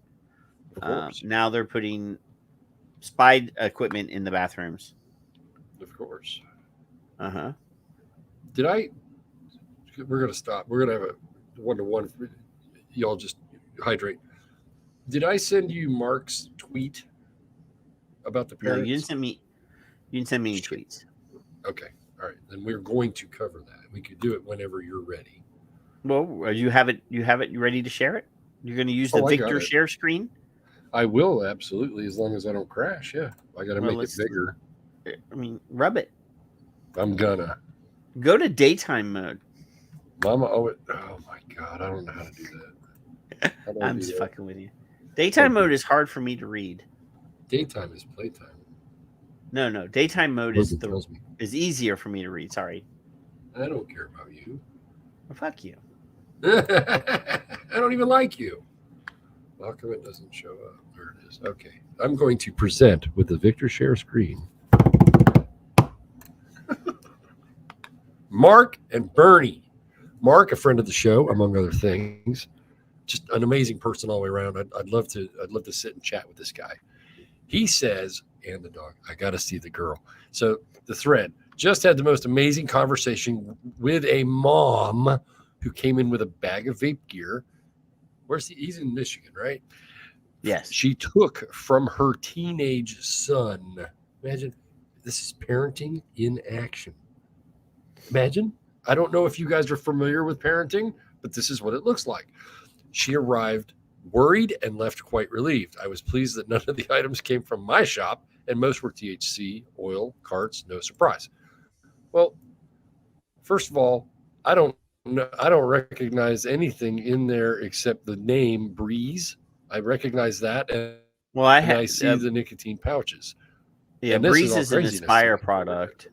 [SPEAKER 3] Now they're putting spy equipment in the bathrooms.
[SPEAKER 4] Of course.
[SPEAKER 3] Uh-huh.
[SPEAKER 4] We're going to stop. We're going to have a one-to-one. Y'all just hydrate. Did I send you Mark's tweet about the parents?
[SPEAKER 3] No, you didn't send me any tweets.
[SPEAKER 4] Okay. All right. Then we're going to cover that. We could do it whenever you're ready.
[SPEAKER 3] Well, you have it ready to share it? You're going to use the Victor share screen?
[SPEAKER 4] I will, absolutely, as long as I don't crash. Yeah. I got to make it bigger.
[SPEAKER 3] I mean, rub it.
[SPEAKER 4] I'm gonna.
[SPEAKER 3] Go to daytime mode.
[SPEAKER 4] Mama, oh my God, I don't know how to do that.
[SPEAKER 3] I'm just fucking with you. Daytime mode is hard for me to read.
[SPEAKER 4] Daytime is playtime.
[SPEAKER 3] No. Daytime mode is easier for me to read. Sorry.
[SPEAKER 4] I don't care about you.
[SPEAKER 3] Well, fuck you.
[SPEAKER 4] I don't even like you. How come it doesn't show up? There it is. Okay. I'm going to present with the Victor share screen. Mark and Bernie. Mark, a friend of the show, among other things. Just an amazing person all the way around. I'd love to sit and chat with this guy. He says, and the dog, I got to see the girl. So the thread just had the most amazing conversation with a mom who came in with a bag of vape gear. He's in Michigan, right?
[SPEAKER 3] Yes.
[SPEAKER 4] She took from her teenage son. Imagine, this is parenting in action. Imagine. I don't know if you guys are familiar with parenting, but this is what it looks like. She arrived worried and left quite relieved. I was pleased that none of the items came from my shop, and most were THC, oil, carts, no surprise. Well, first of all, I don't recognize anything in there except the name Breeze. I recognize that, and I see the nicotine pouches.
[SPEAKER 3] Yeah, Breeze is an Aspire product.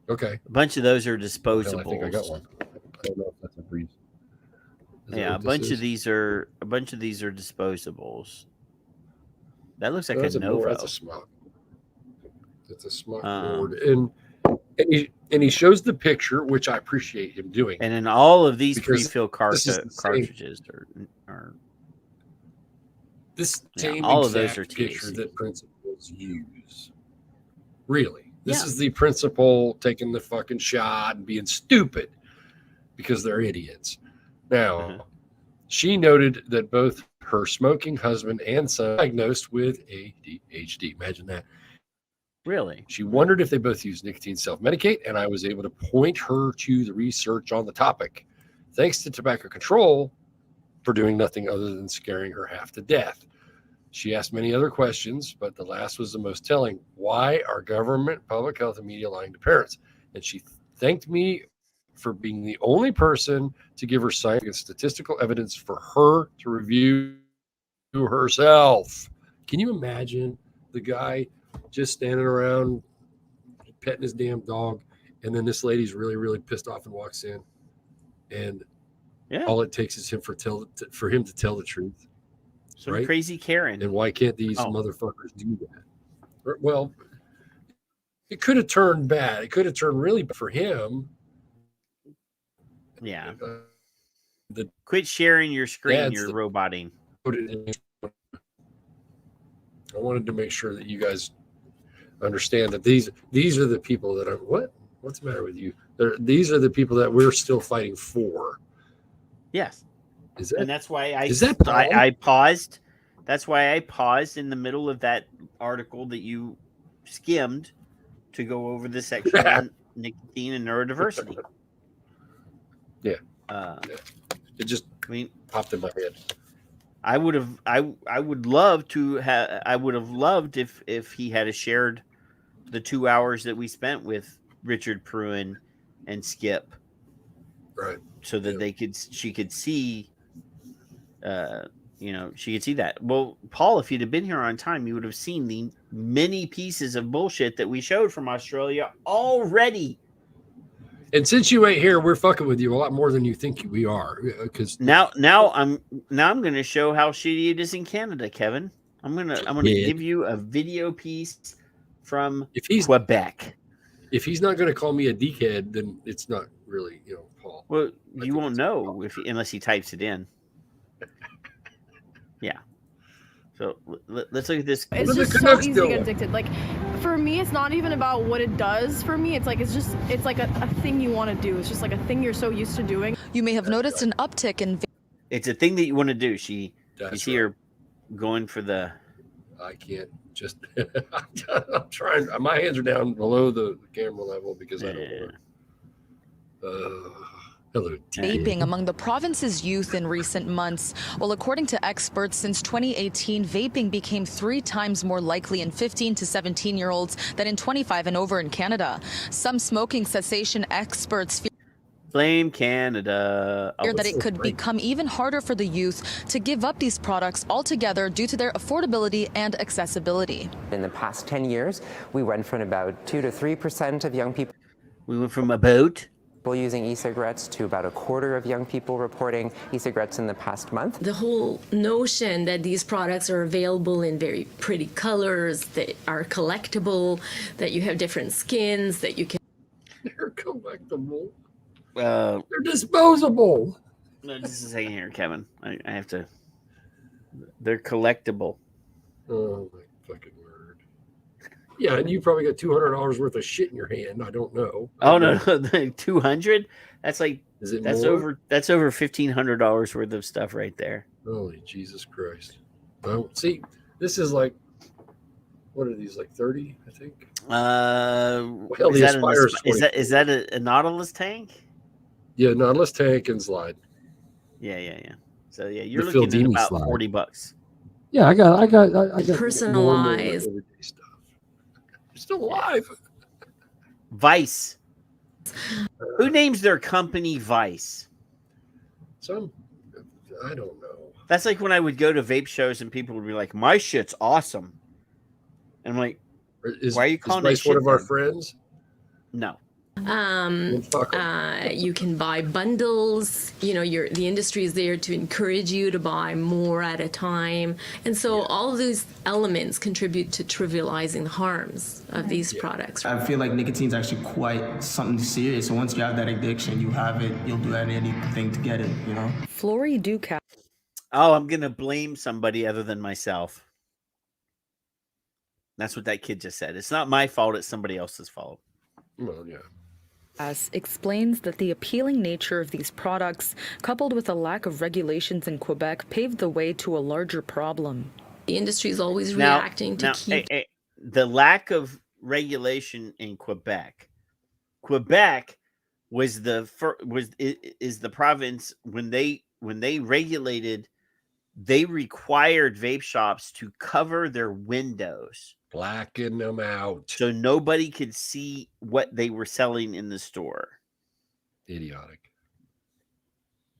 [SPEAKER 4] Okay.
[SPEAKER 3] A bunch of those are disposables.
[SPEAKER 4] I think I got one. I don't know if that's a Breeze.
[SPEAKER 3] Yeah, a bunch of these are disposables. That looks like a Novo.
[SPEAKER 4] That's a smoke. It's a smoke board, and he shows the picture, which I appreciate him doing.
[SPEAKER 3] And in all of these pre-fill cartridges are
[SPEAKER 4] this same
[SPEAKER 3] all
[SPEAKER 4] exact
[SPEAKER 3] of those are
[SPEAKER 4] picture
[SPEAKER 3] THC.
[SPEAKER 4] that principals use. Really, This is the principal taking the fucking shot and being stupid because they're idiots. Now, she noted that both her smoking husband and son were diagnosed with ADHD. Imagine that.
[SPEAKER 3] Really?
[SPEAKER 4] She wondered if they both use nicotine self-medicate, and I was able to point her to the research on the topic. Thanks to tobacco control for doing nothing other than scaring her half to death. She asked many other questions, but the last was the most telling. Why are government, public health, and media lying to parents? And she thanked me for being the only person to give her scientific and statistical evidence for her to review herself. Can you imagine the guy just standing around petting his damn dog, and then this lady's really, really pissed off and walks in, and all it takes is him for him to tell the truth.
[SPEAKER 3] Some crazy Karen.
[SPEAKER 4] And why can't these motherfuckers do that? Well, it could have turned bad. It could have turned really bad for him.
[SPEAKER 3] Yeah. Quit sharing your screen. You're roboting.
[SPEAKER 4] I wanted to make sure that you guys understand that these are the people that are what's the matter with you? These are the people that we're still fighting for.
[SPEAKER 3] Yes. And that's why
[SPEAKER 4] I
[SPEAKER 3] I paused. That's why I paused in the middle of that article that you skimmed to go over the section on nicotine and neurodiversity.
[SPEAKER 4] Yeah. It just popped in my head.
[SPEAKER 3] I would have loved if he had shared the 2 hours that we spent with Richard Pruin and Skip.
[SPEAKER 4] Right.
[SPEAKER 3] So that she could see she could see that. Well, Paul, if you'd have been here on time, you would have seen the many pieces of bullshit that we showed from Australia already.
[SPEAKER 4] And since you ain't here, we're fucking with you a lot more than you think we are. Because
[SPEAKER 3] now I'm going to show how shitty it is in Canada, Kevin. I'm gonna give you a video piece from Quebec.
[SPEAKER 4] If he's not going to call me a dickhead, then it's not really, Paul.
[SPEAKER 3] Well, you won't know unless he types it in. Yeah. So let's look at this.
[SPEAKER 14] It's just so easy to get addicted. Like, for me, it's not even about what it does for me. It's like a thing you want to do. It's just like a thing you're so used to doing.
[SPEAKER 17] You may have noticed an uptick in.
[SPEAKER 3] It's a thing that you want to do. You see her going for the.
[SPEAKER 4] I can't just. I'm trying. My hands are down below the camera level because I don't want. Hello,
[SPEAKER 17] Vaping among the province's youth in recent months. Well, according to experts, since 2018, vaping became 3 times more likely in 15 to 17-year-olds than in 25 and over in Canada. Some smoking cessation experts
[SPEAKER 3] blame Canada.
[SPEAKER 17] Fear that it could become even harder for the youth to give up these products altogether due to their affordability and accessibility.
[SPEAKER 18] In the past 10 years, we went from about 2 to 3% of young people.
[SPEAKER 3] We went from about
[SPEAKER 18] using e-cigarettes to about a quarter of young people reporting e-cigarettes in the past month.
[SPEAKER 19] The whole notion that these products are available in very pretty colors, that are collectible, that you have different skins, that you can...
[SPEAKER 4] They're collectible.
[SPEAKER 3] They're
[SPEAKER 4] disposable.
[SPEAKER 3] No, just a second here, Kevin. I have to... They're collectible.
[SPEAKER 4] Oh, my fucking word. Yeah, and you probably got $200 worth of shit in your hand. I don't know.
[SPEAKER 3] Oh no, 200? That's like
[SPEAKER 4] that's more?
[SPEAKER 3] over $1,500 worth of stuff right there.
[SPEAKER 4] Holy Jesus Christ! Well, see, this is like, what are these, like 30? I think.
[SPEAKER 3] Well, is that a Nautilus tank?
[SPEAKER 4] Yeah, Nautilus tank and slide.
[SPEAKER 3] Yeah. So yeah, you're looking at about slide. $40.
[SPEAKER 4] Yeah, I got
[SPEAKER 19] personalized.
[SPEAKER 4] Still alive.
[SPEAKER 3] Vice. Who names their company Vice?
[SPEAKER 4] I don't know.
[SPEAKER 3] That's like when I would go to vape shows and people would be like, "My shit's awesome," and I'm like, "Why are you calling
[SPEAKER 4] Vice one of our friends?"
[SPEAKER 3] No.
[SPEAKER 19] You can buy bundles. The industry is there to encourage you to buy more at a time, and so all of these elements contribute to trivializing the harms of these products.
[SPEAKER 20] I feel like nicotine's actually quite something serious. So once you have that addiction, you have it. You'll do anything to get it.
[SPEAKER 17] Flory Duca.
[SPEAKER 3] Oh, I'm gonna blame somebody other than myself. That's what that kid just said. It's not my fault. It's somebody else's fault.
[SPEAKER 4] Well, yeah.
[SPEAKER 17] Explains that the appealing nature of these products, coupled with a lack of regulations in Quebec, paved the way to a larger problem.
[SPEAKER 19] The industry is always reacting to keep
[SPEAKER 3] the lack of regulation in Quebec. Quebec was the province when they regulated. They required vape shops to cover their windows,
[SPEAKER 4] blacken them out,
[SPEAKER 3] so nobody could see what they were selling in the store.
[SPEAKER 4] Idiotic.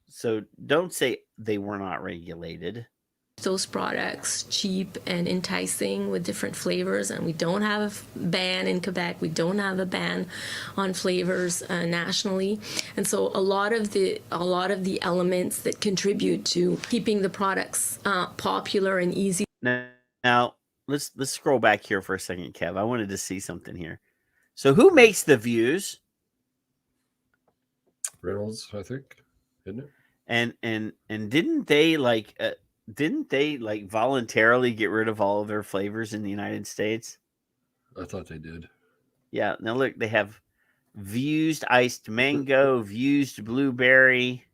[SPEAKER 3] So don't say they were not regulated.
[SPEAKER 19] Those products cheap and enticing with different flavors, and we don't have a ban in Quebec. We don't have a ban on flavors nationally, and so a lot of the elements that contribute to keeping the products popular and easy.
[SPEAKER 3] Now let's scroll back here for a second, Kev. I wanted to see something here. So who makes the views?
[SPEAKER 4] Reynolds, I think, isn't it?
[SPEAKER 3] And didn't they voluntarily get rid of all of their flavors in the United States?
[SPEAKER 4] I thought they did.
[SPEAKER 3] Yeah. Now look, they have Vused iced mango, Vused blueberry,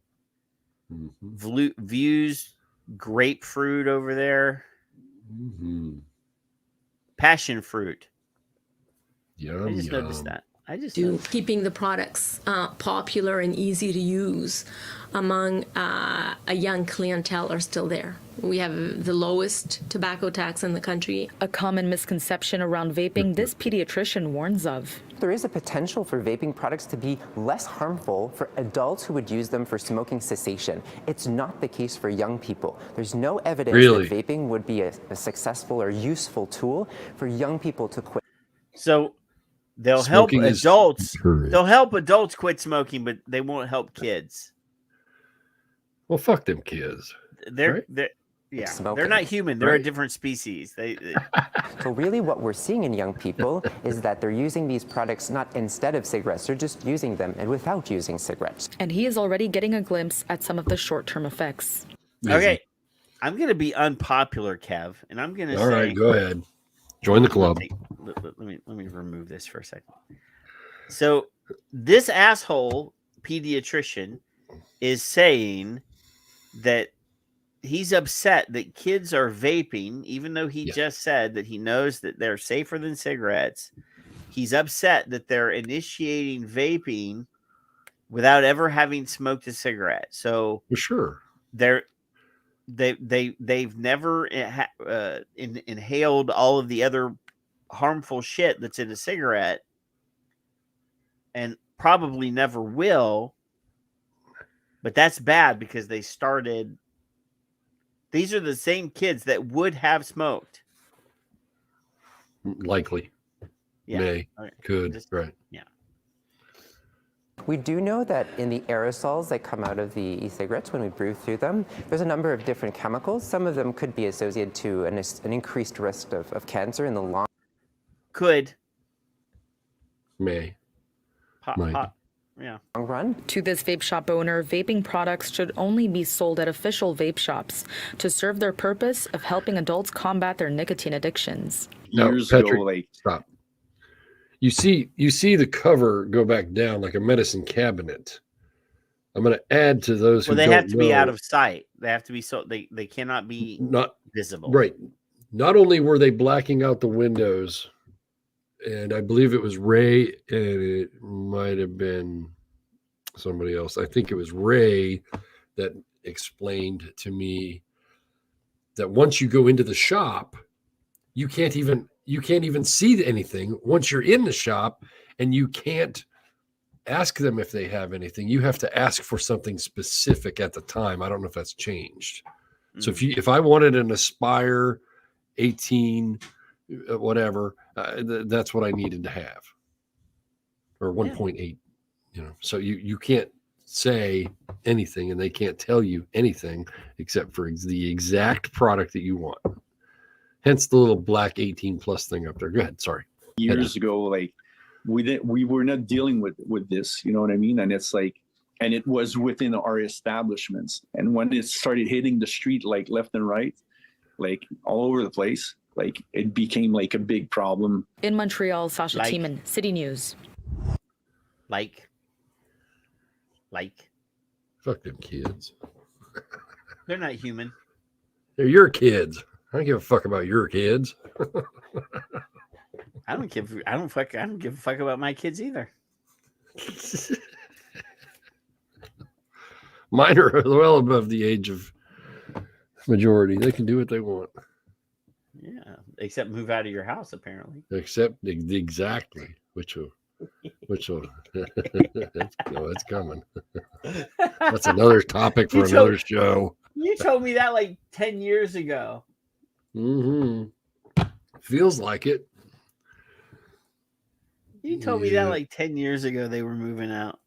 [SPEAKER 3] Vused grapefruit over there, passion fruit.
[SPEAKER 4] Yum,
[SPEAKER 3] I just noticed that.
[SPEAKER 19] Keeping the products popular and easy to use among a young clientele are still there. We have the lowest tobacco tax in the country.
[SPEAKER 17] A common misconception around vaping this pediatrician warns of.
[SPEAKER 18] There is a potential for vaping products to be less harmful for adults who would use them for smoking cessation. It's not the case for young people. There's no evidence that vaping would be a successful or useful tool for young people to quit.
[SPEAKER 3] So they'll
[SPEAKER 4] Smoking
[SPEAKER 3] help adults. They'll help adults quit smoking, but they won't help kids.
[SPEAKER 4] Well, fuck them kids.
[SPEAKER 3] They're not human. They're a different species.
[SPEAKER 18] So really what we're seeing in young people is that they're using these products not instead of cigarettes, they're just using them and without using cigarettes.
[SPEAKER 17] And he is already getting a glimpse at some of the short-term effects.
[SPEAKER 3] Okay, I'm going to be unpopular, Kev, and I'm going to say...
[SPEAKER 4] All right, go ahead. Join the club.
[SPEAKER 3] Let me remove this for a second. So this asshole pediatrician is saying that he's upset that kids are vaping, even though he just said that he knows that they're safer than cigarettes. He's upset that they're initiating vaping without ever having smoked a cigarette. So
[SPEAKER 4] for sure,
[SPEAKER 3] they've never inhaled all of the other harmful shit that's in a cigarette, and probably never will. But that's bad because they started. These are the same kids that would have smoked.
[SPEAKER 4] Likely.
[SPEAKER 3] Yeah.
[SPEAKER 4] May. Could. Right.
[SPEAKER 3] Yeah.
[SPEAKER 18] We do know that in the aerosols that come out of the e-cigarettes when we breathe through them, there's a number of different chemicals. Some of them could be associated to an increased risk of cancer in the long.
[SPEAKER 3] Could.
[SPEAKER 4] May.
[SPEAKER 3] Yeah.
[SPEAKER 18] Long run.
[SPEAKER 17] To this vape shop owner, vaping products should only be sold at official vape shops to serve their purpose of helping adults combat their nicotine addictions.
[SPEAKER 4] No, Patrick, stop. You see the cover go back down like a medicine cabinet. I'm going to add to those who
[SPEAKER 3] they
[SPEAKER 4] don't
[SPEAKER 3] have to be
[SPEAKER 4] know.
[SPEAKER 3] out of sight. They have to be they cannot be
[SPEAKER 4] not
[SPEAKER 3] visible.
[SPEAKER 4] Right. Not only were they blacking out the windows, and I believe it was Ray, and it might have been somebody else. I think it was Ray that explained to me that once you go into the shop, you can't even see anything once you're in the shop, and you can't ask them if they have anything. You have to ask for something specific at the time. I don't know if that's changed. So if I wanted an Aspire 18 whatever, that's what I needed to have, or 1.8, so you can't say anything, and they can't tell you anything except for the exact product that you want. Hence the little black 18 plus thing up there. Go ahead. Sorry.
[SPEAKER 21] Years ago, like we were not dealing with this, you know what I mean? And it's like, and it was within our establishments. And when it started hitting the street, like left and right, like all over the place, like it became like a big problem.
[SPEAKER 17] In Montreal, Sasha
[SPEAKER 3] Like-
[SPEAKER 17] Tiemann, City News.
[SPEAKER 3] Like.
[SPEAKER 4] Fuck them kids.
[SPEAKER 3] They're not human.
[SPEAKER 4] They're your kids. I don't give a fuck about your kids.
[SPEAKER 3] I don't give a fuck about my kids either.
[SPEAKER 4] Mine are well above the age of majority. They can do what they want.
[SPEAKER 3] Yeah, except move out of your house, apparently.
[SPEAKER 4] Except exactly, which will that's coming. That's another topic for another show.
[SPEAKER 3] You told me that like 10 years ago.
[SPEAKER 4] Feels like it.
[SPEAKER 3] You told me that like 10 years ago they were moving out.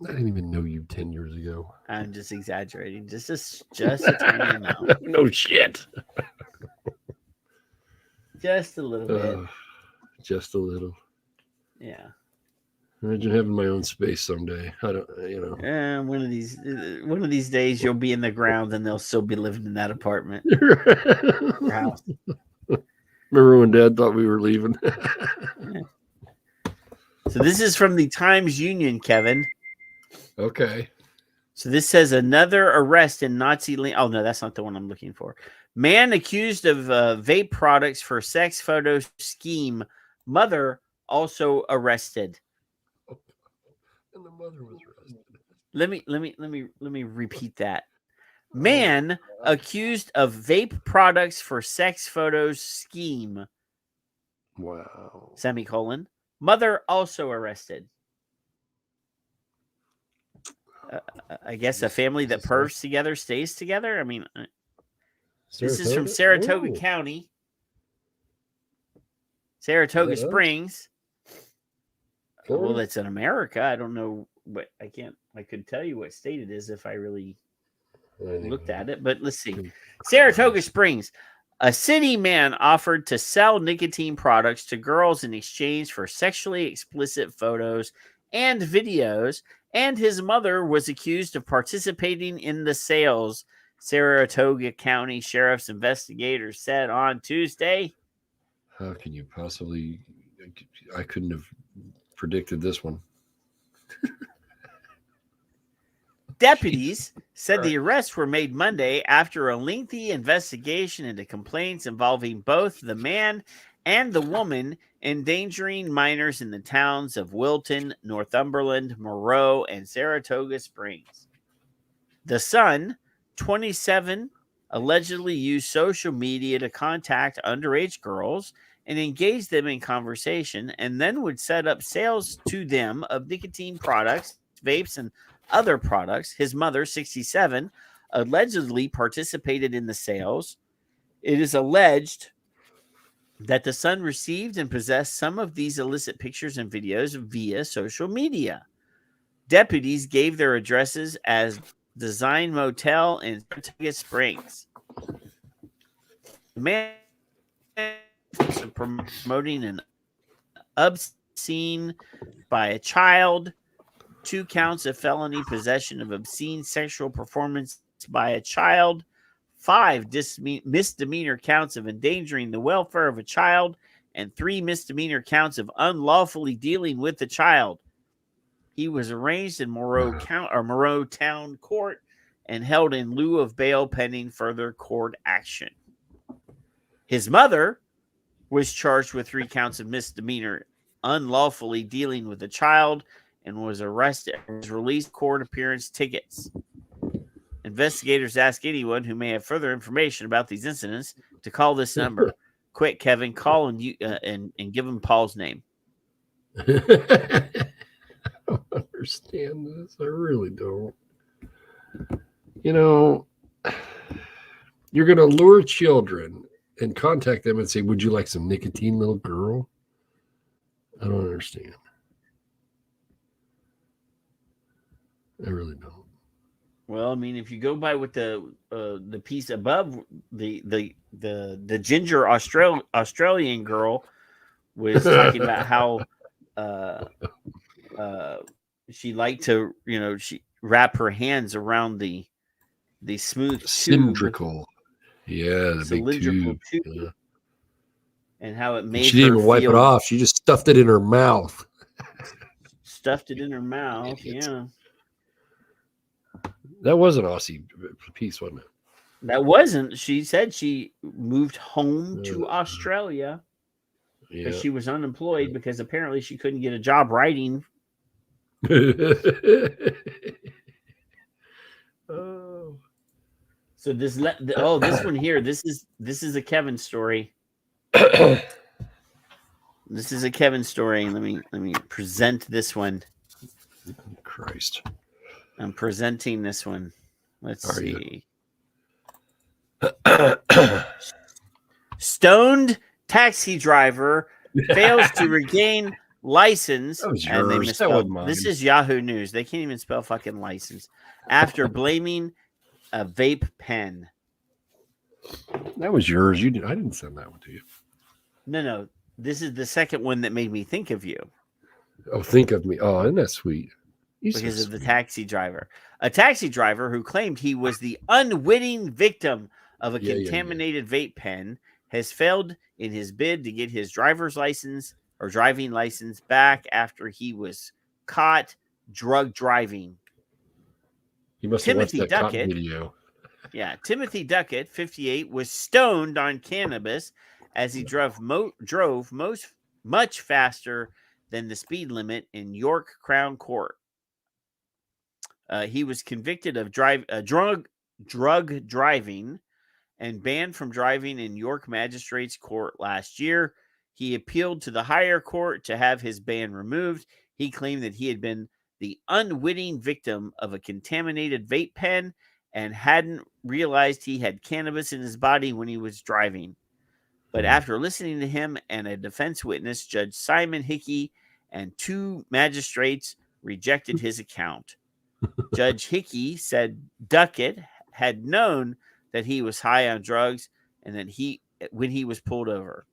[SPEAKER 4] I didn't even know you 10 years ago.
[SPEAKER 3] I'm just exaggerating. Just a tiny amount.
[SPEAKER 4] No shit.
[SPEAKER 3] Just a little bit.
[SPEAKER 4] Just a little.
[SPEAKER 3] Yeah.
[SPEAKER 4] Imagine having my own space someday. I don't,
[SPEAKER 3] One of these days you'll be in the ground and they'll still be living in that apartment. House.
[SPEAKER 4] Remember when Dad thought we were leaving?
[SPEAKER 3] Yeah. So this is from the Times-Union, Kevin.
[SPEAKER 4] Okay.
[SPEAKER 3] So this says another arrest in Nazi land. Oh, no, that's not the one I'm looking for. Man accused of vape products for sex photo scheme. Mother also arrested.
[SPEAKER 4] And the mother was arrested.
[SPEAKER 3] Let me repeat that. Man accused of vape products for sex photos scheme.
[SPEAKER 4] Wow.
[SPEAKER 3] Semicolon. Mother also arrested. I guess a family that purrs together stays together. I mean, this is from Saratoga County. Saratoga Springs.
[SPEAKER 4] Florida?
[SPEAKER 3] Well, it's in America. I don't know what I could tell you what state it is if I really looked at it, but let's see. Saratoga Springs. A city man offered to sell nicotine products to girls in exchange for sexually explicit photos and videos, and his mother was accused of participating in the sales, Saratoga County Sheriff's investigators said on Tuesday.
[SPEAKER 4] How can you possibly? I couldn't have predicted this one.
[SPEAKER 3] Deputies said the arrests were made Monday after a lengthy investigation into complaints involving both the man and the woman endangering minors in the towns of Wilton, Northumberland, Moreau, and Saratoga Springs. The son, 27, allegedly used social media to contact underage girls and engage them in conversation, and then would set up sales to them of nicotine products, vapes, and other products. His mother, 67, allegedly participated in the sales. It is alleged that the son received and possessed some of these illicit pictures and videos via social media. Deputies gave their addresses as Design Motel in Saratoga Springs. The man was promoting an obscene by a child, 2 counts of felony possession of obscene sexual performance by a child, 5 misdemeanor counts of endangering the welfare of a child, and 3 misdemeanor counts of unlawfully dealing with the child. He was arraigned in Moreau Town Court and held in lieu of bail pending further court action. His mother was charged with 3 counts of misdemeanor unlawfully dealing with a child and was arrested and was released court appearance tickets. Investigators ask anyone who may have further information about these incidents to call this number. Quick, Kevin, call and give him Paul's name.
[SPEAKER 4] I don't understand this. I really don't. You know, you're going to lure children and contact them and say, would you like some nicotine, little girl? I don't understand. I really don't.
[SPEAKER 3] Well, I mean, if you go by what the piece above, the ginger Australian girl was talking about how she liked to, she wrap her hands around the smooth
[SPEAKER 4] cylindrical. Yeah, the big
[SPEAKER 3] cylindrical
[SPEAKER 4] tube.
[SPEAKER 3] tube.
[SPEAKER 4] Yeah.
[SPEAKER 3] And how it made
[SPEAKER 4] She didn't
[SPEAKER 3] her
[SPEAKER 4] even wipe it
[SPEAKER 3] feel-
[SPEAKER 4] off. She just stuffed it in her mouth.
[SPEAKER 3] Stuffed it in her mouth. Yeah.
[SPEAKER 4] That was an Aussie piece, wasn't it?
[SPEAKER 3] That wasn't. She said she moved home to Australia because
[SPEAKER 4] Yeah.
[SPEAKER 3] she was unemployed because apparently she couldn't get a job writing.
[SPEAKER 4] Oh.
[SPEAKER 3] So this this one here, this is a Kevin story. This is a Kevin story. Let me present this one.
[SPEAKER 4] Christ.
[SPEAKER 3] I'm presenting this one. Let's see. Stoned taxi driver fails to regain license.
[SPEAKER 4] That was
[SPEAKER 3] And they
[SPEAKER 4] yours. That
[SPEAKER 3] misspelled.
[SPEAKER 4] wasn't mine.
[SPEAKER 3] This is Yahoo News. They can't even spell fucking license after blaming a vape pen.
[SPEAKER 4] That was yours. You did. I didn't send that one to you.
[SPEAKER 3] No. This is the second one that made me think of you.
[SPEAKER 4] Oh, think of me. Oh, isn't that sweet?
[SPEAKER 3] Because of the taxi driver. A taxi driver who claimed he was the unwitting victim of a contaminated vape pen has failed in his bid to get his driver's license or driving license back after he was caught drug driving.
[SPEAKER 4] You must have watched that cotton video.
[SPEAKER 3] Yeah, Timothy Duckett, 58, was stoned on cannabis as he drove much faster than the speed limit in York Crown Court. He was convicted of drug driving and banned from driving in York Magistrates Court last year. He appealed to the higher court to have his ban removed. He claimed that he had been the unwitting victim of a contaminated vape pen and hadn't realized he had cannabis in his body when he was driving. But after listening to him and a defense witness, Judge Simon Hickey and 2 magistrates rejected his account. Judge Hickey said Duckett had known that he was high on drugs and that when he was pulled over.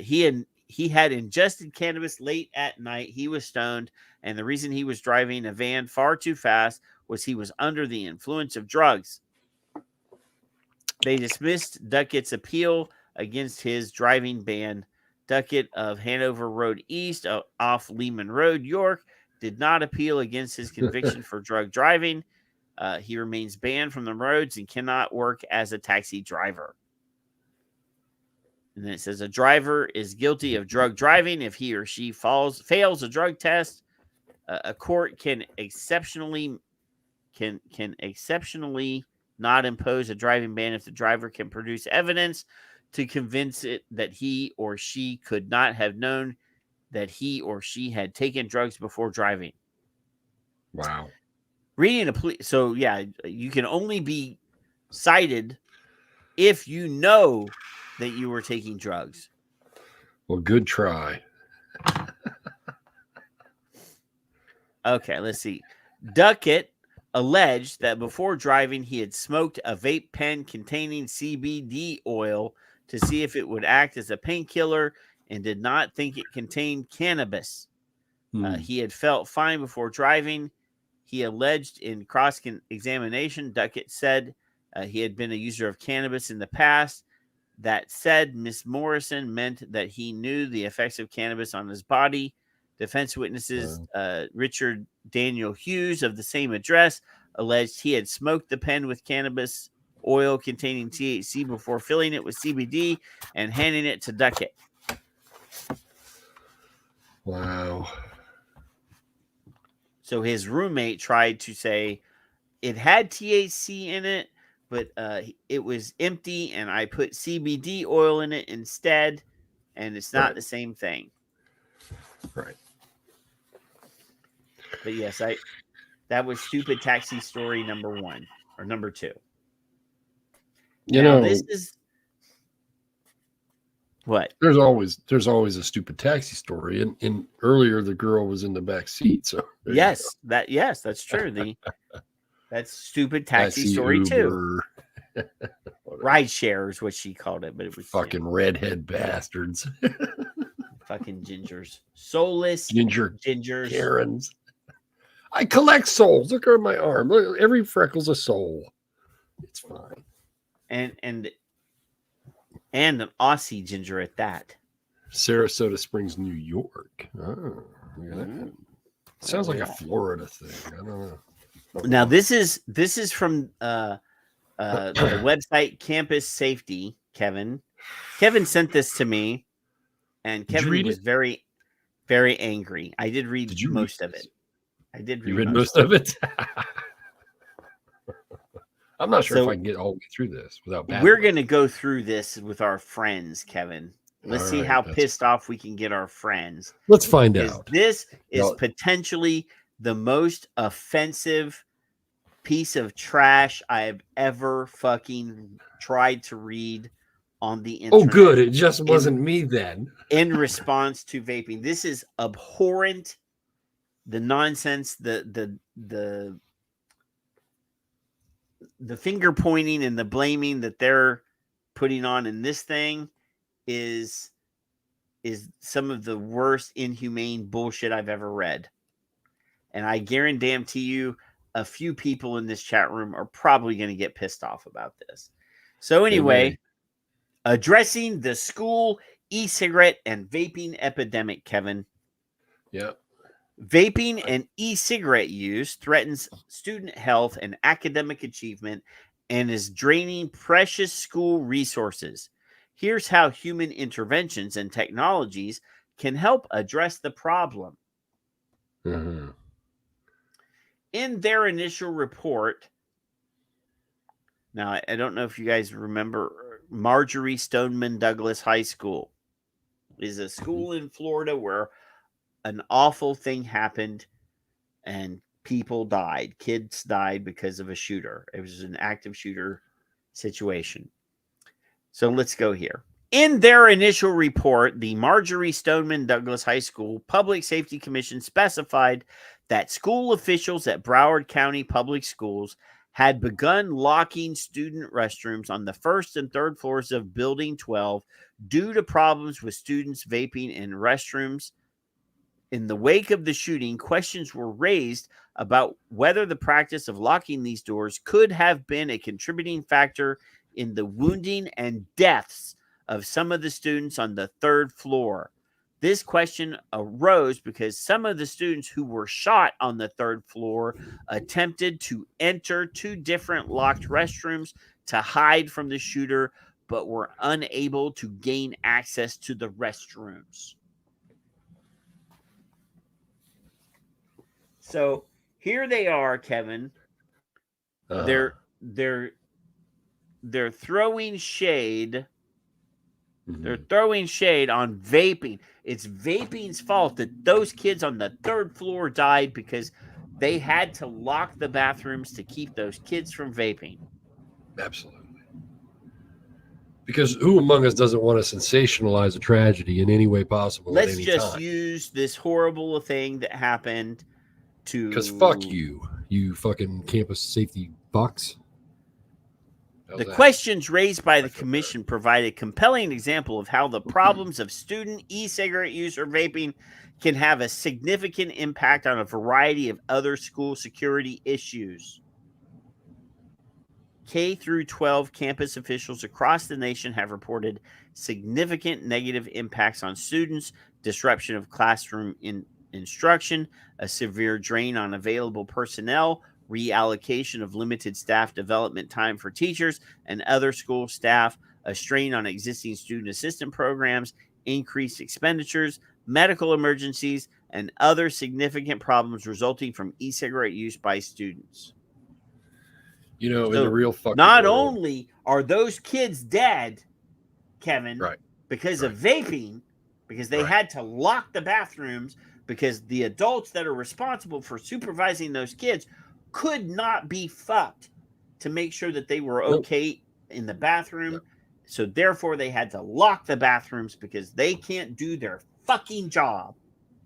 [SPEAKER 3] He had ingested cannabis late at night. He was stoned, and the reason he was driving a van far too fast was he was under the influence of drugs. They dismissed Duckett's appeal against his driving ban. Duckett of Hanover Road East off Lehman Road, York, did not appeal against his conviction for drug driving. He remains banned from the roads and cannot work as a taxi driver. And then it says a driver is guilty of drug driving if he or she fails a drug test. A court can exceptionally not impose a driving ban if the driver can produce evidence to convince it that he or she could not have known that he or she had taken drugs before driving.
[SPEAKER 4] Wow.
[SPEAKER 3] Reading a plea. So, yeah, you can only be cited if you know that you were taking drugs.
[SPEAKER 4] Well, good try.
[SPEAKER 3] Okay, let's see. Duckett alleged that before driving, he had smoked a vape pen containing CBD oil to see if it would act as a painkiller and did not think it contained cannabis. He had felt fine before driving. He alleged in cross-examination, Duckett said he had been a user of cannabis in the past. That said, Miss Morrison meant that he knew the effects of cannabis on his body. Defense witnesses Richard Daniel Hughes of the same address alleged he had smoked the pen with cannabis oil containing THC before filling it with CBD and handing it to Duckett.
[SPEAKER 4] Wow.
[SPEAKER 3] So his roommate tried to say it had THC in it, but it was empty, and I put CBD oil in it instead, and it's not the same thing.
[SPEAKER 4] Right.
[SPEAKER 3] But yes, that was stupid taxi story number 1 or number 2.
[SPEAKER 4] You know,
[SPEAKER 3] this is what?
[SPEAKER 4] There's always a stupid taxi story, and earlier the girl was in the back seat. So
[SPEAKER 3] yes, that's true. That's stupid taxi story
[SPEAKER 4] Uber.
[SPEAKER 3] too. Ride share is what she called it, but it was
[SPEAKER 4] fucking redhead bastards.
[SPEAKER 3] Fucking gingers, soulless gingers,
[SPEAKER 4] Karens. I collect souls. Look at my arm. Look, every freckle's a soul. It's fine.
[SPEAKER 3] and an Aussie ginger at that.
[SPEAKER 4] Sarasota Springs, New York. Oh, look at that. Sounds like a Florida thing. I don't know.
[SPEAKER 3] Now this is from the website Campus Safety. Kevin sent this to me, and Kevin was very, very angry. I did read most of it. I did read.
[SPEAKER 4] You read most of it. I'm not sure if I can get all the way through this without.
[SPEAKER 3] We're going to go through this with our friends, Kevin. Let's see how pissed off we can get our friends.
[SPEAKER 4] Let's find out.
[SPEAKER 3] This is potentially the most offensive piece of trash I have ever fucking tried to read on the internet.
[SPEAKER 4] Oh, good. It just wasn't me then.
[SPEAKER 3] In response to vaping. This is abhorrent. The nonsense, the finger pointing and the blaming that they're putting on in this thing is some of the worst inhumane bullshit I've ever read. And I guarantee you a few people in this chat room are probably going to get pissed off about this. So anyway, addressing the school e-cigarette and vaping epidemic, Kevin.
[SPEAKER 4] Yeah.
[SPEAKER 3] Vaping and e-cigarette use threatens student health and academic achievement and is draining precious school resources. Here's how human interventions and technologies can help address the problem.
[SPEAKER 4] Mm-hmm.
[SPEAKER 3] In their initial report, now I don't know if you guys remember, Marjorie Stoneman Douglas High School is a school in Florida where an awful thing happened and people died. Kids died because of a shooter. It was an active shooter situation. So let's go here. In their initial report, the Marjorie Stoneman Douglas High School Public Safety Commission specified that school officials at Broward County Public Schools had begun locking student restrooms on the first and third floors of Building 12 due to problems with students vaping in restrooms. In the wake of the shooting, questions were raised about whether the practice of locking these doors could have been a contributing factor in the wounding and deaths of some of the students on the third floor. This question arose because some of the students who were shot on the third floor attempted to enter two different locked restrooms to hide from the shooter, but were unable to gain access to the restrooms. So here they are, Kevin. They're throwing shade. They're throwing shade on vaping. It's vaping's fault that those kids on the third floor died because they had to lock the bathrooms to keep those kids from vaping.
[SPEAKER 4] Absolutely. Because who among us doesn't want to sensationalize a tragedy in any way possible?
[SPEAKER 3] Let's just use this horrible thing that happened to...
[SPEAKER 4] Because fuck you, you fucking campus safety bucks.
[SPEAKER 3] The questions raised by the commission provide a compelling example of how the problems of student e-cigarette use or vaping can have a significant impact on a variety of other school security issues. K through 12 campus officials across the nation have reported significant negative impacts on students, disruption of classroom instruction, a severe drain on available personnel, reallocation of limited staff development time for teachers and other school staff, a strain on existing student assistant programs, increased expenditures, medical emergencies, and other significant problems resulting from e-cigarette use by students.
[SPEAKER 4] You know, in the real fucking
[SPEAKER 3] not
[SPEAKER 4] world,
[SPEAKER 3] only are those kids dead, Kevin, because of vaping, because they had to lock the bathrooms, because the adults that are responsible for supervising those kids could not be fucked to make sure that they were okay in the bathroom. So therefore they had to lock the bathrooms because they can't do their fucking job.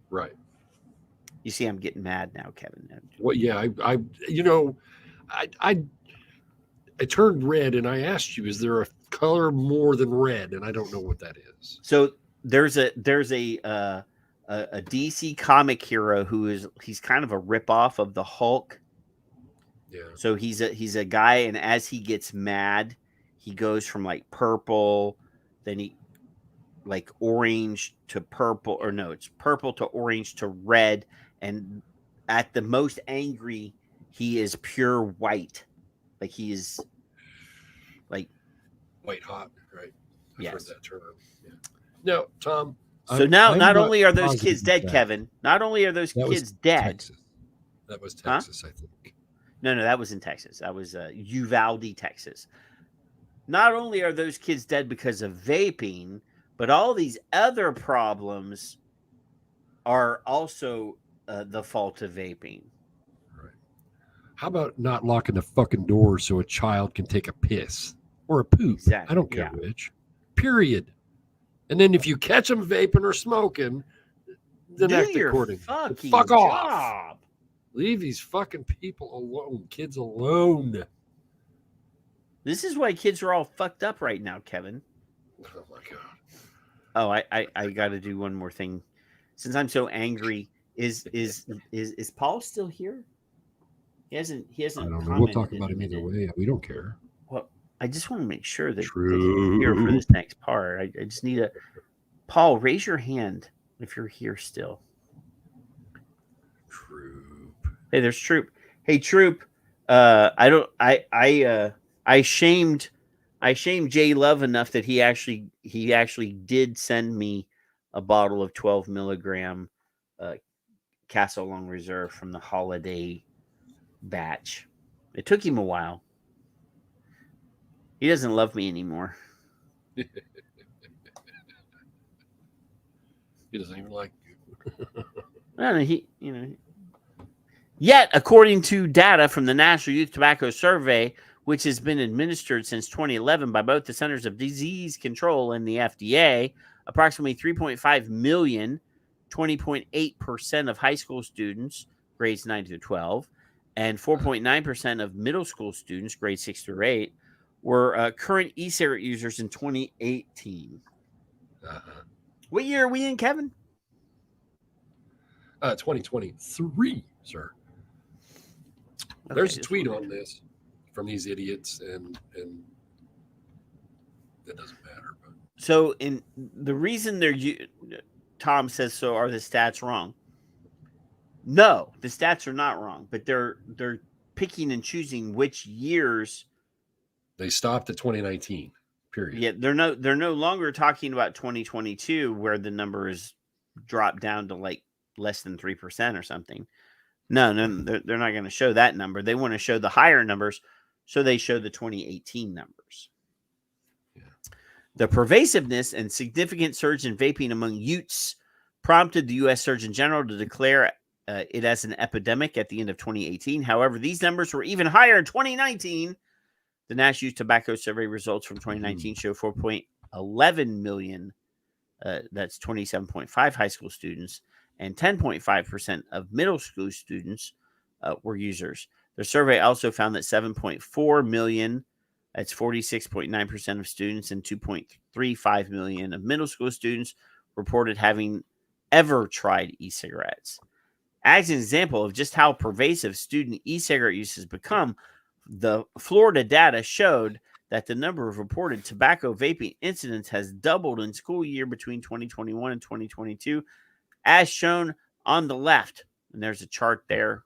[SPEAKER 4] Right.
[SPEAKER 3] You see, I'm getting mad now, Kevin.
[SPEAKER 4] Well, yeah, I turned red and I asked you, is there a color more than red? And I don't know what that is.
[SPEAKER 3] So there's a DC comic hero he's kind of a ripoff of the Hulk.
[SPEAKER 4] Yeah.
[SPEAKER 3] So he's a guy, and as he gets mad, he goes from like purple, then he like orange to purple, or no, it's purple to orange to red, and at the most angry, he is pure white. Like he is like
[SPEAKER 4] white hot, right? I've
[SPEAKER 3] yes.
[SPEAKER 4] heard that term. Yeah. Now, Tom.
[SPEAKER 3] So now, not only are those kids dead, Kevin. Not only are those kids dead.
[SPEAKER 4] Texas. That was Texas, I think.
[SPEAKER 3] No, that was in Texas. That was Uvalde, Texas. Not only are those kids dead because of vaping, but all these other problems are also the fault of vaping.
[SPEAKER 4] Right. How about not locking the fucking doors so a child can take a piss or a poop?
[SPEAKER 3] Exactly.
[SPEAKER 4] I don't care which. Period. And then if you catch them vaping or smoking, then act accordingly. Fuck off. Leave these fucking people alone, kids alone.
[SPEAKER 3] This is why kids are all fucked up right now, Kevin.
[SPEAKER 4] Oh my god.
[SPEAKER 3] Oh, I got to do one more thing. Since I'm so angry, is Paul still here? He hasn't.
[SPEAKER 4] I don't know. We'll talk about him either way. We don't care.
[SPEAKER 3] Well, I just want to make sure that he's here for this next part. I just need a Paul. Raise your hand if you're here still.
[SPEAKER 4] Troop.
[SPEAKER 3] Hey, there's Troop. Hey, Troop. I shamed Jay Love enough that he actually did send me a bottle of 12 milligram Castle Long Reserve from the holiday batch. It took him a while. He doesn't love me anymore.
[SPEAKER 4] He doesn't even like you.
[SPEAKER 3] I don't know, Yet, according to data from the National Youth Tobacco Survey, which has been administered since 2011 by both the Centers of Disease Control and the FDA, approximately 3.5 million, 20.8% of high school students, grades 9 to 12, and 4.9% of middle school students, grades 6 through 8, were current e-cigarette users in 2018. What year are we in, Kevin?
[SPEAKER 4] 2023, sir.
[SPEAKER 3] Okay,
[SPEAKER 4] there's a tweet on this from these idiots, and it doesn't matter. But.
[SPEAKER 3] So, in the reason Tom says so, are the stats wrong? No, the stats are not wrong, but they're picking and choosing which years.
[SPEAKER 4] They stopped at 2019. Period.
[SPEAKER 3] Yeah, they're no longer talking about 2022, where the number is dropped down to like less than 3% or something. No, they're not going to show that number. They want to show the higher numbers, so they show the 2018 numbers. Yeah. The pervasiveness and significant surge in vaping among youths prompted the U.S. Surgeon General to declare it as an epidemic at the end of 2018. However, these numbers were even higher in 2019. The National Youth Tobacco Survey results from 2019 show 4.11 million, that's 27.5 high school students, and 10.5% of middle school students were users. The survey also found that 7.4 million, that's 46.9% of students, and 2.35 million of middle school students reported having ever tried e-cigarettes. As an example of just how pervasive student e-cigarette use has become, the Florida data showed that the number of reported tobacco vaping incidents has doubled in school year between 2021 and 2022, as shown on the left. And there's a chart there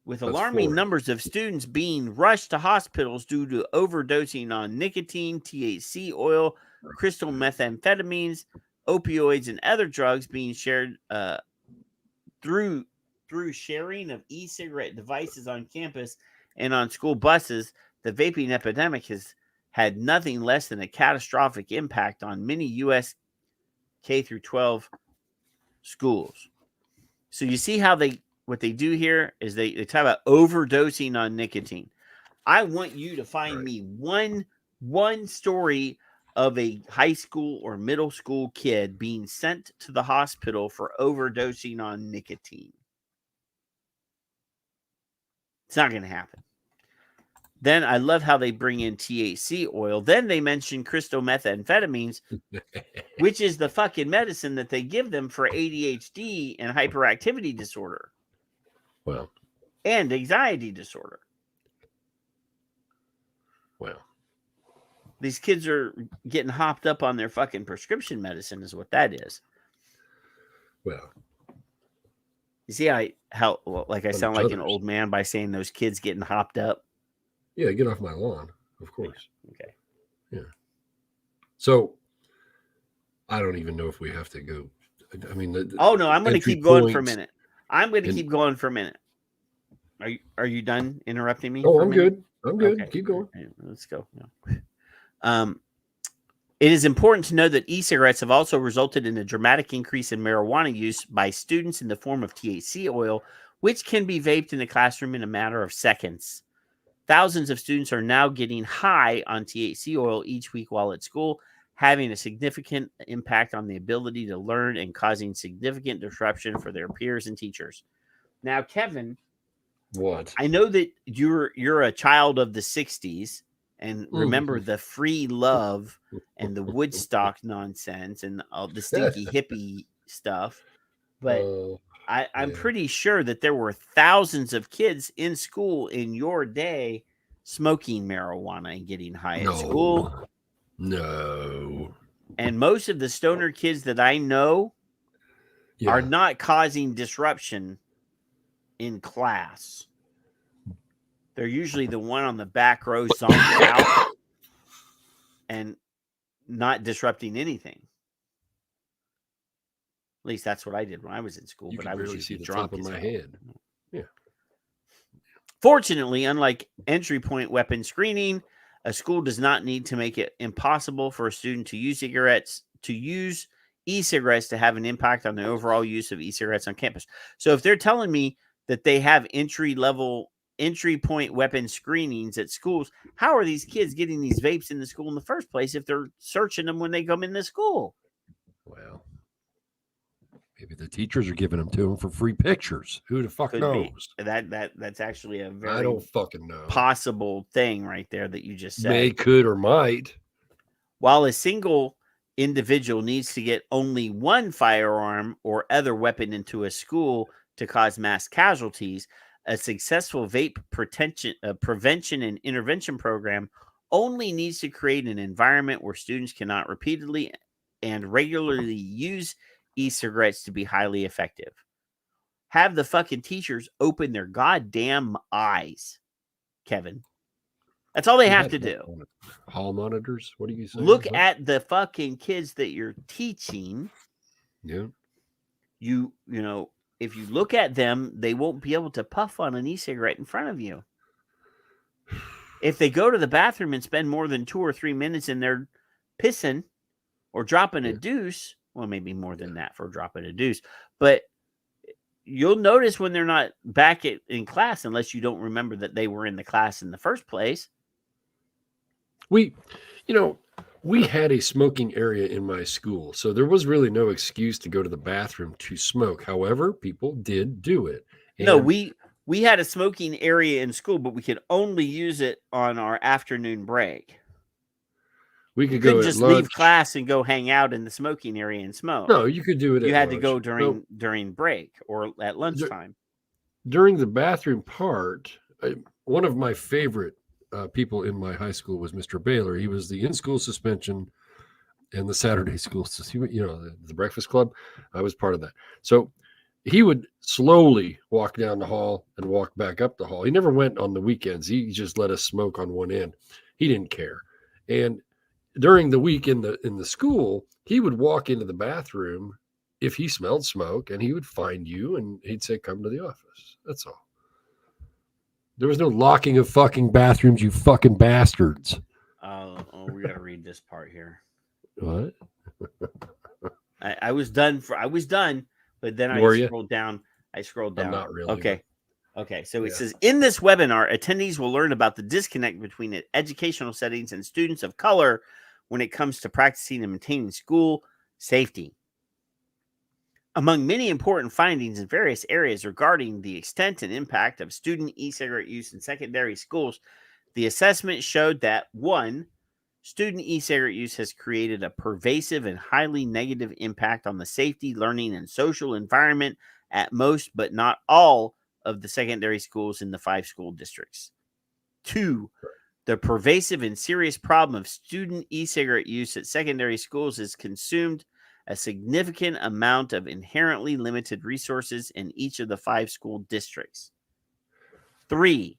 [SPEAKER 3] with alarming numbers of students being rushed to hospitals due to overdosing on nicotine, THC oil, crystal methamphetamines, opioids, and other drugs being shared through sharing of e-cigarette devices on campus and on school buses. The vaping epidemic has had nothing less than a catastrophic impact on many U.S. K through 12 schools. So you see how what they do here is they talk about overdosing on nicotine. I want you to find me one story of a high school or middle school kid being sent to the hospital for overdosing on nicotine. It's not going to happen. Then I love how they bring in THC oil. Then they mention crystal methamphetamines, which is the fucking medicine that they give them for ADHD and hyperactivity disorder.
[SPEAKER 4] Well,
[SPEAKER 3] and anxiety disorder.
[SPEAKER 4] Well,
[SPEAKER 3] these kids are getting hopped up on their fucking prescription medicine is what that is.
[SPEAKER 4] Well,
[SPEAKER 3] you see how like I sound like an old man by saying those kids getting hopped up?
[SPEAKER 4] Yeah, get off my lawn, of course.
[SPEAKER 3] Okay.
[SPEAKER 4] Yeah. So I don't even know if we have to go. I mean,
[SPEAKER 3] oh no, I'm going to keep going for a minute. I'm going to keep going for a minute. Are you done interrupting me?
[SPEAKER 4] Oh, I'm good. I'm good. Okay. Keep going.
[SPEAKER 3] Let's go. It is important to know that e-cigarettes have also resulted in a dramatic increase in marijuana use by students in the form of THC oil, which can be vaped in the classroom in a matter of seconds. Thousands of students are now getting high on THC oil each week while at school, having a significant impact on the ability to learn and causing significant disruption for their peers and teachers. Now, Kevin,
[SPEAKER 4] what?
[SPEAKER 3] I know that you're a child of the 60s and remember the free love and the Woodstock nonsense and all the stinky hippie stuff. But I'm pretty sure that there were thousands of kids in school in your day smoking marijuana and getting high at school.
[SPEAKER 4] No.
[SPEAKER 3] And most of the stoner kids that I know are not causing disruption in class. They're usually the one on the back row zonked out and not disrupting anything. At least that's what I did when I was in school. But I was usually
[SPEAKER 4] the
[SPEAKER 3] drunk
[SPEAKER 4] top of my head. Yeah.
[SPEAKER 3] Fortunately, unlike entry point weapon screening, a school does not need to make it impossible for a student to use e-cigarettes to have an impact on the overall use of e-cigarettes on campus. So if they're telling me that they have entry point weapon screenings at schools, how are these kids getting these vapes in the school in the first place if they're searching them when they come into school?
[SPEAKER 4] Well, maybe the teachers are giving them to them for free pictures. Who the fuck knows?
[SPEAKER 3] That's actually a very
[SPEAKER 4] I don't fucking know.
[SPEAKER 3] Possible thing right there that you just said.
[SPEAKER 4] May, could, or might.
[SPEAKER 3] While a single individual needs to get only one firearm or other weapon into a school to cause mass casualties, a successful vape prevention and intervention program only needs to create an environment where students cannot repeatedly and regularly use e-cigarettes to be highly effective. Have the fucking teachers open their goddamn eyes, Kevin. That's all they have to do.
[SPEAKER 4] Hall monitors? What are you saying?
[SPEAKER 3] Look at the fucking kids that you're teaching.
[SPEAKER 4] Yeah.
[SPEAKER 3] You know, if you look at them, they won't be able to puff on an e-cigarette in front of you. If they go to the bathroom and spend more than 2 or 3 minutes in there pissing or dropping a deuce, well, maybe more than that for dropping a deuce, but you'll notice when they're not back in class, unless you don't remember that they were in the class in the first place.
[SPEAKER 4] We had a smoking area in my school, so there was really no excuse to go to the bathroom to smoke. However, people did do it.
[SPEAKER 3] No, we had a smoking area in school, but we could only use it on our afternoon break.
[SPEAKER 4] We could go
[SPEAKER 3] just leave class and go hang out in the smoking area and smoke.
[SPEAKER 4] No, you could do it.
[SPEAKER 3] You had to go during break or at lunchtime.
[SPEAKER 4] During the bathroom part, one of my favorite people in my high school was Mr. Baylor. He was the in-school suspension and the Saturday school, the breakfast club. I was part of that. So he would slowly walk down the hall and walk back up the hall. He never went on the weekends. He just let us smoke on one end. He didn't care. And during the week in the school, he would walk into the bathroom if he smelled smoke, and he would find you and he'd say, "Come to the office." That's all. There was no locking of fucking bathrooms, you fucking bastards.
[SPEAKER 3] Oh, we gotta read this part here.
[SPEAKER 4] What?
[SPEAKER 3] I was done, but then scrolled down.
[SPEAKER 4] I'm not really.
[SPEAKER 3] Okay. So it says, in this webinar, attendees will learn about the disconnect between educational settings and students of color when it comes to practicing and maintaining school safety. Among many important findings in various areas regarding the extent and impact of student e-cigarette use in secondary schools, the assessment showed that 1, student e-cigarette use has created a pervasive and highly negative impact on the safety, learning, and social environment at most, but not all, of the secondary schools in the 5 school districts. 2, The pervasive and serious problem of student e-cigarette use at secondary schools has consumed a significant amount of inherently limited resources in each of the 5 school districts. 3,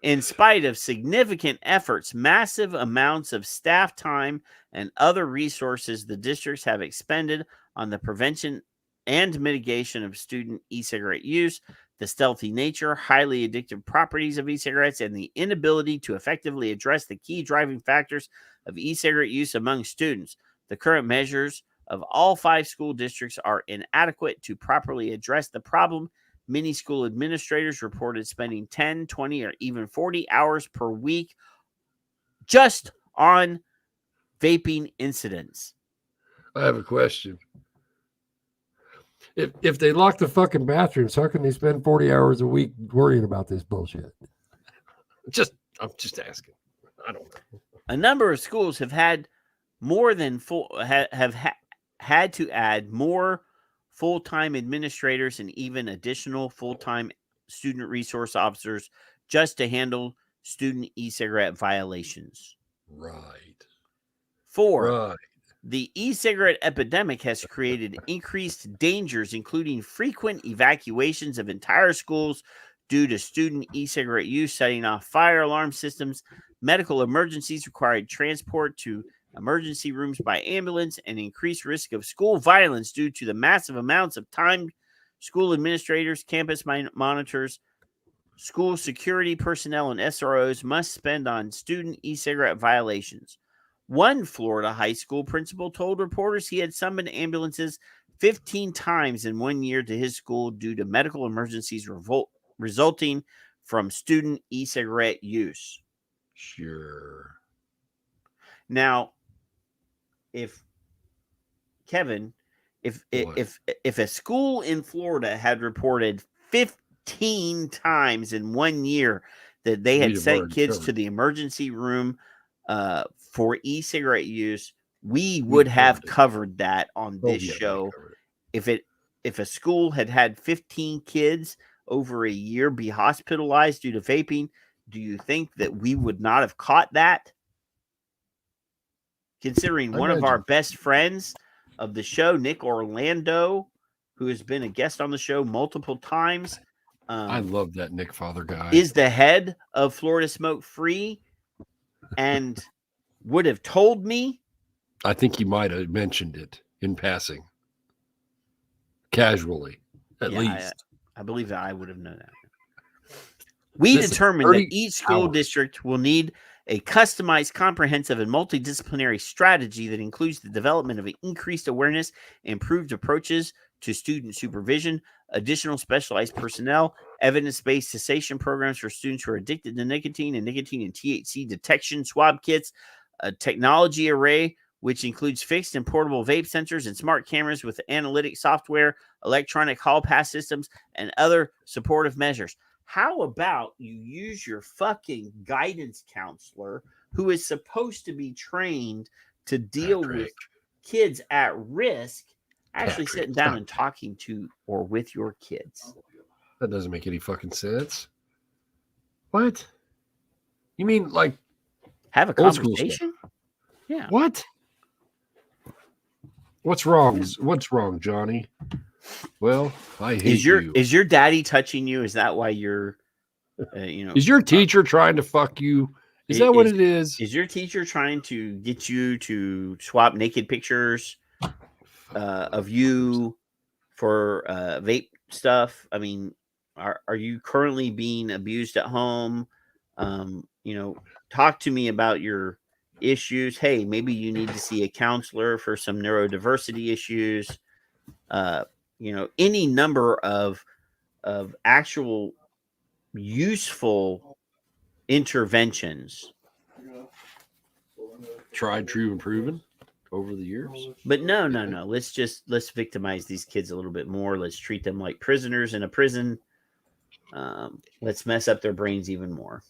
[SPEAKER 3] in spite of significant efforts, massive amounts of staff time and other resources the districts have expended on the prevention and mitigation of student e-cigarette use, the stealthy nature, highly addictive properties of e-cigarettes, and the inability to effectively address the key driving factors of e-cigarette use among students. The current measures of all 5 school districts are inadequate to properly address the problem. Many school administrators reported spending 10, 20, or even 40 hours per week just on vaping incidents.
[SPEAKER 4] I have a question. If they lock the fucking bathrooms, how can they spend 40 hours a week worrying about this bullshit? I'm just asking. I don't know.
[SPEAKER 3] A number of schools have had more than had to add more full-time administrators and even additional full-time student resource officers just to handle student e-cigarette violations.
[SPEAKER 4] Right.
[SPEAKER 3] 4,
[SPEAKER 4] right.
[SPEAKER 3] The e-cigarette epidemic has created increased dangers, including frequent evacuations of entire schools due to student e-cigarette use, setting off fire alarm systems, medical emergencies requiring transport to emergency rooms by ambulance, and increased risk of school violence due to the massive amounts of time school administrators, campus monitors, school security personnel, and SROs must spend on student e-cigarette violations. One Florida high school principal told reporters he had summoned ambulances 15 times in 1 year to his school due to medical emergencies resulting from student e-cigarette use.
[SPEAKER 4] Sure.
[SPEAKER 3] Now, if a school in Florida had reported 15 times in 1 year that they had sent kids to the emergency room for e-cigarette use, we would have covered that on this show. If a school had 15 kids over a year be hospitalized due to vaping, do you think that we would not have caught that? Considering one of our best friends of the show, Nick Orlando, who has been a guest on the show multiple times.
[SPEAKER 4] I love that Nick Father guy.
[SPEAKER 3] Is the head of Florida Smoke Free and would have told me.
[SPEAKER 4] I think he might have mentioned it in passing. Casually, at least.
[SPEAKER 3] I believe that I would have known that. We determined that each school district will need a customized, comprehensive, and multidisciplinary strategy that includes the development of an increased awareness, improved approaches to student supervision, additional specialized personnel, evidence-based cessation programs for students who are addicted to nicotine and THC detection, swab kits, a technology array which includes fixed and portable vape sensors and smart cameras with analytic software, electronic hall pass systems, and other supportive measures. How about you use your fucking guidance counselor who is supposed to be trained to deal with kids at risk, actually sitting down and talking to or with your kids?
[SPEAKER 4] That doesn't make any fucking sense. What? You mean like
[SPEAKER 3] have a conversation? Yeah.
[SPEAKER 4] What? What's wrong? What's wrong, Johnny? Well, I hate you.
[SPEAKER 3] Is your daddy touching you? Is that why you're,
[SPEAKER 4] Is your teacher trying to fuck you? Is that what it is?
[SPEAKER 3] Is your teacher trying to get you to swap naked pictures of you for vape stuff? I mean, are you currently being abused at home? Talk to me about your issues. Hey, maybe you need to see a counselor for some neurodiversity issues. Any number of actual useful interventions.
[SPEAKER 4] Tried, true, and proven over the years.
[SPEAKER 3] But no. Let's victimize these kids a little bit more. Let's treat them like prisoners in a prison. Let's mess up their brains even more.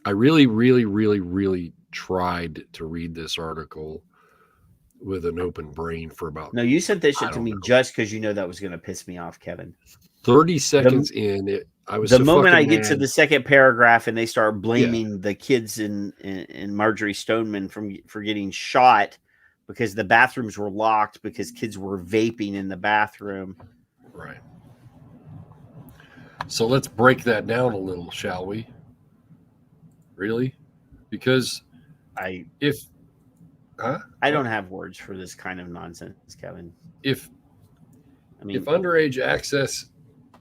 [SPEAKER 4] I really, really, really, really tried to read this article with an open brain for about.
[SPEAKER 3] No, you sent this shit to me just because you know that was going to piss me off, Kevin.
[SPEAKER 4] 30 seconds in, I was
[SPEAKER 3] the
[SPEAKER 4] so
[SPEAKER 3] moment I
[SPEAKER 4] fucking
[SPEAKER 3] get to
[SPEAKER 4] mad.
[SPEAKER 3] the second paragraph and they start blaming the kids in Marjorie Stoneman for getting shot because the bathrooms were locked because kids were vaping in the bathroom.
[SPEAKER 4] Right. So let's break that down a little, shall we? Really? Because
[SPEAKER 3] I don't have words for this kind of nonsense, Kevin.
[SPEAKER 4] If underage access,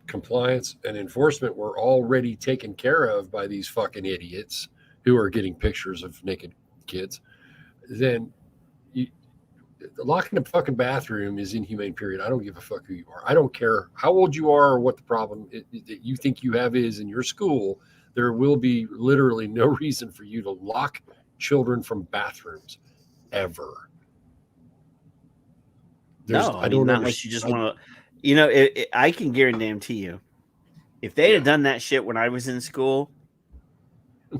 [SPEAKER 4] compliance, and enforcement were already taken care of by these fucking idiots who are getting pictures of naked kids, then locking a fucking bathroom is inhumane, period. I don't give a fuck who you are. I don't care how old you are or what the problem that you think you have is in your school. There will be literally no reason for you to lock children from bathrooms ever.
[SPEAKER 3] I don't not unless you just want to, I can guarantee you, if they had done that shit when I was in school,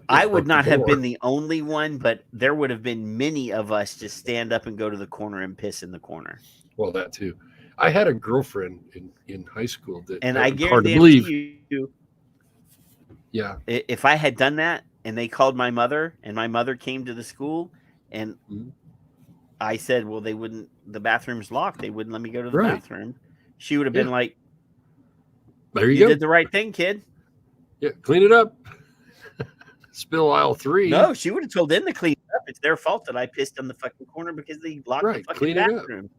[SPEAKER 3] I would not have been the only one, but there would have been many of us just stand up and go to the corner and piss in the corner.
[SPEAKER 4] Well, that too. I had a girlfriend in high school that,
[SPEAKER 3] and I guarantee you,
[SPEAKER 4] yeah,
[SPEAKER 3] if I had done that and they called my mother and my mother came to the school and I said, well, the bathroom's locked. They wouldn't let me go to the bathroom. She would have been like,
[SPEAKER 4] there you go.
[SPEAKER 3] Did the right thing, kid.
[SPEAKER 4] Yeah. Clean it up. Spill aisle 3.
[SPEAKER 3] No, she would have told them to clean it up. It's their fault that I pissed on the fucking corner because they locked the fucking
[SPEAKER 4] clean
[SPEAKER 3] bathroom.
[SPEAKER 4] It up.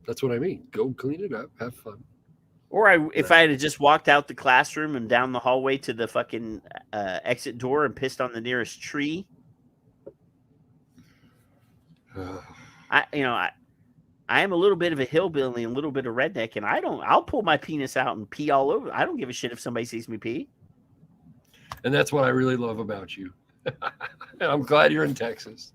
[SPEAKER 4] That's what I mean. Go clean it up. Have fun.
[SPEAKER 3] Or if I had just walked out the classroom and down the hallway to the fucking exit door and pissed on the nearest tree. I am a little bit of a hillbilly and a little bit of redneck, and I'll pull my penis out and pee all over. I don't give a shit if somebody sees me pee.
[SPEAKER 4] And that's what I really love about you. And I'm glad you're in Texas.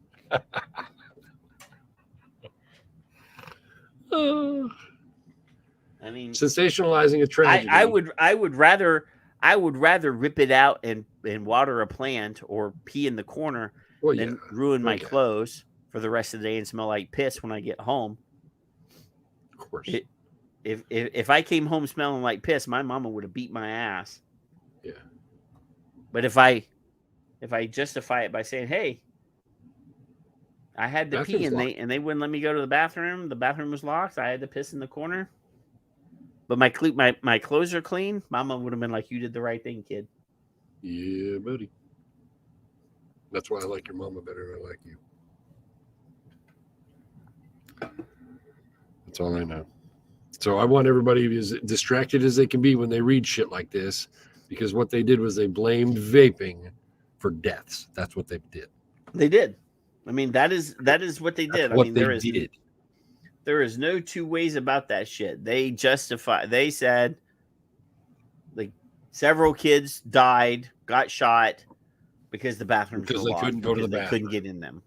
[SPEAKER 4] I mean, sensationalizing a tragedy.
[SPEAKER 3] I would rather rip it out and water a plant or pee in the corner than ruin my clothes for the rest of the day and smell like piss when I get home.
[SPEAKER 4] Of course.
[SPEAKER 3] If I came home smelling like piss, my mama would have beat my ass.
[SPEAKER 4] Yeah.
[SPEAKER 3] But if I justify it by saying, "Hey, I had to pee and they wouldn't let me go to the bathroom was locked. I had to piss in the corner, but my clothes are clean," Mama would have been like, "You did the right thing, kid."
[SPEAKER 4] Yeah, buddy. That's why I like your mama better than I like you. That's all I know. So I want everybody as distracted as they can be when they read shit like this, because what they did was they blamed vaping for deaths. That's what they did.
[SPEAKER 3] They did. I mean, that is what they did.
[SPEAKER 4] What they did.
[SPEAKER 3] There is no two ways about that shit. They said like several kids died, got shot because the bathrooms were locked.
[SPEAKER 4] Couldn't go to the
[SPEAKER 3] bathroom.
[SPEAKER 4] bathroom.
[SPEAKER 3] Couldn't get in them.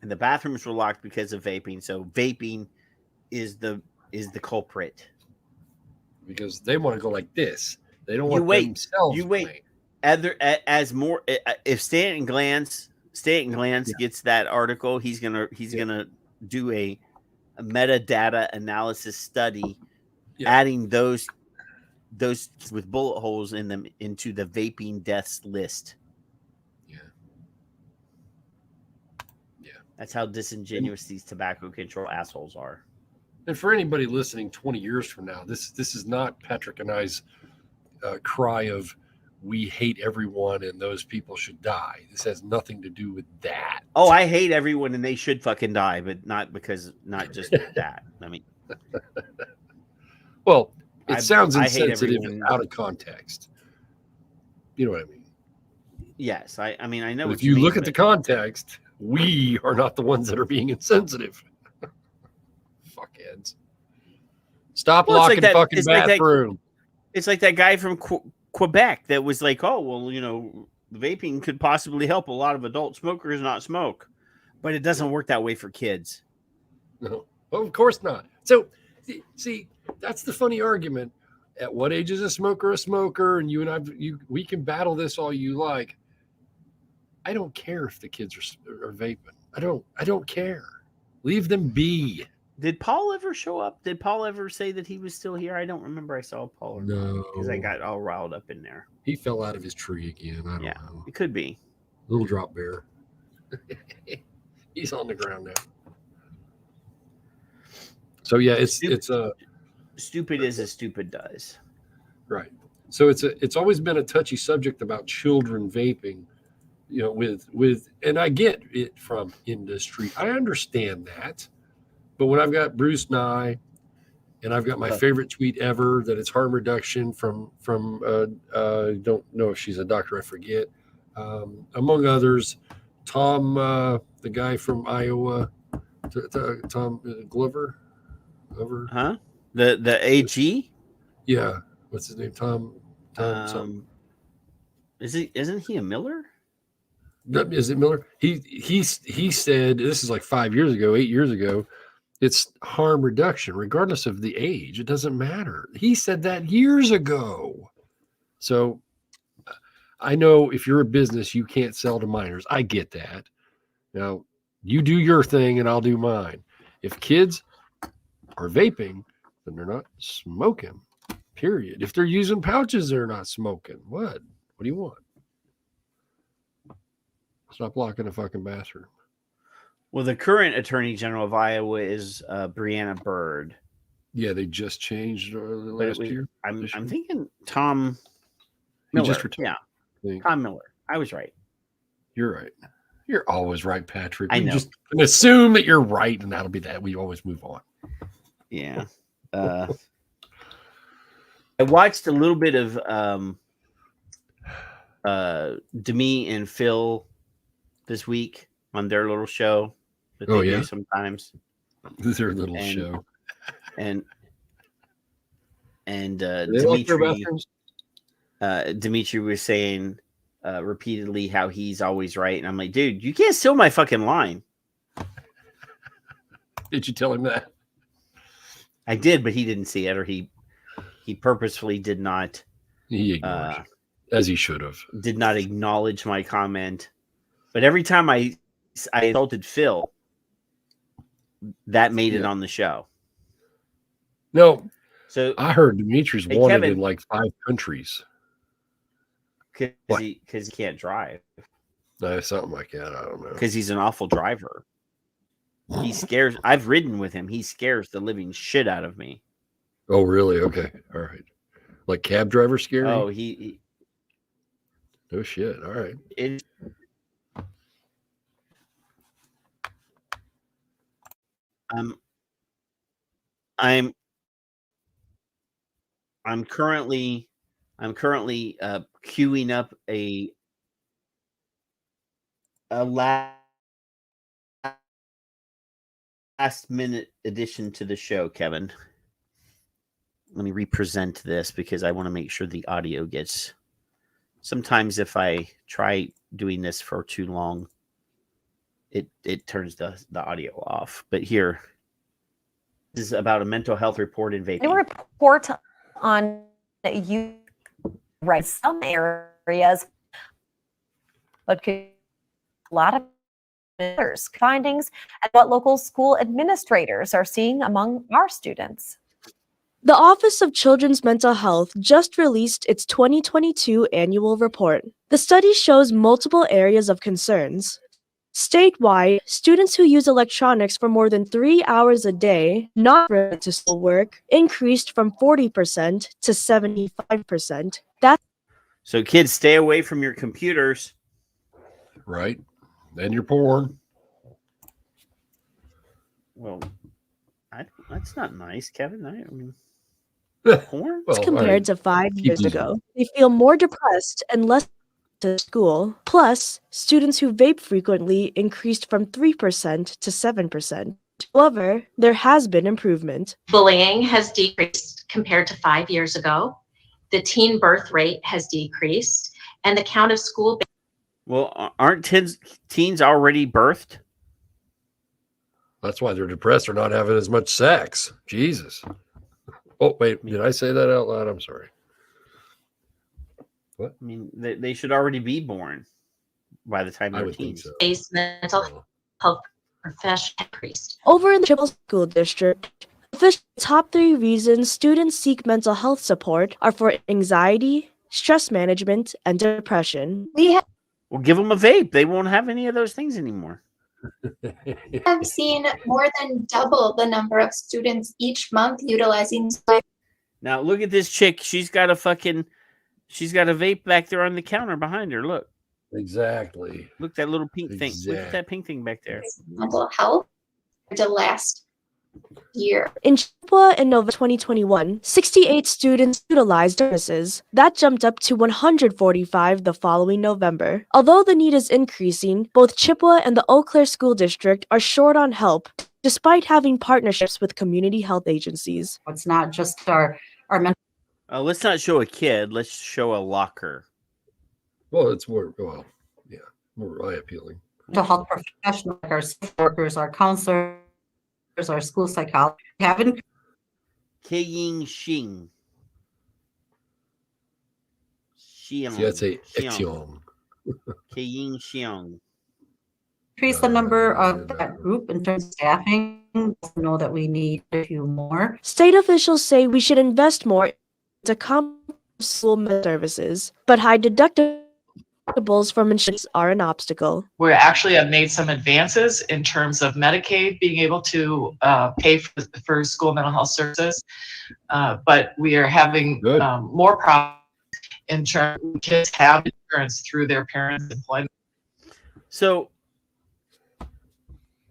[SPEAKER 3] And the bathrooms were locked because of vaping. So vaping is the culprit.
[SPEAKER 4] Because they want to go like this. They don't want themselves.
[SPEAKER 3] You wait. As more, if Stanton Glantz gets that article, he's gonna do a metadata analysis study, adding those with bullet holes in them into the vaping deaths list.
[SPEAKER 4] Yeah.
[SPEAKER 3] That's how disingenuous these tobacco control assholes are.
[SPEAKER 4] And for anybody listening 20 years from now, this is not Patrick and I's cry of we hate everyone and those people should die. This has nothing to do with that.
[SPEAKER 3] Oh, I hate everyone and they should fucking die, but not just that. I mean,
[SPEAKER 4] well, it sounds insensitive out of context. You know what I mean?
[SPEAKER 3] Yes, I mean I know.
[SPEAKER 4] But if you look at the context, we are not the ones that are being insensitive. Fuckheads. Stop locking fucking bathroom.
[SPEAKER 3] It's like that guy from Quebec that was like, oh, well, vaping could possibly help a lot of adult smokers not smoke. But it doesn't work that way for kids.
[SPEAKER 4] No, of course not. So, see, that's the funny argument. At what age is a smoker? And you and I, we can battle this all you like. I don't care if the kids are vaping. I don't care. Leave them be.
[SPEAKER 3] Did Paul ever show up? Did Paul ever say that he was still here? I don't remember I saw Paul or not because I got all riled up in there.
[SPEAKER 4] He fell out of his tree again. I don't know.
[SPEAKER 3] It could be.
[SPEAKER 4] Little drop bear. He's on the ground now. So yeah, it's
[SPEAKER 3] stupid as a stupid does.
[SPEAKER 4] Right. So it's always been a touchy subject about children vaping, with and I get it from industry. I understand that. But when I've got Bruce Nye and I've got my favorite tweet ever that it's harm reduction from don't know if she's a doctor, I forget. Among others, Tom, the guy from Iowa, Tom Glover.
[SPEAKER 3] Huh? The AG?
[SPEAKER 4] Yeah. What's his name? Tom something.
[SPEAKER 3] Isn't he a Miller?
[SPEAKER 4] Is it Miller? He said, this is like 8 years ago, it's harm reduction, regardless of the age. It doesn't matter. He said that years ago. So I know if you're a business, you can't sell to minors. I get that. Now, you do your thing and I'll do mine. If kids are vaping, then they're not smoking, period. If they're using pouches, they're not smoking. What do you want? Stop blocking the fucking bathroom.
[SPEAKER 3] Well, the current Attorney General of Iowa is Brianna Byrd.
[SPEAKER 4] Yeah, they just changed last year.
[SPEAKER 3] I'm thinking Tom Miller.
[SPEAKER 4] Just retired.
[SPEAKER 3] Yeah, Tom Miller. I was right.
[SPEAKER 4] You're right. You're always right, Patrick.
[SPEAKER 3] I
[SPEAKER 4] We
[SPEAKER 3] know.
[SPEAKER 4] just can assume that you're right, and that'll be that. We always move on.
[SPEAKER 3] Yeah. I watched a little bit of Demi and Phil this week on their little show that they do sometimes.
[SPEAKER 4] Their little show.
[SPEAKER 3] And
[SPEAKER 4] They like their bathrooms?
[SPEAKER 3] Dimitri was saying repeatedly how he's always right. And I'm like, dude, you can't steal my fucking line.
[SPEAKER 4] Did you tell him that?
[SPEAKER 3] I did, but he didn't see it, or he purposefully did not.
[SPEAKER 4] He ignored you, as he should have.
[SPEAKER 3] Did not acknowledge my comment. But every time I insulted Phil, that made it on the show.
[SPEAKER 4] No.
[SPEAKER 3] So
[SPEAKER 4] I heard Dimitri's
[SPEAKER 3] Hey,
[SPEAKER 4] wanted
[SPEAKER 3] Kevin.
[SPEAKER 4] in like 5 countries.
[SPEAKER 3] Because he can't drive.
[SPEAKER 4] Something like that. I don't know.
[SPEAKER 3] Because he's an awful driver. He scares. I've ridden with him. He scares the living shit out of me.
[SPEAKER 4] Oh, really? Okay. All right. Like cab driver scary?
[SPEAKER 3] Oh, he
[SPEAKER 4] no shit. All right.
[SPEAKER 3] I'm currently queuing up a last minute addition to the show, Kevin. Let me represent this because I want to make sure the audio gets. Sometimes if I try doing this for too long, it turns the audio off. But here, this is about a mental health report in vaping.
[SPEAKER 1] A report on you right some areas, but a lot of others. Findings and what local school administrators are seeing among our students.
[SPEAKER 22] The Office of Children's Mental Health just released its 2022 annual report. The study shows multiple areas of concerns. Statewide, students who use electronics for more than 3 hours a day, not related to schoolwork, increased from 40% to 75%.
[SPEAKER 3] So kids, stay away from your computers.
[SPEAKER 4] Right. And your porn.
[SPEAKER 3] Well, that's not nice, Kevin. I mean, porn?
[SPEAKER 22] Compared to 5 years ago, they feel more depressed and less to school. Plus, students who vape frequently increased from 3% to 7%. However, there has been improvement.
[SPEAKER 23] Bullying has decreased compared to 5 years ago. The teen birth rate has decreased, and the count of school.
[SPEAKER 3] Well, aren't teens already birthed?
[SPEAKER 4] That's why they're depressed or not having as much sex. Jesus. Oh, wait. Did I say that out loud? I'm sorry. What?
[SPEAKER 3] I mean, they should already be born by the time they're teens.
[SPEAKER 23] Mental health profession increased.
[SPEAKER 22] Over in the Chippewa School District, the top 3 reasons students seek mental health support are for anxiety, stress management, and depression.
[SPEAKER 3] Well, give them a vape. They won't have any of those things anymore.
[SPEAKER 2] I've seen more than double the number of students each month utilizing.
[SPEAKER 3] Now look at this chick. She's got a vape back there on the counter behind her. Look.
[SPEAKER 4] Exactly.
[SPEAKER 3] Look, that little pink thing. Look at that pink thing back there.
[SPEAKER 2] Mental health to last year.
[SPEAKER 22] In Chippewa in November 2021, 68 students utilized services. That jumped up to 145 the following November. Although the need is increasing, both Chippewa and the Eau Claire School District are short on help, despite having partnerships with community health agencies.
[SPEAKER 5] It's not just our mental.
[SPEAKER 3] Let's not show a kid. Let's show a locker.
[SPEAKER 4] Well, it's more eye appealing.
[SPEAKER 5] Mental health professionals, like our social workers, our counselors, our school psychologists haven't.
[SPEAKER 3] Keying Xing. Xiang.
[SPEAKER 4] Yeah, it's a Xiang.
[SPEAKER 3] Keying Xiang.
[SPEAKER 5] Increase the number of that group in terms of staffing. Know that we need a few more.
[SPEAKER 22] State officials say we should invest more to combat school services, but high deductibles from insurance are an obstacle.
[SPEAKER 6] We actually have made some advances in terms of Medicaid being able to pay for school mental health services, but we are having more problems in terms of kids have insurance through their parents' employment.
[SPEAKER 3] So,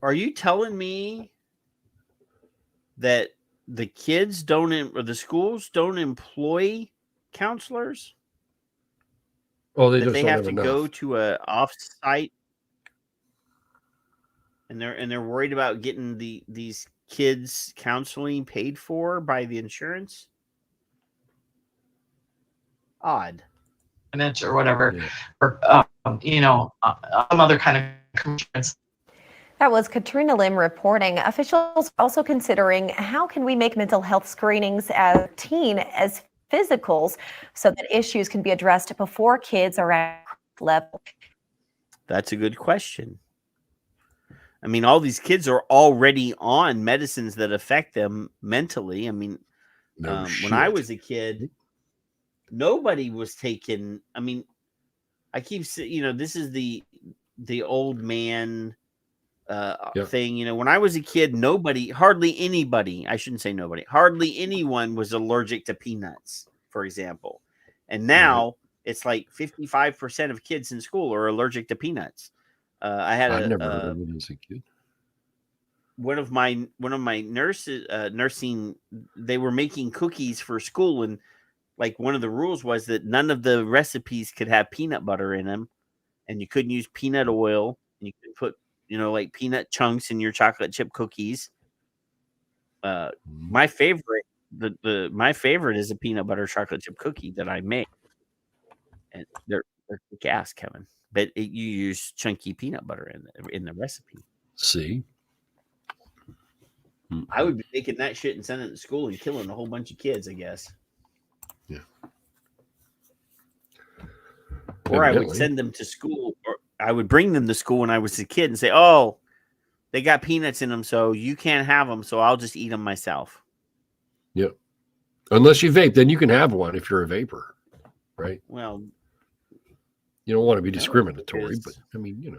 [SPEAKER 3] are you telling me that the kids or the schools don't employ counselors?
[SPEAKER 4] Oh, they
[SPEAKER 3] that
[SPEAKER 4] just
[SPEAKER 3] they
[SPEAKER 4] don't
[SPEAKER 3] have to
[SPEAKER 4] enough.
[SPEAKER 3] go to a off-site, and they're worried about getting these kids counseling paid for by the insurance. Odd.
[SPEAKER 6] Or whatever, or some other kind of insurance.
[SPEAKER 1] That was Katrina Lim reporting. Officials are also considering how can we make mental health screenings as teen as physicals so that issues can be addressed before kids are at level.
[SPEAKER 3] That's a good question. I mean, all these kids are already on medicines that affect them mentally. I mean, when I was a kid, nobody was taking. I mean, I keep saying, this is the old man thing. When I was a kid, hardly anyone was allergic to peanuts, for example. And now it's like 55% of kids in school are allergic to peanuts. I never heard of it as a kid. One of my nurses, nursing, they were making cookies for school, and like one of the rules was that none of the recipes could have peanut butter in them, and you couldn't use peanut oil, and you could put like peanut chunks in your chocolate chip cookies. My favorite, my favorite is a peanut butter chocolate chip cookie that I make, and they're kick ass, Kevin. But you use chunky peanut butter in the recipe.
[SPEAKER 4] See,
[SPEAKER 3] I would be making that shit and sending it to school and killing a whole bunch of kids, I guess.
[SPEAKER 4] Yeah.
[SPEAKER 3] Or I would send them to school, or I would bring them to school when I was a kid and say, "Oh, they got peanuts in them, so you can't have them. So I'll just eat them myself."
[SPEAKER 4] Yep. Unless you vape, then you can have one if you're a vapor, right?
[SPEAKER 3] Well,
[SPEAKER 4] you don't want to be discriminatory, but I mean,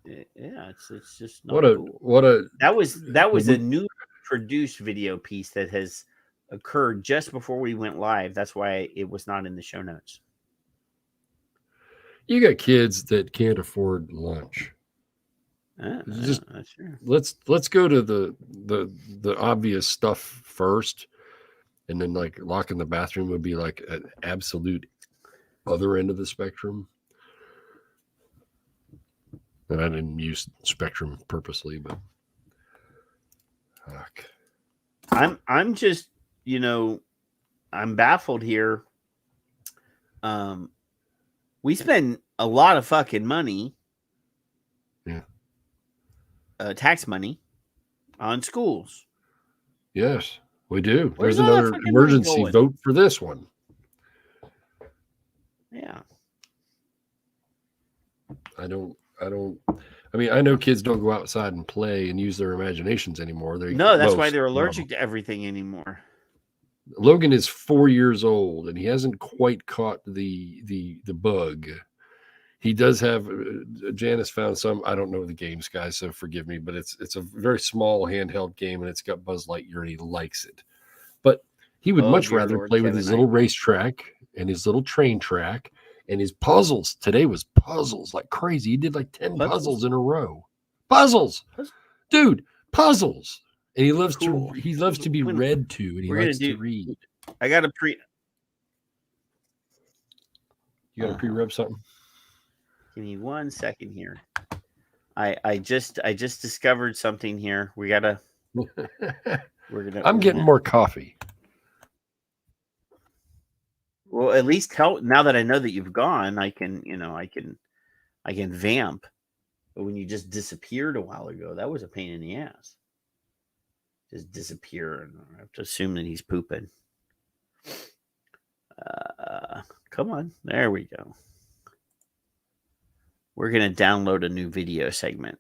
[SPEAKER 3] yeah, it's just
[SPEAKER 4] not cool.
[SPEAKER 3] That was a new produced video piece that has occurred just before we went live. That's why it was not in the show notes.
[SPEAKER 4] You got kids that can't afford lunch. Just
[SPEAKER 3] that's true.
[SPEAKER 4] Let's go to the obvious stuff first, and then like locking the bathroom would be like an absolute other end of the spectrum. And I didn't use spectrum purposely, but fuck.
[SPEAKER 3] I'm just I'm baffled here. We spend a lot of fucking money, tax money, on schools.
[SPEAKER 4] Yes, we do.
[SPEAKER 3] Where's
[SPEAKER 4] There's another emergency vote for this one.
[SPEAKER 3] Yeah.
[SPEAKER 4] I I mean, I know kids don't go outside and play and use their imaginations anymore.
[SPEAKER 3] No, that's why they're allergic to everything anymore.
[SPEAKER 4] Logan is 4 years old and he hasn't quite caught the bug. He does have. Janice found some. I don't know the games, guys, so forgive me. But it's a very small handheld game and it's got Buzz Lightyear and he likes it. But he would much rather play with his little racetrack and his little train track and his puzzles. Today was puzzles like crazy. He did like 10 puzzles in a row. Puzzles, dude, puzzles. And he loves to be read to, and he likes to read.
[SPEAKER 3] I got a pre.
[SPEAKER 4] You got to pre-rub something.
[SPEAKER 3] Give me 1 second here. I just discovered something here. We gotta.
[SPEAKER 4] I'm getting more coffee.
[SPEAKER 3] Well, at least now that I know that you've gone, I can vamp. But when you just disappeared a while ago, that was a pain in the ass. Just disappear, and I have to assume that he's pooping. Come on, there we go. We're gonna download a new video segment.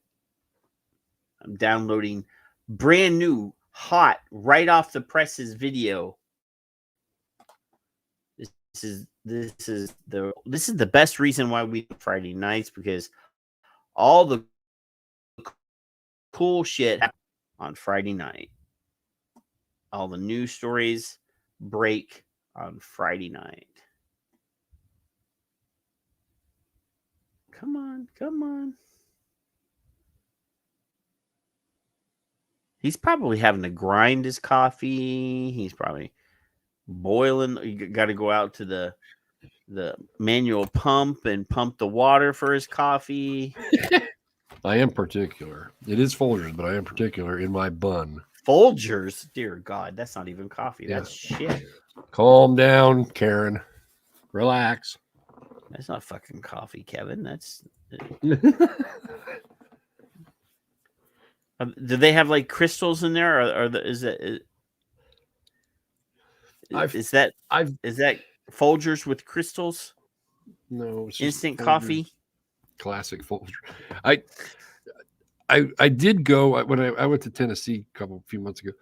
[SPEAKER 3] I'm downloading brand new, hot, right off the presses video. This is the best reason why we do Friday nights, because all the cool shit happens on Friday night. All the news stories break on Friday night. Come on, come on. He's probably having to grind his coffee. He's probably boiling. You got to go out to the manual pump and pump the water for his coffee.
[SPEAKER 4] I am particular. It is Folgers, but I am particular in my bun.
[SPEAKER 3] Folgers? Dear God, that's not even coffee. That's shit.
[SPEAKER 4] Calm down, Karen. Relax.
[SPEAKER 3] That's not fucking coffee, Kevin. That's. Do they have like crystals in there, or is that Folgers with crystals?
[SPEAKER 4] No, it's
[SPEAKER 3] instant
[SPEAKER 4] Folgers,
[SPEAKER 3] coffee.
[SPEAKER 4] Classic Folgers. I did go when I went to Tennessee a few months ago.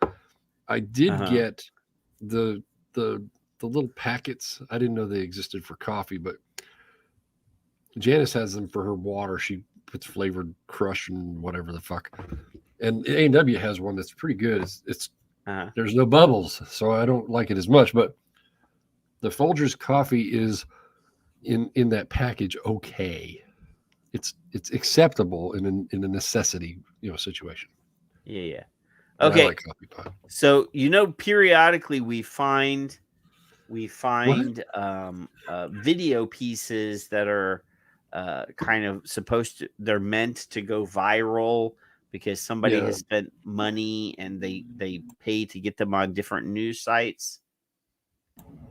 [SPEAKER 4] I did get the little packets. I didn't know they existed for coffee, but Janice has them for her water. She puts flavored crush and whatever the fuck. And A&W has one that's pretty good. It's there's no bubbles, so I don't like it as much. But the Folgers coffee is in that package okay. It's acceptable in a necessity situation.
[SPEAKER 3] Yeah.
[SPEAKER 4] And
[SPEAKER 3] Okay.
[SPEAKER 4] I like coffee pot.
[SPEAKER 3] So periodically we find video pieces that are kind of they're meant to go viral because somebody has spent money and they pay to get them on different news sites.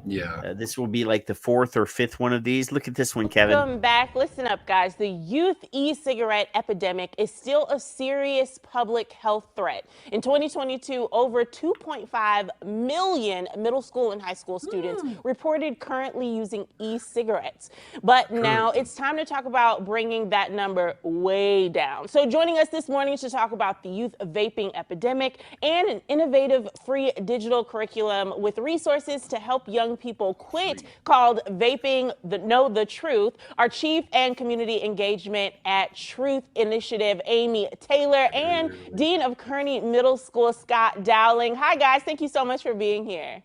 [SPEAKER 4] Yeah.
[SPEAKER 3] This will be like the 4th or 5th one of these. Look at this one, Kevin.
[SPEAKER 7] Welcome back. Listen up, guys. The youth e-cigarette epidemic is still a serious public health threat. In 2022, over 2.5 million middle school and high school students reported currently using e-cigarettes. But now it's time to talk about bringing that number way down. So joining us this morning to talk about the youth vaping epidemic and an innovative free digital curriculum with resources to help young people quit called Vaping, Know the Truth, our Chief and Community Engagement at Truth Initiative, Amy Taylor, and Dean of Kearney Middle School, Scott Dowling. Hi, guys. Thank you so much for being here.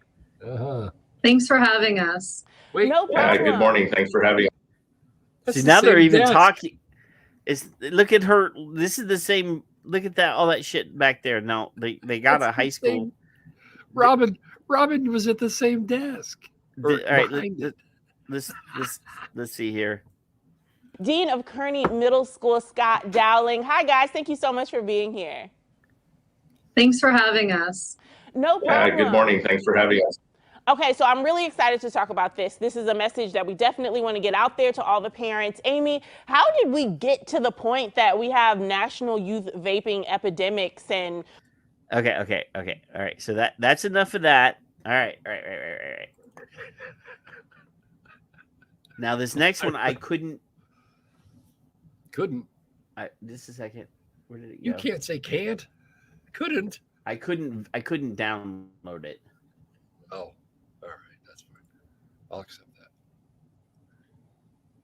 [SPEAKER 9] Thanks for having us.
[SPEAKER 7] No problem.
[SPEAKER 9] Good morning. Thanks for having us.
[SPEAKER 3] See, now they're even talking. Look at her. This is the same. Look at that. All that shit back there. No, they got a high school.
[SPEAKER 4] Robin was at the same desk.
[SPEAKER 3] All right, let's see here.
[SPEAKER 7] Dean of Kearney Middle School, Scott Dowling. Hi, guys. Thank you so much for being here.
[SPEAKER 9] Thanks for having us.
[SPEAKER 7] No problem.
[SPEAKER 9] Good morning. Thanks for having us.
[SPEAKER 7] Okay, so I'm really excited to talk about this. This is a message that we definitely want to get out there to all the parents. Amy, how did we get to the point that we have national youth vaping epidemics and...
[SPEAKER 3] Okay. All right. So that's enough of that. All right. Now this next one I couldn't. Just a second. Where did it go?
[SPEAKER 4] You can't say can't. Couldn't.
[SPEAKER 3] I couldn't download it.
[SPEAKER 4] Oh, all right. That's fine. I'll accept that.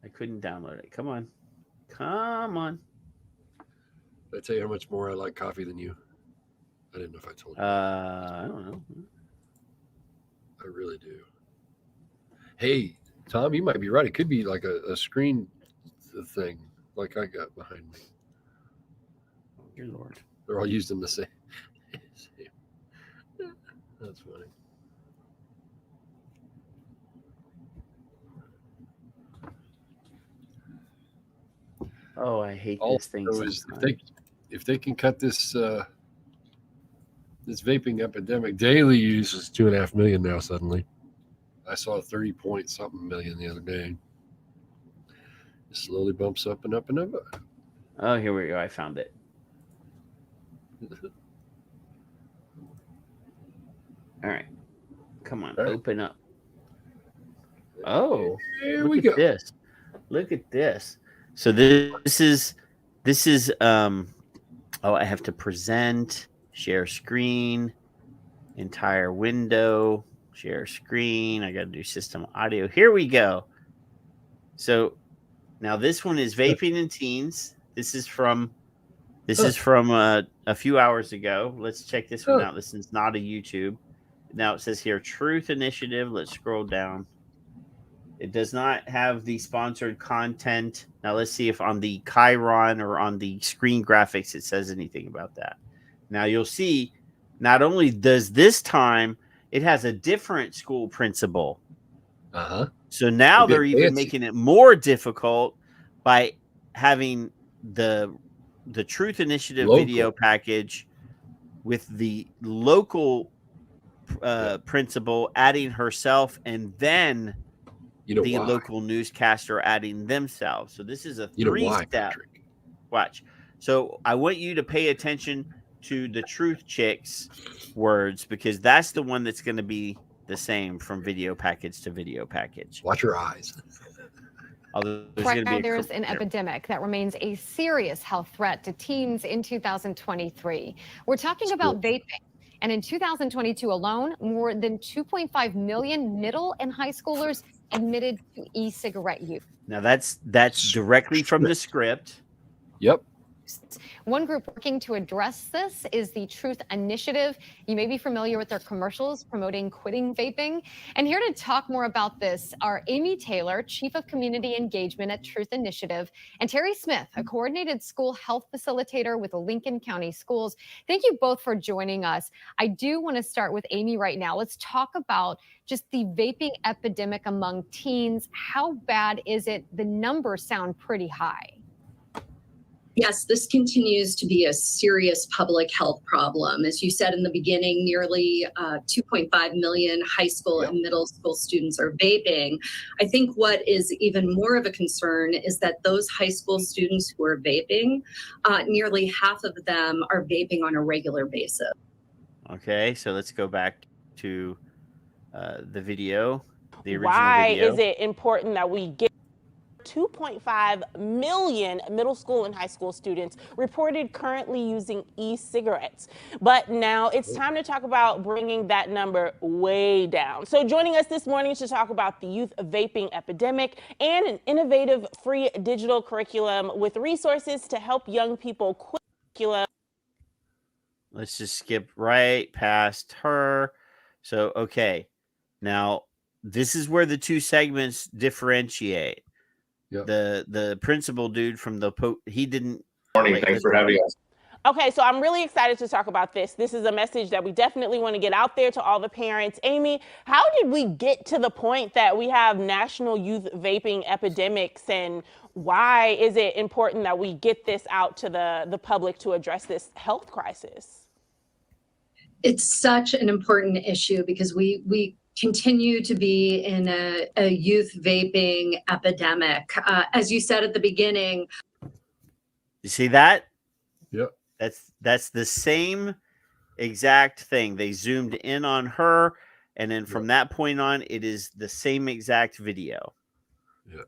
[SPEAKER 3] I couldn't download it. Come on. Come on.
[SPEAKER 4] Did I tell you how much more I like coffee than you? I didn't know if I told you.
[SPEAKER 3] I don't know.
[SPEAKER 4] I really do. Hey, Tom, you might be right. It could be like a screen thing like I got behind me.
[SPEAKER 3] Dear Lord.
[SPEAKER 4] They're all used in the same. That's funny.
[SPEAKER 3] Oh, I hate
[SPEAKER 4] All
[SPEAKER 3] this thing.
[SPEAKER 4] If they can cut this this vaping epidemic, daily use is 2.5 million now. Suddenly, I saw 30 point something million the other day. It slowly bumps up and up and up.
[SPEAKER 3] Oh, here we go. I found it. All right, come on, open up. Oh,
[SPEAKER 4] here
[SPEAKER 3] look
[SPEAKER 4] we
[SPEAKER 3] at
[SPEAKER 4] go.
[SPEAKER 3] this. Look at this. So this is oh, I have to present, share screen, entire window, share screen. I got to do system audio. Here we go. So now this one is vaping in teens. This is from a few hours ago. Let's check this one out. This is not a YouTube. Now it says here Truth Initiative. Let's scroll down. It does not have the sponsored content. Now let's see if on the Chiron or on the screen graphics it says anything about that. Now you'll see not only does this time it has a different school principal.
[SPEAKER 4] Uh-huh.
[SPEAKER 3] So now they're even making it more difficult by having the Truth Initiative video package with the local principal adding herself and then the local newscaster adding themselves. So this is a three-step. Watch. So I want you to pay attention to the Truth Chicks words because that's the one that's going to be the same from video package to video package.
[SPEAKER 4] Watch your eyes.
[SPEAKER 1] Right now, there's an epidemic that remains a serious health threat to teens in 2023. We're talking about vaping. And in 2022 alone, more than 2.5 million middle and high schoolers admitted to e-cigarette use.
[SPEAKER 3] Now that's directly from the script.
[SPEAKER 4] Yep.
[SPEAKER 1] One group working to address this is the Truth Initiative. You may be familiar with their commercials promoting quitting vaping. And here to talk more about this are Amy Taylor, Chief of Community Engagement at Truth Initiative, and Terry Smith, a coordinated school health facilitator with Lincoln County Schools. Thank you both for joining us. I do want to start with Amy right now. Let's talk about just the vaping epidemic among teens. How bad is it? The numbers sound pretty high.
[SPEAKER 9] Yes, this continues to be a serious public health problem. As you said in the beginning, nearly 2.5 million high school and middle school students are vaping. I think what is even more of a concern is that those high school students who are vaping, nearly half of them are vaping on a regular basis.
[SPEAKER 3] Okay, so let's go back to the video, the original
[SPEAKER 7] Why
[SPEAKER 3] video.
[SPEAKER 7] is it important that we get 2.5 million middle school and high school students reported currently using e-cigarettes. But now it's time to talk about bringing that number way down. So joining us this morning to talk about the youth vaping epidemic and an innovative free digital curriculum with resources to help young people quit curriculum.
[SPEAKER 3] Let's just skip right past her. So, okay. Now, this is where the two segments differentiate.
[SPEAKER 4] Yep.
[SPEAKER 3] The principal dude from he didn't.
[SPEAKER 9] Morning. Thanks for having us.
[SPEAKER 7] Okay, so I'm really excited to talk about this. This is a message that we definitely want to get out there to all the parents. Amy, how did we get to the point that we have national youth vaping epidemics, and why is it important that we get this out to the public to address this health crisis?
[SPEAKER 9] It's such an important issue because we continue to be in a youth vaping epidemic. As you said at the beginning.
[SPEAKER 3] You see that?
[SPEAKER 4] Yep.
[SPEAKER 3] That's the same exact thing. They zoomed in on her, and then from that point on, it is the same exact video.
[SPEAKER 4] Yeah.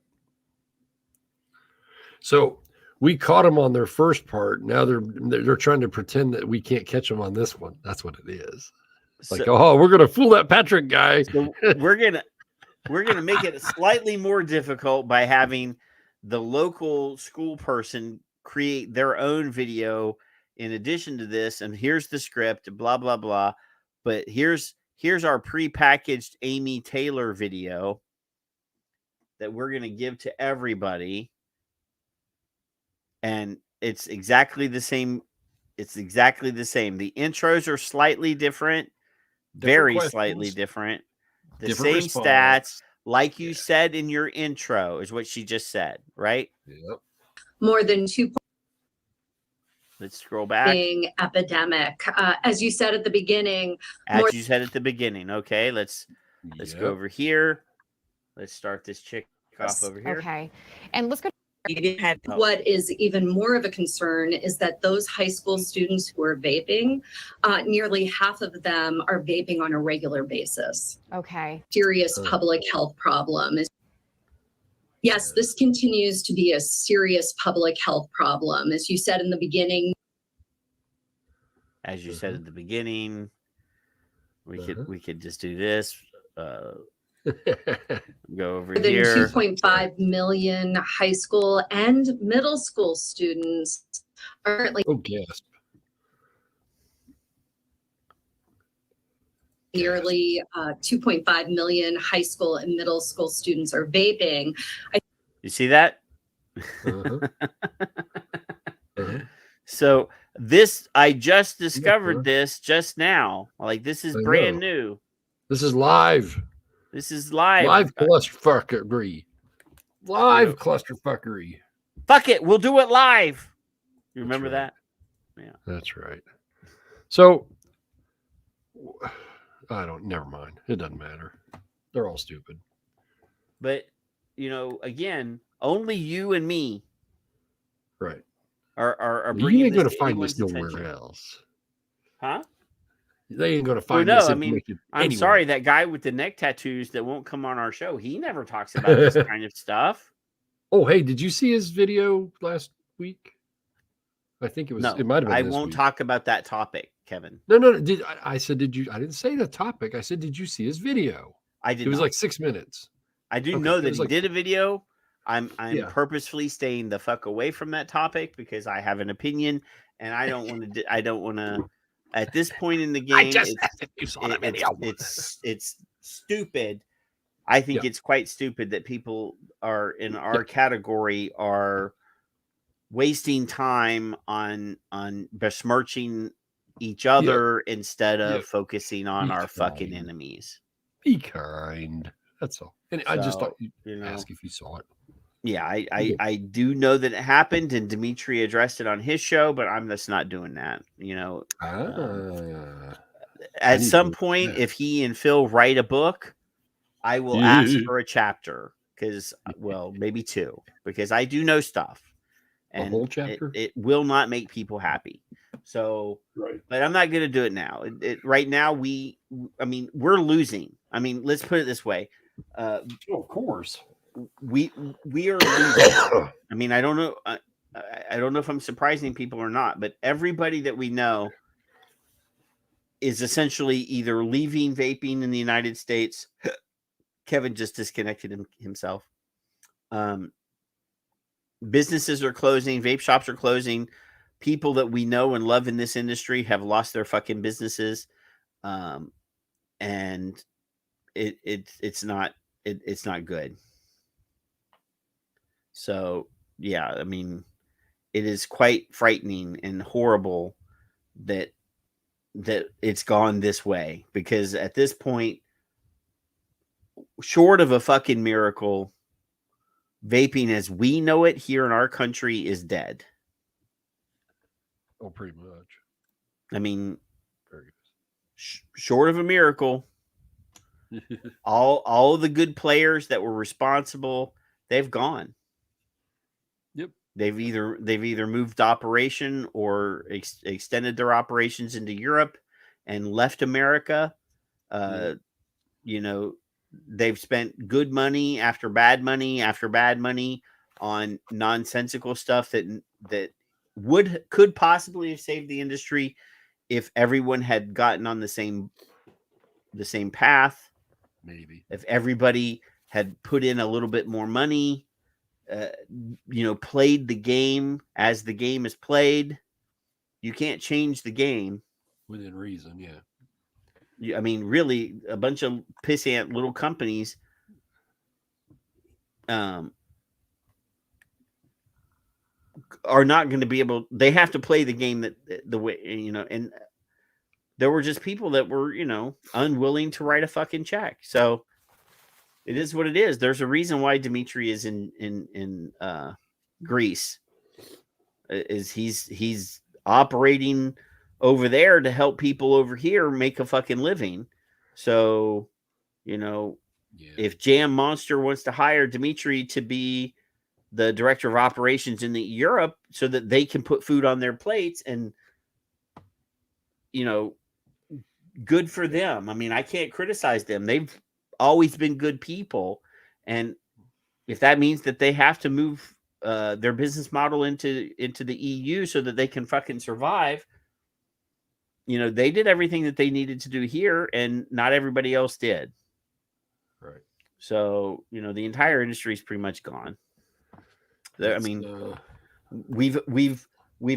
[SPEAKER 4] So We caught them on their first part. Now they're trying to pretend that we can't catch them on this one. That's what it is. It's like, oh, we're gonna fool that Patrick guy.
[SPEAKER 3] So we're gonna make it slightly more difficult by having the local school person create their own video in addition to this. And here's the script, blah blah blah. But here's our prepackaged Amy Taylor video that we're gonna give to everybody. And it's exactly the same. It's exactly the same. The intros are slightly different, very slightly different. The same stats, like you said in your intro, is what she just said, right?
[SPEAKER 4] Yep.
[SPEAKER 9] More than 2.
[SPEAKER 3] Let's scroll back.
[SPEAKER 9] Epidemic, as you said at the beginning.
[SPEAKER 3] As you said at the beginning. Okay, let's go over here. Let's start this chick off over here.
[SPEAKER 8] Okay, and let's go.
[SPEAKER 9] What is even more of a concern is that those high school students who are vaping, nearly half of them are vaping on a regular basis.
[SPEAKER 8] Okay.
[SPEAKER 9] Serious public health problem. Yes, this continues to be a serious public health problem. As you said in the beginning.
[SPEAKER 3] As you said at the beginning, we could just do this. Go over
[SPEAKER 9] More than
[SPEAKER 3] here.
[SPEAKER 9] 2.5 million high school and middle school students are currently.
[SPEAKER 4] Oh, gasp.
[SPEAKER 9] Nearly 2.5 million high school and middle school students are vaping.
[SPEAKER 3] You see that? So this, I just discovered this just now. Like, this is brand new.
[SPEAKER 4] This is live.
[SPEAKER 3] This is live.
[SPEAKER 4] Live clusterfuckery. Live clusterfuckery.
[SPEAKER 3] Fuck it. We'll do it live. You remember that? Yeah.
[SPEAKER 4] That's right. So, never mind. It doesn't matter. They're all stupid.
[SPEAKER 3] But, again, only you and me.
[SPEAKER 4] Right.
[SPEAKER 3] Are
[SPEAKER 4] you
[SPEAKER 3] bringing
[SPEAKER 4] ain't going to
[SPEAKER 3] to
[SPEAKER 4] find this
[SPEAKER 3] anyone's
[SPEAKER 4] nowhere
[SPEAKER 3] attention.
[SPEAKER 4] else.
[SPEAKER 3] Huh?
[SPEAKER 4] They ain't going to
[SPEAKER 3] Well,
[SPEAKER 4] find
[SPEAKER 3] no,
[SPEAKER 4] this
[SPEAKER 3] I mean,
[SPEAKER 4] information
[SPEAKER 3] I'm
[SPEAKER 4] anywhere.
[SPEAKER 3] sorry, that guy with the neck tattoos that won't come on our show, he never talks about this kind of stuff.
[SPEAKER 4] Oh, hey, did you see his video last week? I think it was.
[SPEAKER 3] No,
[SPEAKER 4] It might have been.
[SPEAKER 3] I
[SPEAKER 4] this
[SPEAKER 3] won't
[SPEAKER 4] week.
[SPEAKER 3] talk about that topic, Kevin.
[SPEAKER 4] No. I said, did you? I didn't say the topic. I said, did you see his video?
[SPEAKER 3] I did.
[SPEAKER 4] It was
[SPEAKER 3] not.
[SPEAKER 4] like 6 minutes.
[SPEAKER 3] I do
[SPEAKER 4] Okay,
[SPEAKER 3] know
[SPEAKER 4] it
[SPEAKER 3] that
[SPEAKER 4] was
[SPEAKER 3] he
[SPEAKER 4] like-
[SPEAKER 3] did a video. I'm
[SPEAKER 4] Yeah.
[SPEAKER 3] purposefully staying the fuck away from that topic because I have an opinion and I don't want to. I don't want to. At this point in the game,
[SPEAKER 4] I just asked if you saw the video.
[SPEAKER 3] It's stupid. I think it's quite stupid that people are in our category are wasting time on besmirching each other instead of focusing on our fucking enemies.
[SPEAKER 4] Be kind. That's all. And I just thought you'd
[SPEAKER 3] you know,
[SPEAKER 4] ask if you saw it.
[SPEAKER 3] Yeah, I do know that it happened, and Dimitri addressed it on his show, but I'm just not doing that. At some point, if he and Phil write a book, I will ask for a chapter because, well, maybe 2, because I do know stuff, and
[SPEAKER 4] whole chapter?
[SPEAKER 3] It will not make people happy. So, but I'm not going to do it now. Right now, we're losing. I mean, let's put it this way.
[SPEAKER 4] Of course.
[SPEAKER 3] We are losing. I mean, I don't know. I don't know if I'm surprising people or not, but everybody that we know is essentially either leaving vaping in the United States. Kevin just disconnected himself. Businesses are closing. Vape shops are closing. People that we know and love in this industry have lost their fucking businesses, and it's not good. So, yeah, I mean, it is quite frightening and horrible that it's gone this way, because at this point, short of a fucking miracle, vaping as we know it here in our country is dead.
[SPEAKER 4] Oh, pretty much.
[SPEAKER 3] I mean, short of a miracle, all the good players that were responsible, they've gone.
[SPEAKER 4] Yep.
[SPEAKER 3] They've either moved operation or extended their operations into Europe and left America. They've spent good money after bad money on nonsensical stuff that could possibly have saved the industry if everyone had gotten on the same path.
[SPEAKER 4] Maybe
[SPEAKER 3] if everybody had put in a little bit more money, played the game as the game is played. You can't change the game
[SPEAKER 4] within reason. Yeah.
[SPEAKER 3] I mean, really, a bunch of pissant little companies are not going to be able. They have to play the game that the way, and there were just people that were, unwilling to write a fucking check. So it is what it is. There's a reason why Dimitri is in Greece. Is he's operating over there to help people over here make a fucking living. So, if Jam Monster wants to hire Dimitri to be the director of operations in Europe so that they can put food on their plates, and, good for them. I mean, I can't criticize them. They've always been good people. And if that means that they have to move their business model into the EU so that they can fucking survive, they did everything that they needed to do here, and not everybody else did.
[SPEAKER 4] Right.
[SPEAKER 3] So, the entire industry is pretty much gone. I mean, we've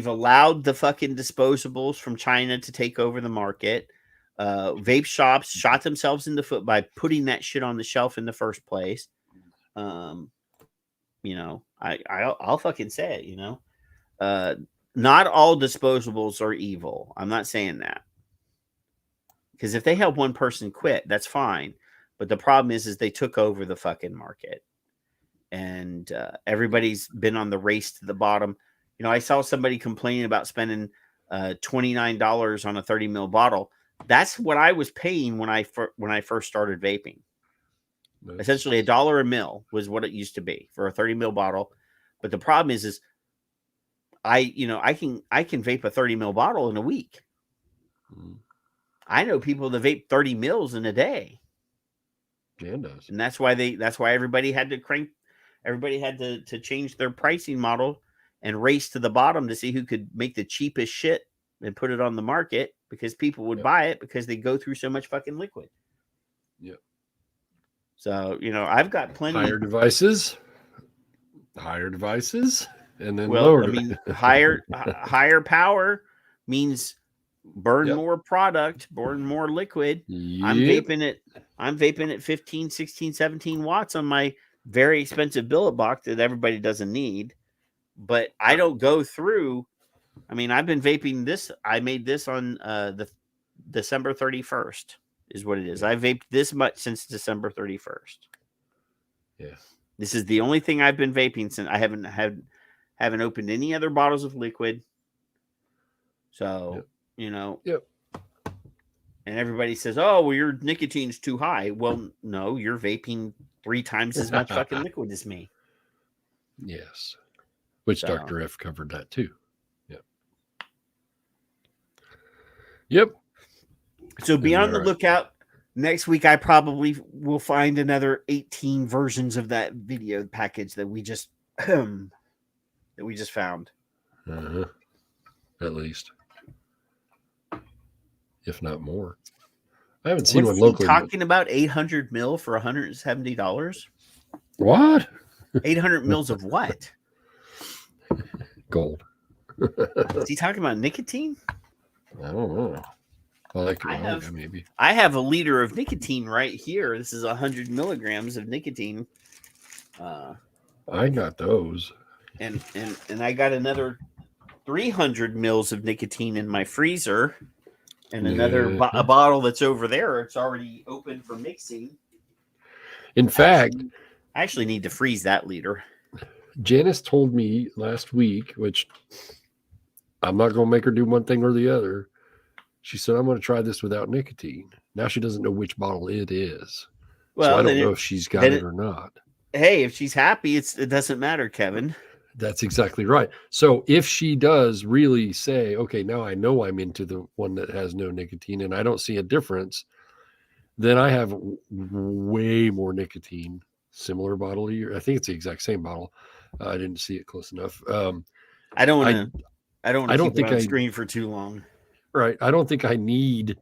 [SPEAKER 3] allowed the fucking disposables from China to take over the market. Vape shops shot themselves in the foot by putting that shit on the shelf in the first place. I'll fucking say it, not all disposables are evil. I'm not saying that. Because if they help one person quit, that's fine. But the problem is they took over the fucking market. And everybody's been on the race to the bottom. I saw somebody complaining about spending $29 on a 30 ml bottle. That's what I was paying when I first started vaping. Nice. Essentially $1 a mil was what it used to be for a 30 ml bottle. But the problem is I can vape a 30 ml bottle in a week. I know people that vape 30 mils in a day.
[SPEAKER 4] Jan does.
[SPEAKER 3] And that's why everybody had to change their pricing model and race to the bottom to see who could make the cheapest shit and put it on the market, because people would buy it because they go through so much fucking liquid.
[SPEAKER 4] Yep.
[SPEAKER 3] So, I've got plenty
[SPEAKER 4] higher devices, and then lower.
[SPEAKER 3] I mean, higher power means burn more product, burn more liquid. Yep. I'm vaping at 15, 16, 17 watts on my very expensive billet box that everybody doesn't need. But I don't go through. I mean, I've been vaping this. I made this on the December 31st is what it is. I vaped this much since December 31st.
[SPEAKER 4] Yeah.
[SPEAKER 3] This is the only thing I've been vaping since. I haven't opened any other bottles of liquid. So,
[SPEAKER 4] Yep.
[SPEAKER 3] And everybody says, "Oh, well, your nicotine's too high." Well, no, you're vaping 3 times as much fucking liquid as me.
[SPEAKER 4] Yes. Which Dr. F covered that too. Yep. Yep.
[SPEAKER 3] So be on the lookout. Next week, I probably will find another 18 versions of that video package that we just found.
[SPEAKER 4] At least, if not more. I haven't seen one locally.
[SPEAKER 3] Talking about 800 mil for $170.
[SPEAKER 4] What?
[SPEAKER 3] 800 mils of what?
[SPEAKER 4] Gold.
[SPEAKER 3] Is he talking about nicotine?
[SPEAKER 4] I don't know. Maybe.
[SPEAKER 3] I have a liter of nicotine right here. This is 100 milligrams of nicotine.
[SPEAKER 4] I got those.
[SPEAKER 3] And I got another 300 mils of nicotine in my freezer, and another a bottle that's over there. It's already open for mixing.
[SPEAKER 4] In fact,
[SPEAKER 3] I actually need to freeze that liter.
[SPEAKER 4] Janice told me last week, which I'm not going to make her do one thing or the other. She said, I'm going to try this without nicotine. Now she doesn't know which bottle it is. Well, so I don't know if she's got it or not.
[SPEAKER 3] Hey, if she's happy, it doesn't matter, Kevin.
[SPEAKER 4] That's exactly right. So if she does really say, okay, now I know I'm into the one that has no nicotine and I don't see a difference, then I have way more nicotine, similar bottle here. I think it's the exact same bottle. I didn't see it close enough.
[SPEAKER 3] I don't want to. I don't want to keep
[SPEAKER 4] think
[SPEAKER 3] it on
[SPEAKER 4] I
[SPEAKER 3] screen for too long.
[SPEAKER 4] Right. I don't think I need.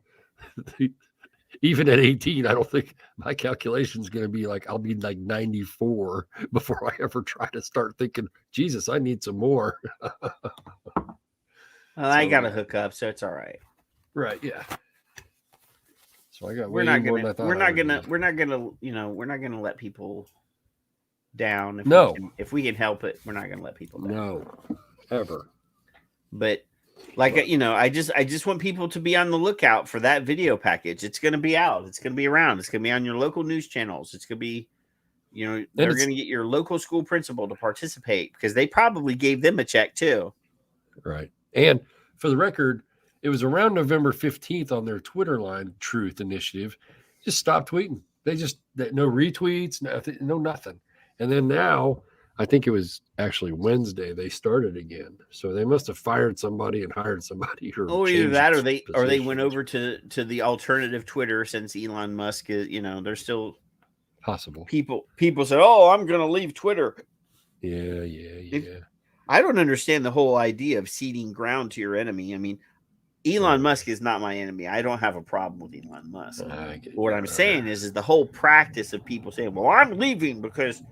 [SPEAKER 4] Even at 18, I don't think my calculation is going to be like I'll be like 94 before I ever try to start thinking, Jesus, I need some more.
[SPEAKER 3] Well, I got to hook up, so it's all right.
[SPEAKER 4] Right. Yeah. So I got
[SPEAKER 3] We're
[SPEAKER 4] way
[SPEAKER 3] not
[SPEAKER 4] more
[SPEAKER 3] gonna.
[SPEAKER 4] than I thought.
[SPEAKER 3] We're not gonna. We're not gonna. You know, we're not gonna let people down. If we can help it, we're not gonna let people down.
[SPEAKER 4] No, ever.
[SPEAKER 3] But like you know, I just want people to be on the lookout for that video package. It's gonna be out. It's gonna be around. It's gonna be on your local news channels. It's gonna be, you know, they're gonna get your local school principal to participate because they probably gave them a check too.
[SPEAKER 4] Right. And for the record, it was around November 15th on their Twitter line, Truth Initiative, just stopped tweeting. They just, no retweets, nothing. And then now, I think it was actually Wednesday, they started again. So they must have fired somebody and hired somebody.
[SPEAKER 3] Or either that or they went over to the alternative Twitter since Elon Musk is, you know, they're still
[SPEAKER 4] possible.
[SPEAKER 3] People said, oh, I'm going to leave Twitter.
[SPEAKER 4] Yeah.
[SPEAKER 3] I don't understand the whole idea of ceding ground to your enemy. I mean, Elon Musk is not my enemy. I don't have a problem with Elon Musk. What I'm saying is the whole practice of people saying, well, I'm leaving because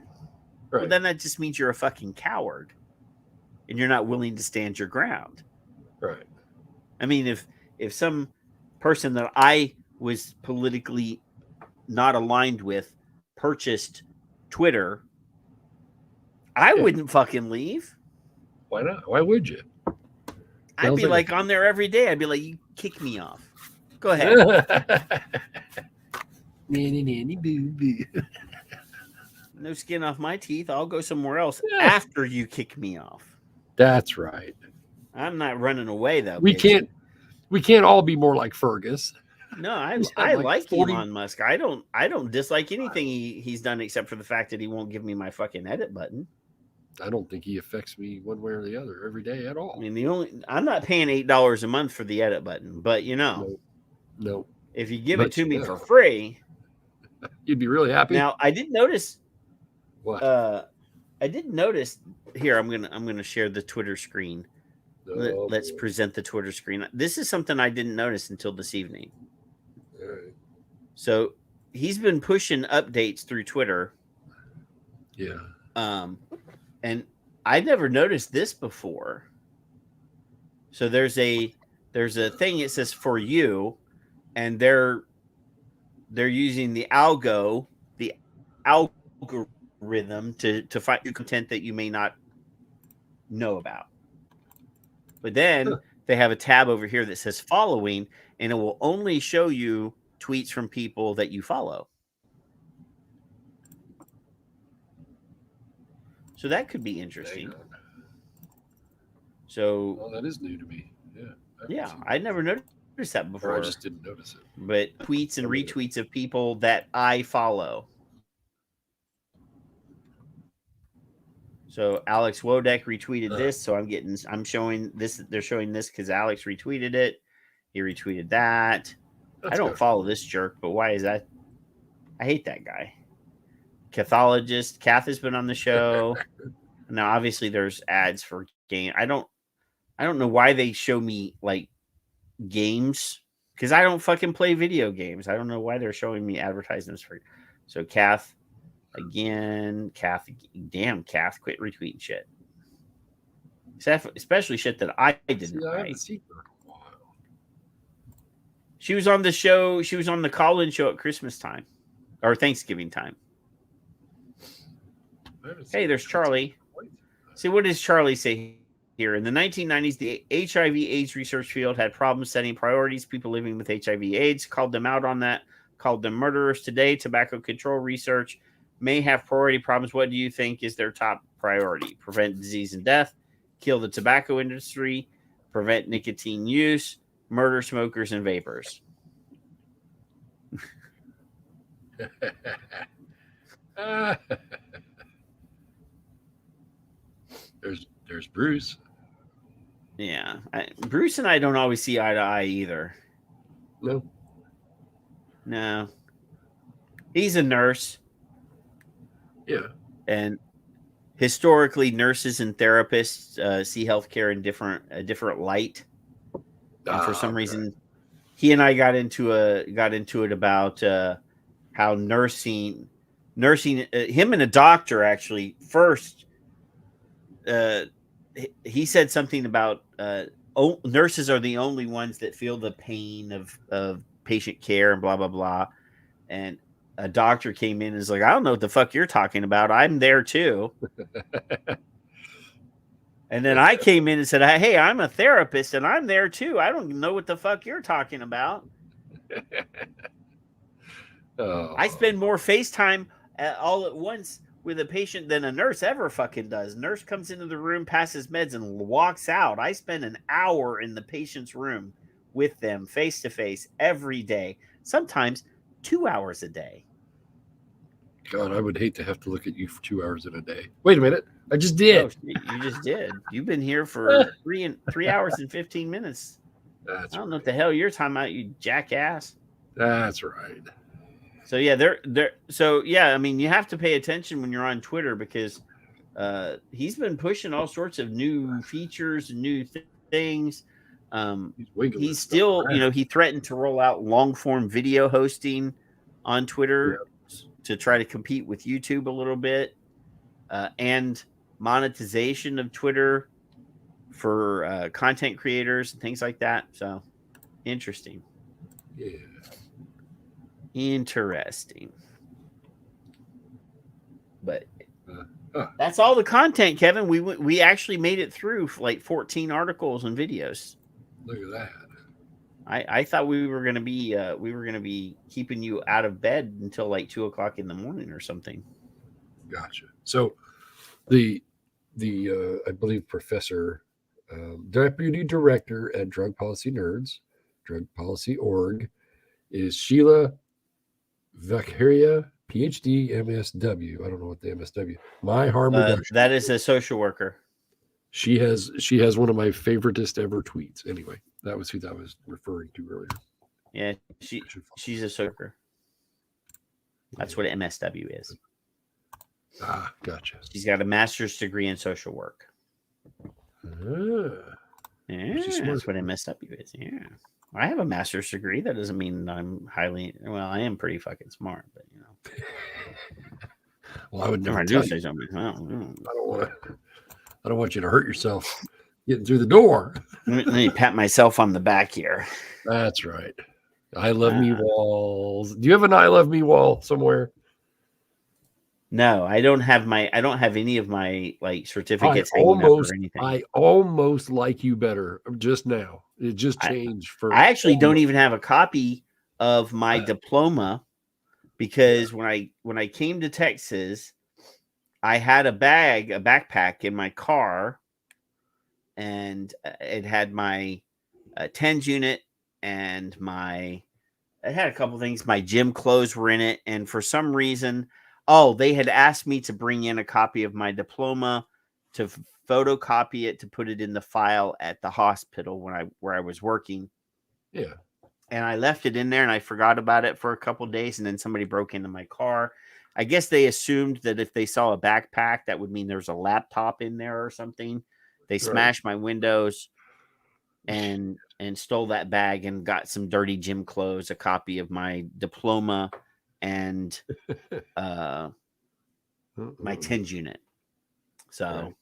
[SPEAKER 3] well, then that just means you're a fucking coward and you're not willing to stand your ground.
[SPEAKER 4] Right.
[SPEAKER 3] I mean, if some person that I was politically not aligned with purchased Twitter, I wouldn't fucking leave.
[SPEAKER 4] Why not? Why would you?
[SPEAKER 3] I'd be like on there every day. I'd be like, you kick me off. Go ahead.
[SPEAKER 4] Nanny, boo, boo.
[SPEAKER 3] No skin off my teeth. I'll go somewhere else after you kick me off.
[SPEAKER 4] That's right.
[SPEAKER 3] I'm not running away though.
[SPEAKER 4] We can't all be more like Fergus.
[SPEAKER 3] No, I like Elon Musk. I don't dislike anything he's done except for the fact that he won't give me my fucking edit button.
[SPEAKER 4] I don't think he affects me one way or the other every day at all.
[SPEAKER 3] I mean, I'm not paying $8 a month for the edit button, but you know,
[SPEAKER 4] no.
[SPEAKER 3] If you give it to me for free,
[SPEAKER 4] you'd be really happy.
[SPEAKER 3] Now, I did notice.
[SPEAKER 4] What?
[SPEAKER 3] I did notice here. I'm gonna share the Twitter screen. Let's present the Twitter screen. This is something I didn't notice until this evening.
[SPEAKER 4] All right.
[SPEAKER 3] So he's been pushing updates through Twitter.
[SPEAKER 4] Yeah.
[SPEAKER 3] And I never noticed this before. So there's a thing that says for you, and they're using the algorithm to find content that you may not know about. But then they have a tab over here that says following, and it will only show you tweets from people that you follow. So that could be interesting. So
[SPEAKER 4] well, that is new to me.
[SPEAKER 3] Yeah, I never noticed that before.
[SPEAKER 4] Or I just didn't notice it.
[SPEAKER 3] But tweets and retweets of people that I follow. So Alex Wodek retweeted this, so I'm showing this. They're showing this because Alex retweeted it. He retweeted that. I don't follow this jerk, but why is that? I hate that guy. Cathologist. Kath has been on the show. Now, obviously, there's ads for game. I don't know why they show me like games because I don't fucking play video games. I don't know why they're showing me advertisements for. So Kath, again, Kath, damn Kath, quit retweeting shit. Especially shit that I didn't write. She was on the show. She was on the call-in show at Christmas time or Thanksgiving time. Hey, there's Charlie. See, what does Charlie say here? In the 1990s, the HIV/AIDS research field had problems setting priorities. People living with HIV/AIDS called them out on that, called them murderers. Today, tobacco control research may have priority problems. What do you think is their top priority? Prevent disease and death, kill the tobacco industry, prevent nicotine use, murder smokers and vapors.
[SPEAKER 4] There's Bruce.
[SPEAKER 3] Yeah, Bruce and I don't always see eye to eye either. No. He's a nurse.
[SPEAKER 4] Yeah.
[SPEAKER 3] And historically nurses and therapists see healthcare in a different light, and for some reason, he and I got into it about how nursing, him and a doctor actually first. He said something about nurses are the only ones that feel the pain of patient care and blah blah blah, and a doctor came in and is like, I don't know what the fuck you're talking about. I'm there too. And then I came in and said, hey, I'm a therapist and I'm there too. I don't know what the fuck you're talking about. I spend more FaceTime all at once with a patient than a nurse ever fucking does. Nurse comes into the room, passes meds, and walks out. I spend an hour in the patient's room with them face to face every day, sometimes 2 hours a day.
[SPEAKER 4] God, I would hate to have to look at you for 2 hours in a day. Wait a minute. I just did.
[SPEAKER 3] Oh, you just did. You've been here for 3 hours and 15 minutes. I don't know what the hell you're talking about, you jackass.
[SPEAKER 4] That's right.
[SPEAKER 3] So yeah, so yeah, I mean, you have to pay attention when you're on Twitter because he's been pushing all sorts of new features and new things. He's still, he threatened to roll out long form video hosting on Twitter to try to compete with YouTube a little bit, and monetization of Twitter for content creators and things like that. So interesting.
[SPEAKER 4] Yeah.
[SPEAKER 3] Interesting. But that's all the content, Kevin. We actually made it through like 14 articles and videos.
[SPEAKER 4] Look at that.
[SPEAKER 3] I thought we were gonna be keeping you out of bed until like 2 o'clock in the morning or something.
[SPEAKER 4] Gotcha. So the I believe professor, deputy director at Drug Policy Nerds, Drug Policy Org, is Sheila Vacheria, PhD, MSW. I don't know what the MSW. My harm reduction.
[SPEAKER 3] That is a social worker.
[SPEAKER 4] She has one of my favoritist ever tweets. Anyway, that was who that was referring to earlier.
[SPEAKER 3] Yeah, she's a social worker. That's what MSW is.
[SPEAKER 4] Ah, gotcha.
[SPEAKER 3] She's got a master's degree in social work. Yeah, that's what MSW is. Yeah. I have a master's degree. That doesn't mean I'm I am pretty fucking smart, but
[SPEAKER 4] Well, I would never
[SPEAKER 3] do
[SPEAKER 4] tell
[SPEAKER 3] say
[SPEAKER 4] you.
[SPEAKER 3] something.
[SPEAKER 4] I don't want you to hurt yourself getting through the door.
[SPEAKER 3] Let me pat myself on the back here.
[SPEAKER 4] That's right. I love me walls. Do you have an I love me wall somewhere?
[SPEAKER 3] No, I don't have any of my like certificates hanging up or anything.
[SPEAKER 4] I almost like you better just now. It just changed for.
[SPEAKER 3] I actually don't even have a copy of my diploma because when I came to Texas, I had a backpack in my car, and it had my TENS unit and it had a couple things. My gym clothes were in it, and for some reason, they had asked me to bring in a copy of my diploma to photocopy it to put it in the file at the hospital where I was working.
[SPEAKER 4] Yeah.
[SPEAKER 3] And I left it in there and I forgot about it for a couple of days, and then somebody broke into my car. I guess they assumed that if they saw a backpack, that would mean there's a laptop in there or something. They smashed my windows and stole that bag and got some dirty gym clothes, a copy of my diploma, and my TENS unit. So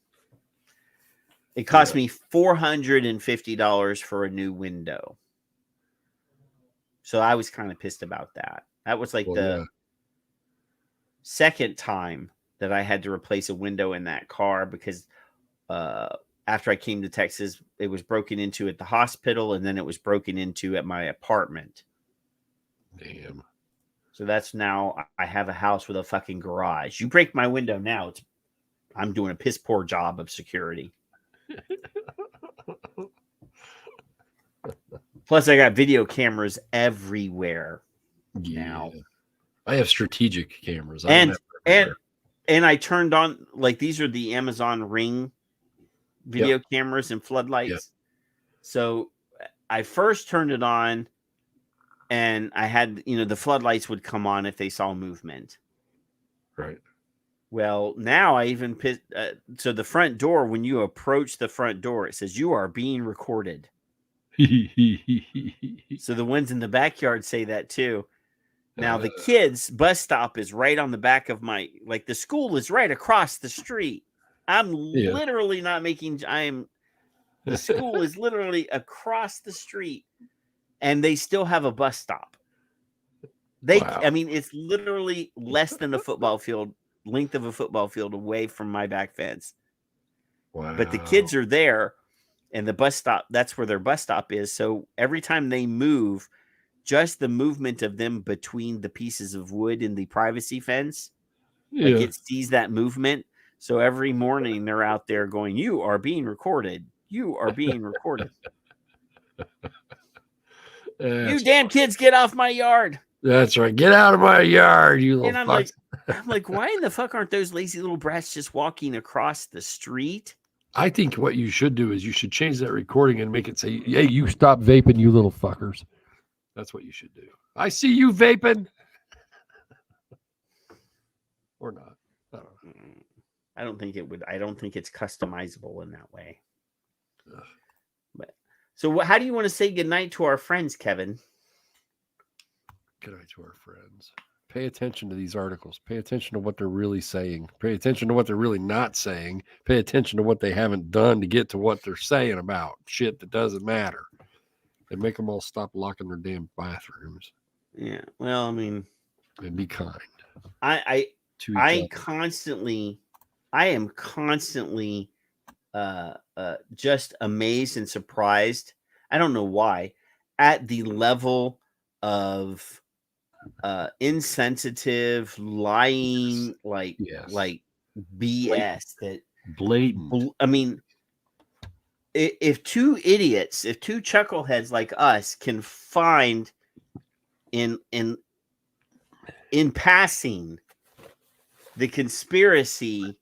[SPEAKER 3] it cost me $450 for a new window. So I was kind of pissed about that. That was like the second time that I had to replace a window in that car because after I came to Texas, it was broken into at the hospital, and then it was broken into at my apartment.
[SPEAKER 4] Damn.
[SPEAKER 3] So that's now I have a house with a fucking garage. You break my window now, I'm doing a piss poor job of security. Plus, I got video cameras everywhere now.
[SPEAKER 4] I have strategic cameras.
[SPEAKER 3] And I turned on, like, these are the Amazon Ring video cameras and floodlights.
[SPEAKER 4] Yep.
[SPEAKER 3] So I first turned it on, and I had, the floodlights would come on if they saw movement.
[SPEAKER 4] Right.
[SPEAKER 3] Well, now I even so the front door, when you approach the front door, it says you are being recorded. So the ones in the backyard say that too. Now the kids' bus stop is right on the back of the school is right across the street. I'm literally not making. The school is literally across the street, and they still have a bus stop. I mean, it's literally less than a football field, length of a football field away from my back fence.
[SPEAKER 4] Wow.
[SPEAKER 3] But the kids are there, and the bus stop, that's where their bus stop is. So every time they move, just the movement of them between the pieces of wood in the privacy fence, like it sees that movement. So every morning they're out there going, "You are being recorded. You are being recorded. You damn kids, get off my yard."
[SPEAKER 4] That's right. Get out of my yard, you little
[SPEAKER 3] And I'm
[SPEAKER 4] fucks.
[SPEAKER 3] like, why in the fuck aren't those lazy little brats just walking across the street?
[SPEAKER 4] I think what you should do is you should change that recording and make it say, "Hey, you stop vaping, you little fuckers." That's what you should do. I see you vaping. Or not. I don't know.
[SPEAKER 3] I don't think it would. I don't think it's customizable in that way.
[SPEAKER 4] Ugh.
[SPEAKER 3] But so, how do you want to say goodnight to our friends, Kevin?
[SPEAKER 4] Good night to our friends. Pay attention to these articles. Pay attention to what they're really saying. Pay attention to what they're really not saying. Pay attention to what they haven't done to get to what they're saying about shit that doesn't matter. They make them all stop locking their damn bathrooms.
[SPEAKER 3] Yeah. Well, I mean,
[SPEAKER 4] and be kind.
[SPEAKER 3] I am constantly just amazed and surprised. I don't know why, at the level of insensitive lying, like BS that
[SPEAKER 4] blatant.
[SPEAKER 3] I mean, if two chuckleheads like us can find in passing the conspiracy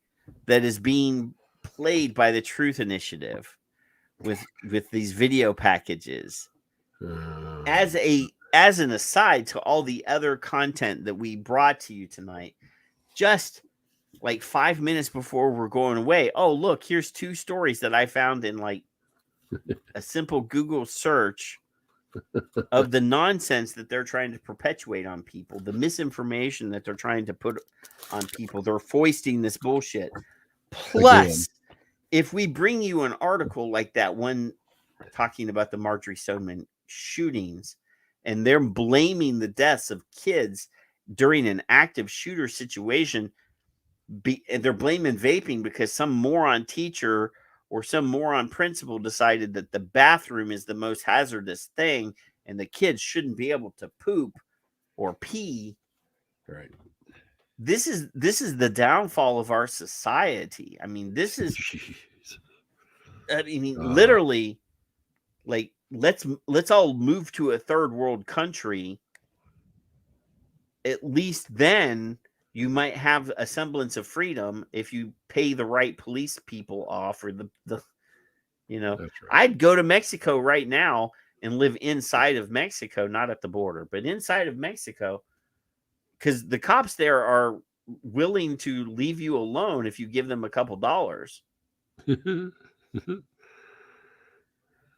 [SPEAKER 3] that is being played by the Truth Initiative with these video packages, as an aside to all the other content that we brought to you tonight, just like 5 minutes before we're going away, oh look, here's two stories that I found in like a simple Google search of the nonsense that they're trying to perpetuate on people, the misinformation that they're trying to put on people. They're foisting this bullshit. Plus, if we bring you an article like that one talking about the Marjorie Stoneman shootings, and they're blaming the deaths of kids during an active shooter situation, and they're blaming vaping because some moron teacher or some moron principal decided that the bathroom is the most hazardous thing and the kids shouldn't be able to poop or pee.
[SPEAKER 4] Right.
[SPEAKER 3] This is the downfall of our society. I mean, this is literally, like, let's all move to a third world country. At least then you might have a semblance of freedom if you pay the right police people off, or the That's right. I'd go to Mexico right now and live inside of Mexico, not at the border, but inside of Mexico, because the cops there are willing to leave you alone if you give them a couple dollars.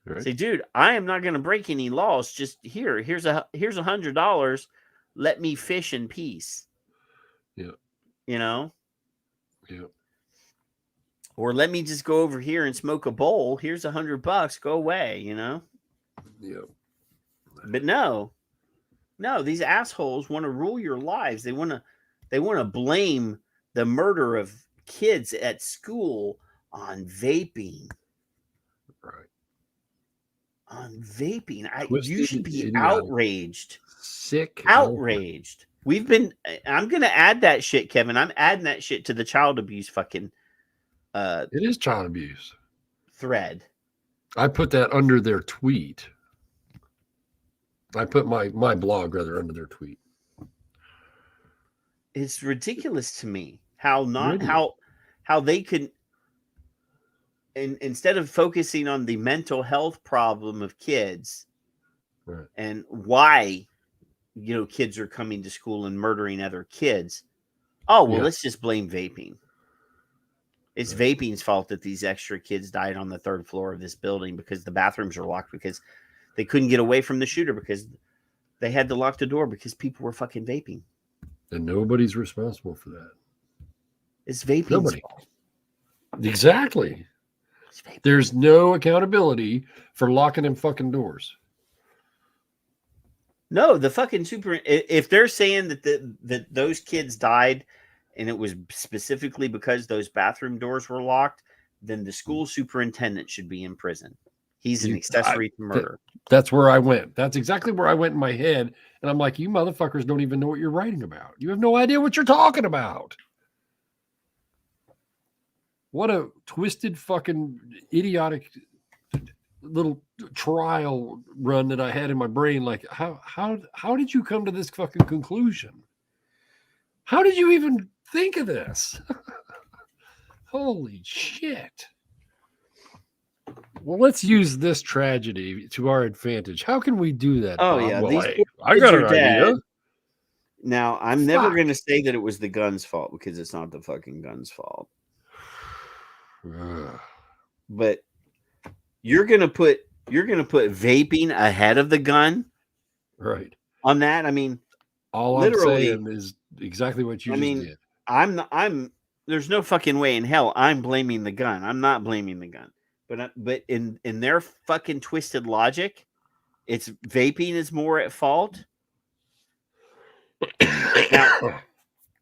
[SPEAKER 4] Right.
[SPEAKER 3] Say, dude, I am not going to break any laws. Just here's $100. Let me fish in peace.
[SPEAKER 4] Yeah.
[SPEAKER 3] Yeah. Or let me just go over here and smoke a bowl. Here's $100. Go away.
[SPEAKER 4] Yeah.
[SPEAKER 3] But no, these assholes want to rule your lives. They want to blame the murder of kids at school on vaping.
[SPEAKER 4] Right.
[SPEAKER 3] On vaping. You should be
[SPEAKER 4] idiotic.
[SPEAKER 3] outraged.
[SPEAKER 4] Sick.
[SPEAKER 3] Outraged. I'm going to add that shit, Kevin. I'm adding that shit to the child abuse fucking
[SPEAKER 4] it is child abuse
[SPEAKER 3] thread.
[SPEAKER 4] I put that under their tweet. I put my blog rather under their tweet.
[SPEAKER 3] It's ridiculous to me how they could, instead of focusing on the mental health problem of kids,
[SPEAKER 4] right,
[SPEAKER 3] and why kids are coming to school and murdering other kids. Oh, well,
[SPEAKER 4] Yeah.
[SPEAKER 3] let's just blame vaping. It's vaping's fault that these extra kids died on the 3rd floor of this building because the bathrooms are locked because they couldn't get away from the shooter because they had to lock the door because people were fucking vaping.
[SPEAKER 4] And nobody's responsible for that.
[SPEAKER 3] It's vaping's
[SPEAKER 4] Nobody.
[SPEAKER 3] fault.
[SPEAKER 4] Exactly. There's no accountability for locking them fucking doors.
[SPEAKER 3] No, the fucking if they're saying that those kids died and it was specifically because those bathroom doors were locked, then the school superintendent should be in prison. He's an accessory to murder.
[SPEAKER 4] That's where I went. That's exactly where I went in my head. And I'm like, you motherfuckers don't even know what you're writing about. You have no idea what you're talking about. What a twisted fucking idiotic little trial run that I had in my brain. Like, how did you come to this fucking conclusion? How did you even think of this? Holy shit. Well, let's use this tragedy to our advantage. How can we do that?
[SPEAKER 3] Oh,
[SPEAKER 4] Bob?
[SPEAKER 3] yeah.
[SPEAKER 4] Well,
[SPEAKER 3] These
[SPEAKER 4] hey,
[SPEAKER 3] poor
[SPEAKER 4] I
[SPEAKER 3] kids
[SPEAKER 4] got
[SPEAKER 3] are
[SPEAKER 4] an
[SPEAKER 3] dead.
[SPEAKER 4] idea.
[SPEAKER 3] Now, I'm never going to say that it was the gun's fault because it's not the fucking gun's fault. But you're going to put vaping ahead of the gun?
[SPEAKER 4] Right.
[SPEAKER 3] On that, I mean,
[SPEAKER 4] all
[SPEAKER 3] literally,
[SPEAKER 4] I'm saying is exactly what you did.
[SPEAKER 3] I'm there's no fucking way in hell I'm blaming the gun. I'm not blaming the gun. But in their fucking twisted logic, it's vaping is more at fault. Now,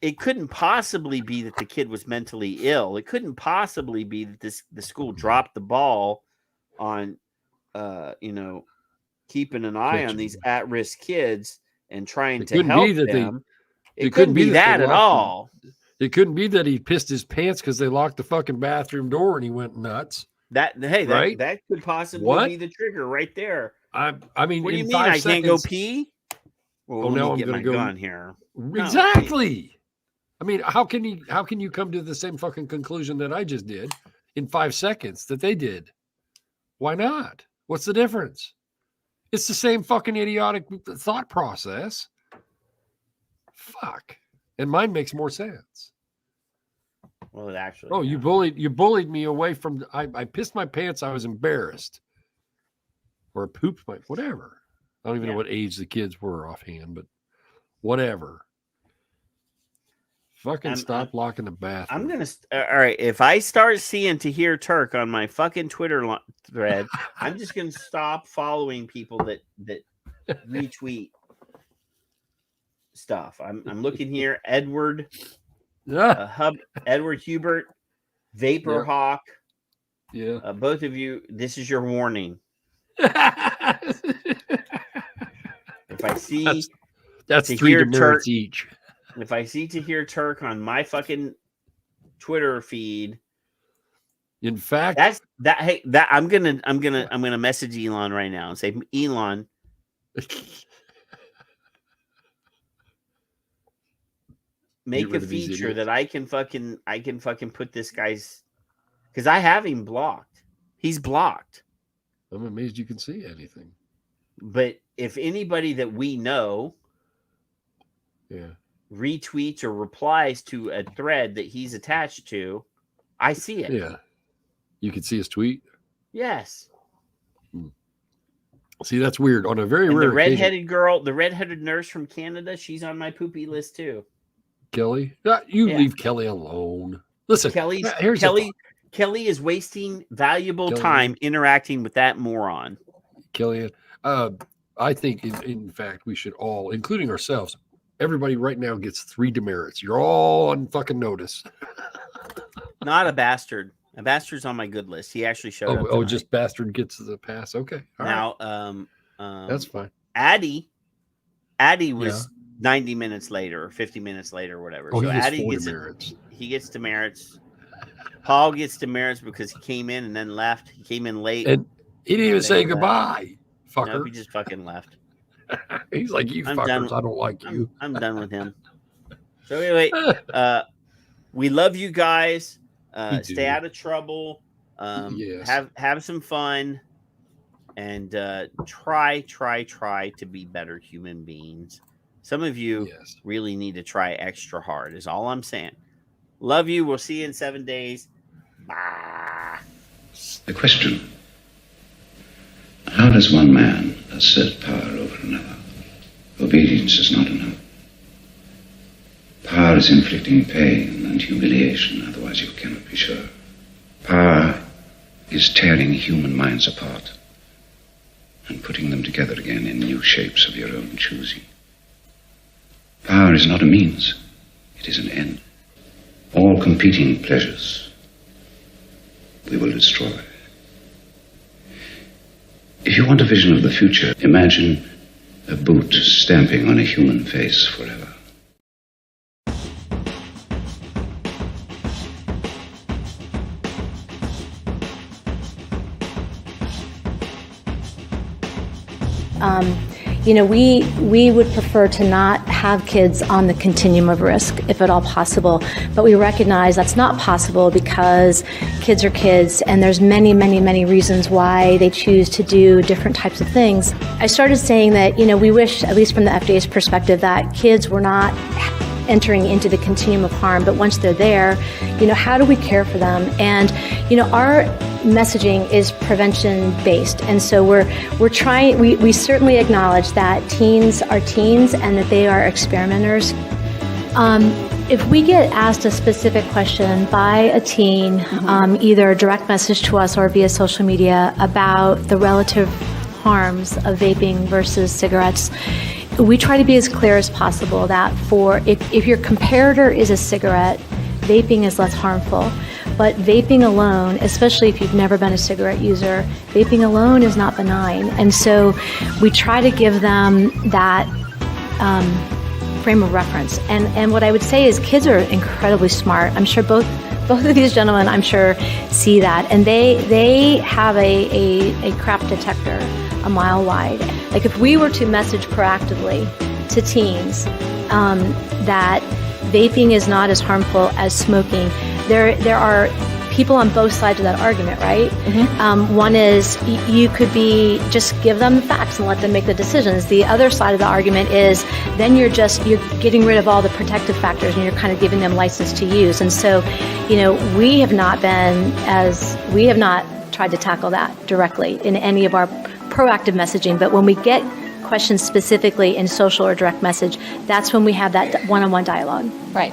[SPEAKER 3] it couldn't possibly be that the kid was mentally ill. It couldn't possibly be that the school dropped the ball on keeping an eye on these at-risk kids and trying to help them. It couldn't be that at all.
[SPEAKER 4] It couldn't be that he pissed his pants because they locked the fucking bathroom door and he went nuts.
[SPEAKER 3] That could possibly be the trigger right there.
[SPEAKER 4] I mean,
[SPEAKER 3] what do you mean
[SPEAKER 4] 5
[SPEAKER 3] I can't go
[SPEAKER 4] seconds,
[SPEAKER 3] pee? Well,
[SPEAKER 4] oh, now I'm
[SPEAKER 3] going to
[SPEAKER 4] go
[SPEAKER 3] gun here.
[SPEAKER 4] Exactly. I mean, how can you come to the same fucking conclusion that I just did in 5 seconds that they did? Why not? What's the difference? It's the same fucking idiotic thought process. Fuck. And mine makes more sense.
[SPEAKER 3] Well, it actually.
[SPEAKER 4] Oh, you bullied me away from. I pissed my pants. I was embarrassed, or pooped my whatever. I don't even know what age the kids were offhand, but whatever. Fucking stop locking the bathroom.
[SPEAKER 3] I'm gonna. All right, if I start seeing To Hear Turk on my fucking Twitter thread, I'm just gonna stop following people that retweet stuff. I'm looking here. Edward Hubert, Vapor Hawk.
[SPEAKER 4] Yeah.
[SPEAKER 3] Both of you, this is your warning. If I see
[SPEAKER 4] that's
[SPEAKER 3] To
[SPEAKER 4] 3
[SPEAKER 3] Hear
[SPEAKER 4] demerits
[SPEAKER 3] Turk,
[SPEAKER 4] each.
[SPEAKER 3] If I see To Hear Turk on my fucking Twitter feed,
[SPEAKER 4] in fact,
[SPEAKER 3] I'm gonna message Elon right now and say, Elon, make a feature that I can fucking put this guy's, because I have him blocked. He's blocked.
[SPEAKER 4] I'm amazed you can see anything.
[SPEAKER 3] But if anybody that we know, retweets or replies to a thread that he's attached to, I see it.
[SPEAKER 4] Yeah. You can see his tweet?
[SPEAKER 3] Yes.
[SPEAKER 4] See, that's weird. On a very rare
[SPEAKER 3] the redheaded girl, the redheaded nurse from Canada, she's on my poopy list too.
[SPEAKER 4] Kelly? Leave Kelly alone. Listen,
[SPEAKER 3] Kelly is wasting valuable time interacting with that moron.
[SPEAKER 4] Kelly, I think, in fact, we should all, including ourselves, everybody right now gets 3 demerits. You're all on fucking notice.
[SPEAKER 3] Not a bastard. A bastard's on my good list. He actually showed up.
[SPEAKER 4] Oh, just bastard gets the pass. Okay. All
[SPEAKER 3] now,
[SPEAKER 4] right. That's fine.
[SPEAKER 3] Addie was 90 minutes later or 50 minutes later or whatever.
[SPEAKER 4] Oh,
[SPEAKER 3] so
[SPEAKER 4] he
[SPEAKER 3] Addie
[SPEAKER 4] gets demerits.
[SPEAKER 3] He gets demerits. Paul gets demerits because he came in and then left. He came in late.
[SPEAKER 4] And he didn't even say goodbye. Fucker.
[SPEAKER 3] No, he just fucking left.
[SPEAKER 4] He's like, you fuckers, I don't like you.
[SPEAKER 3] I'm done with him. So anyway, we love you guys. Stay out of trouble. Have some fun, and try to be better human beings. Some of you really need to try extra hard, is all I'm saying. Love you. We'll see you in 7 days. Bye.
[SPEAKER 8] The question: how does one man assert power over another? Obedience is not enough. Power is inflicting pain and humiliation, otherwise you cannot be sure. Power is tearing human minds apart and putting them together again in new shapes of your own choosing. Power is not a means, it is an end. All competing pleasures we will destroy. If you want a vision of the future, imagine a boot stamping on a human face forever.
[SPEAKER 10] We would prefer to not have kids on the continuum of risk, if at all possible, but we recognize that's not possible because kids are kids, and there's many, many, many reasons why they choose to do different types of things. I started saying that, we wish, at least from the FDA's perspective, that kids were not entering into the continuum of harm, but once they're there, how do we care for them? And, our messaging is prevention based, and so we're trying. We certainly acknowledge that teens are teens and that they are experimenters. If we get asked a specific question by a teen, either a direct message to us or via social media about the relative harms of vaping versus cigarettes, we try to be as clear as possible that if your comparator is a cigarette, vaping is less harmful. But vaping alone, especially if you've never been a cigarette user, vaping alone is not benign. And so we try to give them that frame of reference. And what I would say is kids are incredibly smart. I'm sure both of these gentlemen, I'm sure, see that. And they have a crap detector a mile wide. Like if we were to message proactively to teens that vaping is not as harmful as smoking, there are people on both sides of that argument, right? One is you could be just give them the facts and let them make the decisions. The other side of the argument is then you're getting rid of all the protective factors and you're kind of giving them license to use. And so, we have not tried to tackle that directly in any of our proactive messaging. But when we get questions specifically in social or direct message, that's when we have that one-on-one dialogue.
[SPEAKER 11] Right.